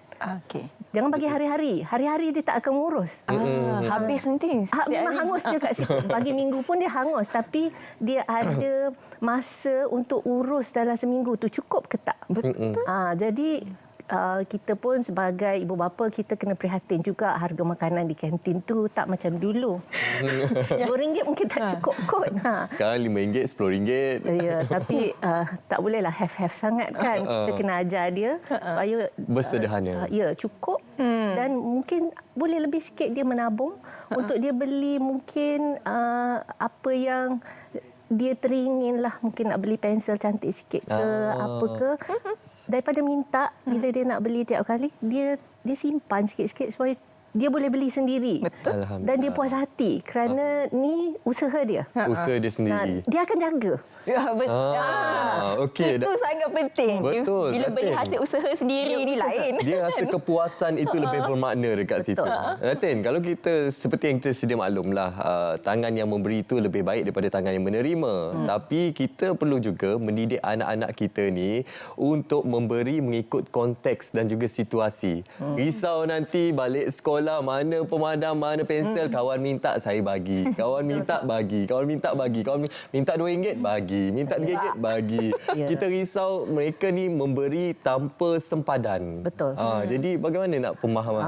N: Jangan bagi hari-hari. Hari-hari dia tak akan ngurus.
B: Habis nanti.
N: Memang hangus je kat situ. Bagi minggu pun dia hangus, tapi dia ada masa untuk urus dalam seminggu tu cukup ke tak?
B: Betul.
N: Jadi kita pun sebagai ibu bapa, kita kena prihatin juga harga makanan di kantin tu tak macam dulu. RM2 mungkin tak cukup kot.
A: Sekarang RM5, RM10.
N: Ya, tapi tak bolehlah have sangat kan. Kita kena ajar dia supaya
A: bersederhana.
N: Ya, cukup. Dan mungkin boleh lebih sikit dia menabung untuk dia beli mungkin apa yang dia teringin lah. Mungkin nak beli pensel cantik sikit ke apa ke. Daripada minta, bila dia nak beli tiap kali, dia simpan sikit-sikit supaya dia boleh beli sendiri.
B: Betul.
N: Dan dia puas hati kerana ni usaha dia.
A: Usaha dia sendiri.
N: Dia akan jaga.
B: Ya, betul.
A: Okey.
B: Itu sangat penting.
A: Betul.
B: Bila beli hasil usaha sendiri ni lain.
A: Dia rasa kepuasan itu lebih bermakna dekat situ. Datin, kalau kita seperti yang kita sedia maklumlah, tangan yang memberi itu lebih baik daripada tangan yang menerima. Tapi kita perlu juga mendidik anak-anak kita ni untuk memberi mengikut konteks dan juga situasi. Risau nanti balik sekolah, mana pemadam, mana pensel, kawan minta saya bagi. Kawan minta bagi. Kawan minta bagi. Kawan minta RM2 bagi. Minta RM3 bagi. Kita risau mereka ni memberi tanpa sempadan.
N: Betul.
A: Jadi bagaimana nak pemahaman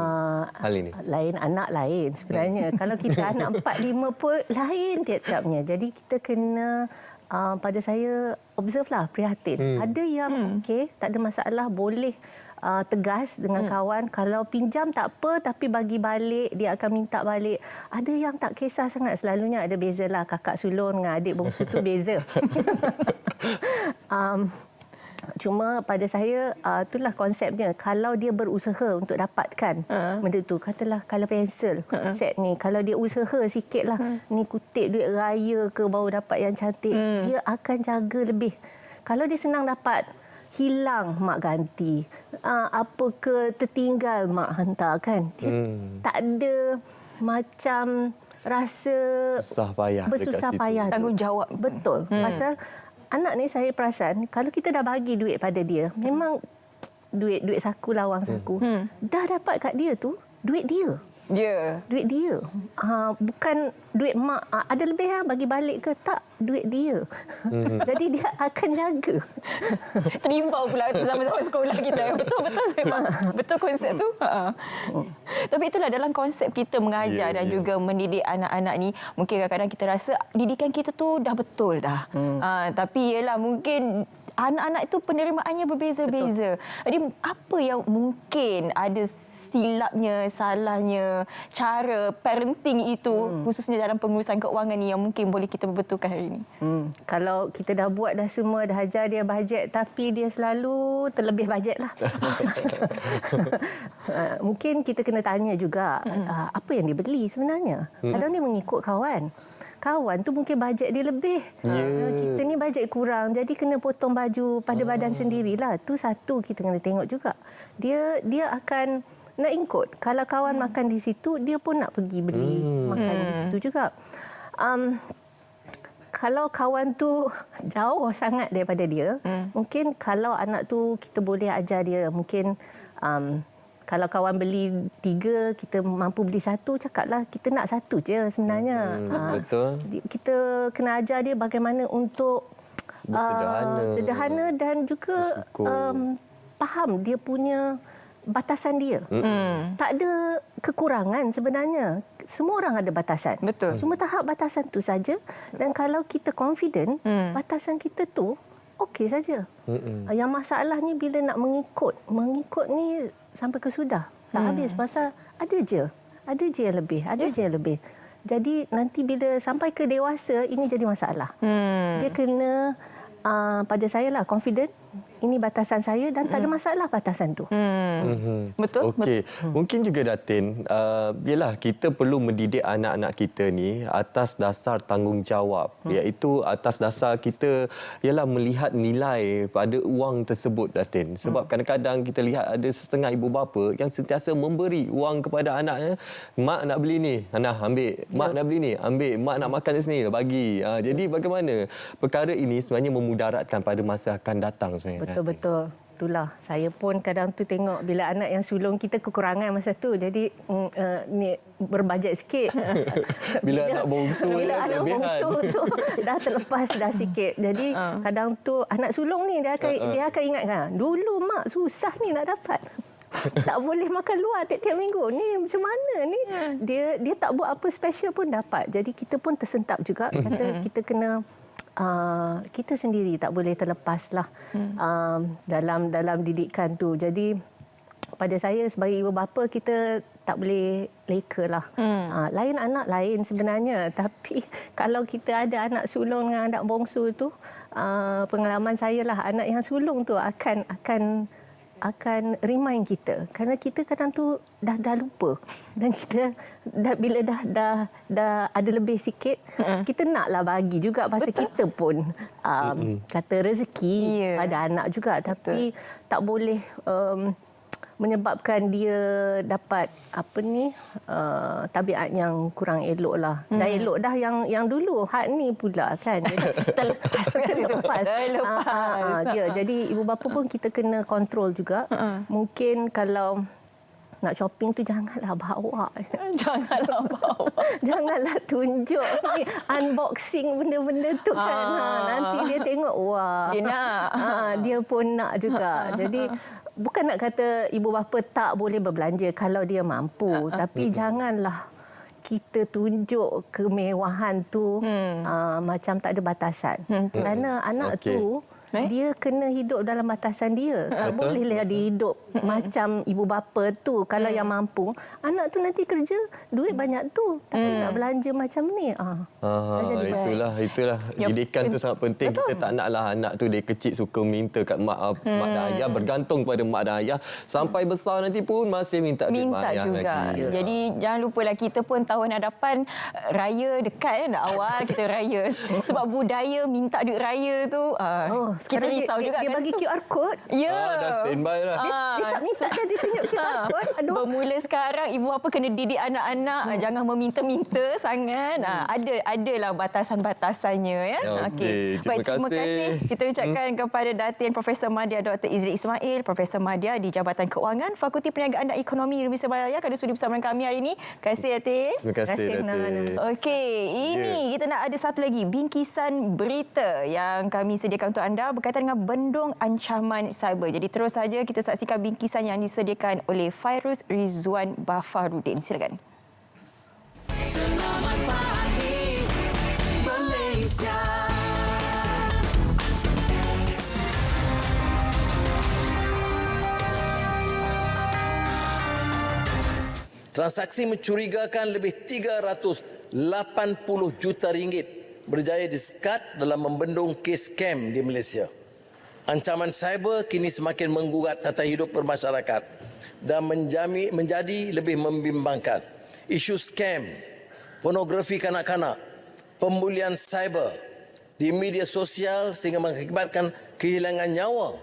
A: hal ini?
N: Lain anak lain sebenarnya. Kalau kita anak 4-5 pun lain tiap-tiapnya. Jadi kita kena pada saya observe lah, prihatin. Ada yang okey, tak ada masalah, boleh tegas dengan kawan. Kalau pinjam tak apa, tapi bagi balik, dia akan minta balik. Ada yang tak kisah sangat. Selalunya ada beza lah. Kakak sulung dengan adik bongsu tu beza. Cuma pada saya, itulah konsepnya. Kalau dia berusaha untuk dapatkan benda tu, katalah kalau pensel, set ni, kalau dia usaha sikit lah, ni kutip duit raya ke baru dapat yang cantik, dia akan jaga lebih. Kalau dia senang dapat, hilang mak ganti, apa ke tertinggal mak hantar kan, dia tak ada macam rasa bersusah payah
B: tanggungjawab.
N: Betul. Pasal anak ni saya perasan kalau kita dah bagi duit pada dia, memang duit saku, lawang saku, dah dapat kat dia tu duit dia. Duit dia. Bukan duit mak. Ada lebih bagi balik ke tak? Duit dia. Jadi dia akan jaga.
B: Terimbau pula zaman-zaman sekolah kita. Betul konsep tu. Tapi itulah dalam konsep kita mengajar dan juga mendidik anak-anak ni. Mungkin kadang-kadang kita rasa didikan kita tu dah betul dah. Tapi ialah mungkin anak-anak itu penerimaannya berbeza-beza. Jadi apa yang mungkin ada silapnya, salahnya, cara parenting itu khususnya dalam pengurusan keuangan ni yang mungkin boleh kita perbetulkan hari ini?
N: Kalau kita dah buat dah semua, dah ajar dia bajet tapi dia selalu terlebih bajet lah. Mungkin kita kena tanya juga apa yang dia beli sebenarnya. Kadang dia mengikut kawan. Kawan tu mungkin bajet dia lebih. Kita ni bajet kurang. Jadi kena potong baju pada badan sendirilah. Tu satu kita kena tengok juga. Dia akan nak ikut. Kalau kawan makan di situ, dia pun nak pergi beli makan di situ juga. Kalau kawan tu jauh sangat daripada dia, mungkin kalau anak tu kita boleh ajar dia mungkin kalau kawan beli 3, kita mampu beli 1, cakaplah kita nak 1 je sebenarnya.
A: Betul.
N: Kita kena ajar dia bagaimana untuk sederhana dan juga faham dia punya batasan dia. Tak ada kekurangan sebenarnya. Semua orang ada batasan.
B: Betul.
N: Cuma tahap batasan tu saja. Dan kalau kita confident, batasan kita tu okey saja. Yang masalahnya bila nak mengikut. Mengikut ni sampai ke sudah. Tak habis pasal ada je yang lebih. Ada je yang lebih. Jadi nanti bila sampai ke dewasa, ini jadi masalah. Dia kena, pada saya lah, confident. Ini batasan saya dan tak ada masalah batasan tu.
B: Betul.
A: Okey. Mungkin juga Datin, yalah kita perlu mendidik anak-anak kita ni atas dasar tanggungjawab, iaitu atas dasar kita yalah melihat nilai pada wang tersebut, Datin. Sebab kadang-kadang kita lihat ada setengah ibu bapa yang sentiasa memberi wang kepada anaknya. Mak nak beli ni, Hana ambil. Mak nak beli ni, ambil. Mak nak makan sini, bagi. Jadi bagaimana perkara ini sebenarnya memudaratkan pada masa akan datang sebenarnya?
N: Betul-betul. Itulah. Saya pun kadang tu tengok bila anak yang sulung kita kekurangan masa tu. Jadi ni berbajet sikit.
A: Bila anak bongsu
N: tu dah terlepas dah sikit. Jadi kadang tu anak sulung ni dia akan ingatkan, dulu mak susah ni nak dapat. Tak boleh makan luar tiap-tiap minggu. Ni macam mana ni? Dia tak buat apa special pun dapat. Jadi kita pun tersentak juga. Kata kita kena kita sendiri tak boleh terlepaslah dalam didikan tu. Jadi pada saya sebagai ibu bapa, kita tak boleh leka lah. Lain anak lain sebenarnya, tapi kalau kita ada anak sulung dengan anak bongsu tu, pengalaman saya lah, anak yang sulung tu akan remind kita, kerana kita kadang tu dah lupa, dan kita bila dah ada lebih sikit, kita naklah bagi juga pasal kita pun kata rezeki pada anak juga, tapi tak boleh menyebabkan dia dapat tabiat yang kurang elok lah. Dah elok dah yang dulu, hak ni pula kan. Jadi terlepas. Jadi ibu bapa pun kita kena kontrol juga. Mungkin kalau nak shopping tu janganlah bawa. Janganlah tunjuk ni unboxing benda-benda tu kan. Nanti dia tengok, wah. Dia pun nak juga. Jadi bukan nak kata ibu bapa tak boleh berbelanja kalau dia mampu, tapi janganlah kita tunjuk kemewahan tu macam tak ada batasan. Kerana anak tu dia kena hidup dalam batasan dia. Tak bolehlah dia hidup macam ibu bapa tu. Kalau yang mampu, anak tu nanti kerja, duit banyak tu, tapi nak belanja macam ni.
A: Itulah. Didikan tu sangat penting. Betul. Kita tak naklah anak tu dia kecil suka minta kat mak dan ayah, bergantung pada mak dan ayah. Sampai besar nanti pun masih minta duit mak ayah lagi.
B: Jadi jangan lupalah, kita pun tahun hadapan raya dekat nak awal kita raya. Sebab budaya minta duit raya tu kita risau juga.
N: Dia bagi QR code.
A: Dah standby lah.
N: Dia tak minta dah, dia tunjuk QR code.
B: Bermula sekarang ibu bapa kena didik anak-anak jangan meminta-minta sangat. Adalah batasan-batasannya ya.
A: Okey.
B: Baik, terima kasih. Kita ucapkan kepada Datin Profesor Madya Dr. Izri Ismail, Profesor Madya di Jabatan Keuangan, Fakulti Perniagaan dan Ekonomi Universiti Malaya, kerana sudi bersama dengan kami hari ini. Terima kasih Datin.
A: Terima kasih Datin.
B: Okey, ini kita nak ada satu lagi bingkisan berita yang kami sediakan untuk anda berkaitan dengan bendung ancaman cyber. Jadi terus saja kita saksikan bingkisan yang disediakan oleh Fairuz Rizwan Bafarudin. Silakan.
G: Selamat pagi Malaysia.
H: Transaksi mencurigakan lebih 380 juta ringgit berjaya disekat dalam membendung kes scam di Malaysia. Ancaman cyber kini semakin menggugat tata hidup bermasyarakat dan menjadi lebih membimbangkan. Isu scam, pornografi kanak-kanak, pembulian cyber di media sosial sehingga mengakibatkan kehilangan nyawa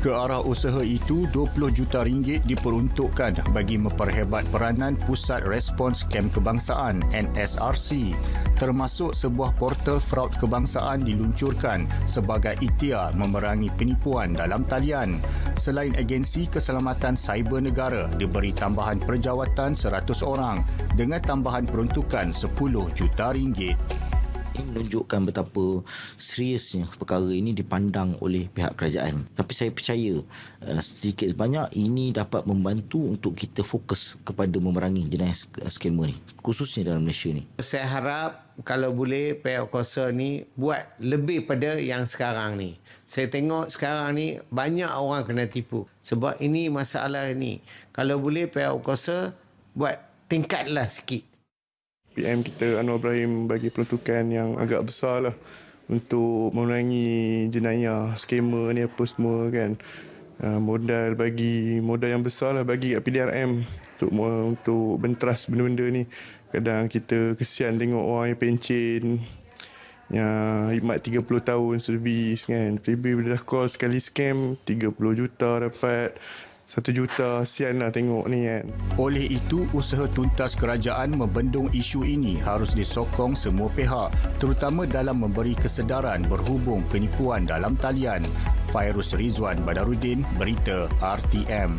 O: Ke arah usaha itu, 20 juta ringgit diperuntukkan bagi memperhebat peranan Pusat Respons Kem Kebangsaan NSRC, termasuk sebuah portal fraud kebangsaan diluncurkan sebagai ikhtiar memerangi penipuan dalam talian. Selain agensi keselamatan cyber negara diberi tambahan perjawatan 100 orang dengan tambahan peruntukan 10 juta ringgit.
P: Ini menunjukkan betapa seriusnya perkara ini dipandang oleh pihak kerajaan. Tapi saya percaya sedikit sebanyak ini dapat membantu untuk kita fokus kepada memerangi jenayah skema ni, khususnya dalam Malaysia ni.
Q: Saya harap kalau boleh pihak kuasa ni buat lebih pada yang sekarang ni. Saya tengok sekarang ni banyak orang kena tipu. Sebab ini masalah ni. Kalau boleh pihak kuasa buat tingkatlah sikit.
R: PM kita Anwar Ibrahim bagi peruntukan yang agak besar lah untuk memerangi jenayah skema ni apa semua kan. Modal yang besar lah bagi kat PDRM untuk benteras benda-benda ni. Kadang kita kesian tengok orang yang pencen yang khidmat 30 tahun servis kan. Tiba-tiba dah call sekali scam 30 juta dapat 1 juta, sian lah tengok ni kan.
O: Oleh itu, usaha tuntas kerajaan membendung isu ini harus disokong semua pihak, terutama dalam memberi kesedaran berhubung penipuan dalam talian. Fairuz Rizwan Badarudin, Berita RTM.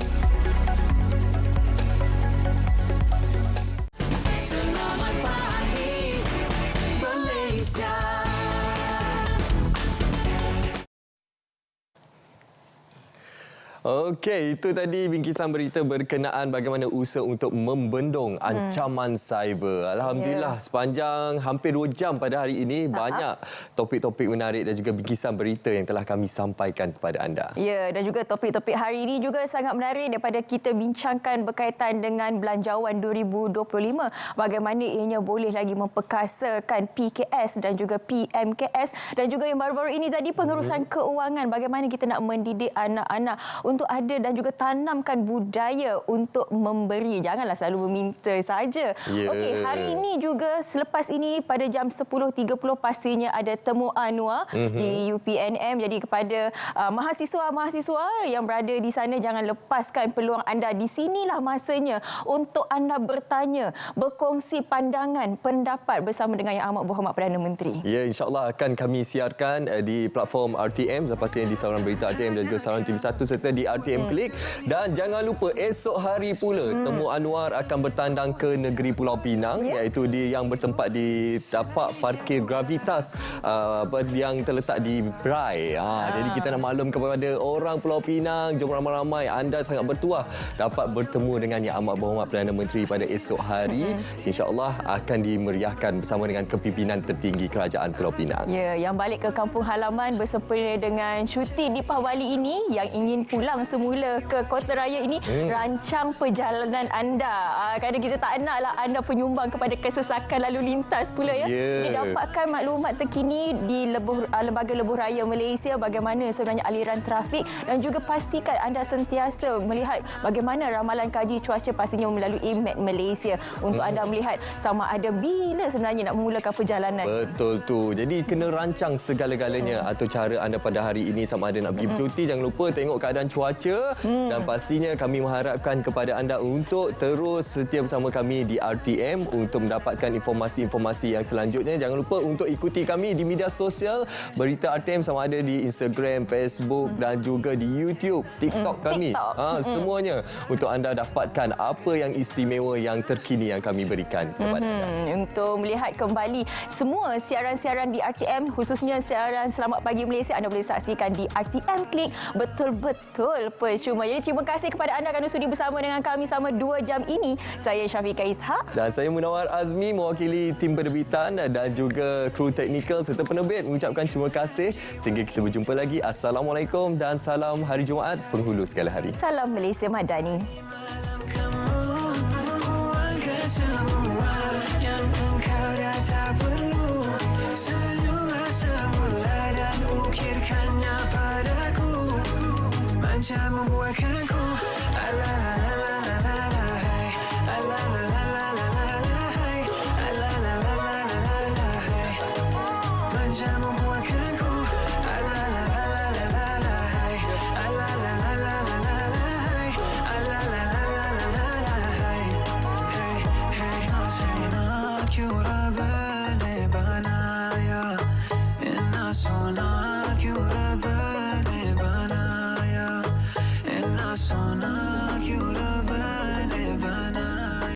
G: Selamat pagi Malaysia.
A: Okey, itu tadi bingkisan berita berkenaan bagaimana usaha untuk membendung ancaman cyber. Alhamdulillah, sepanjang hampir 2 jam pada hari ini, banyak topik-topik menarik dan juga bingkisan berita yang telah kami sampaikan kepada anda.
B: Ya, dan juga topik-topik hari ini juga sangat menarik daripada kita bincangkan berkaitan dengan belanjawan 2025. Bagaimana ianya boleh lagi memperkasakan PKS dan juga PMKS. Dan juga yang baru-baru ini tadi pengurusan keuangan. Bagaimana kita nak mendidik anak-anak untuk ada dan juga tanamkan budaya untuk memberi. Janganlah selalu meminta saja. Okey, hari ini juga selepas ini pada jam 10.30 pastinya ada temu Anwar di UPNM. Jadi kepada mahasiswa-mahasiswa yang berada di sana, jangan lepaskan peluang anda. Di sinilah masanya untuk anda bertanya, berkongsi pandangan, pendapat bersama dengan Yang Amat Berhormat Perdana Menteri.
A: Ya, insyaAllah akan kami siarkan di platform RTM, pastinya di saluran berita RTM dan juga saluran TV1 serta di RTM Klik. Dan jangan lupa esok hari pula temu Anwar akan bertandang ke negeri Pulau Pinang, iaitu yang bertempat di tapak parkir Gravitas yang terletak di Brai. Jadi kita nak maklum kepada orang Pulau Pinang, jom ramai-ramai, anda sangat bertuah dapat bertemu dengan Yang Amat Berhormat Perdana Menteri pada esok hari. InsyaAllah akan dimeriahkan bersama dengan kepimpinan tertinggi Kerajaan Pulau Pinang.
B: Ya, yang balik ke kampung halaman bersempena dengan cuti di Pahwali ini, yang ingin pulang semula ke Kota Raya ini, rancang perjalanan anda. Kerana kita tak naklah anda penyumbang kepada kesesakan lalu lintas pula ya. Didapatkan maklumat terkini di Lembaga Lebuh Raya Malaysia bagaimana sebenarnya aliran trafik, dan juga pastikan anda sentiasa melihat bagaimana ramalan kaji cuaca pastinya melalui Map Malaysia untuk anda melihat sama ada bila sebenarnya nak memulakan perjalanan.
A: Betul tu. Jadi kena rancang segala-galanya atau cara anda pada hari ini sama ada nak pergi bercuti. Jangan lupa tengok keadaan cuaca dan pastinya kami mengharapkan kepada anda untuk terus setia bersama kami di RTM untuk mendapatkan informasi-informasi yang selanjutnya. Jangan lupa untuk ikuti kami di media sosial Berita RTM sama ada di Instagram, Facebook dan juga di YouTube, TikTok kami. Semuanya untuk anda dapatkan apa yang istimewa yang terkini yang kami berikan kepada anda.
B: Untuk melihat kembali semua siaran-siaran di RTM, khususnya siaran Selamat Pagi Malaysia, anda boleh saksikan di RTM Klik. Betul-betul percuma. Jadi terima kasih kepada anda kerana sudi bersama dengan kami selama 2 jam ini. Saya Syafiqah Ishak.
A: Dan saya Munawar Azmi mewakili tim penerbitan dan juga kru teknikal serta penerbit mengucapkan terima kasih. Sehingga kita berjumpa lagi. Assalamualaikum dan salam hari Jumaat penghulu segala hari.
B: Salam Malaysia Madani.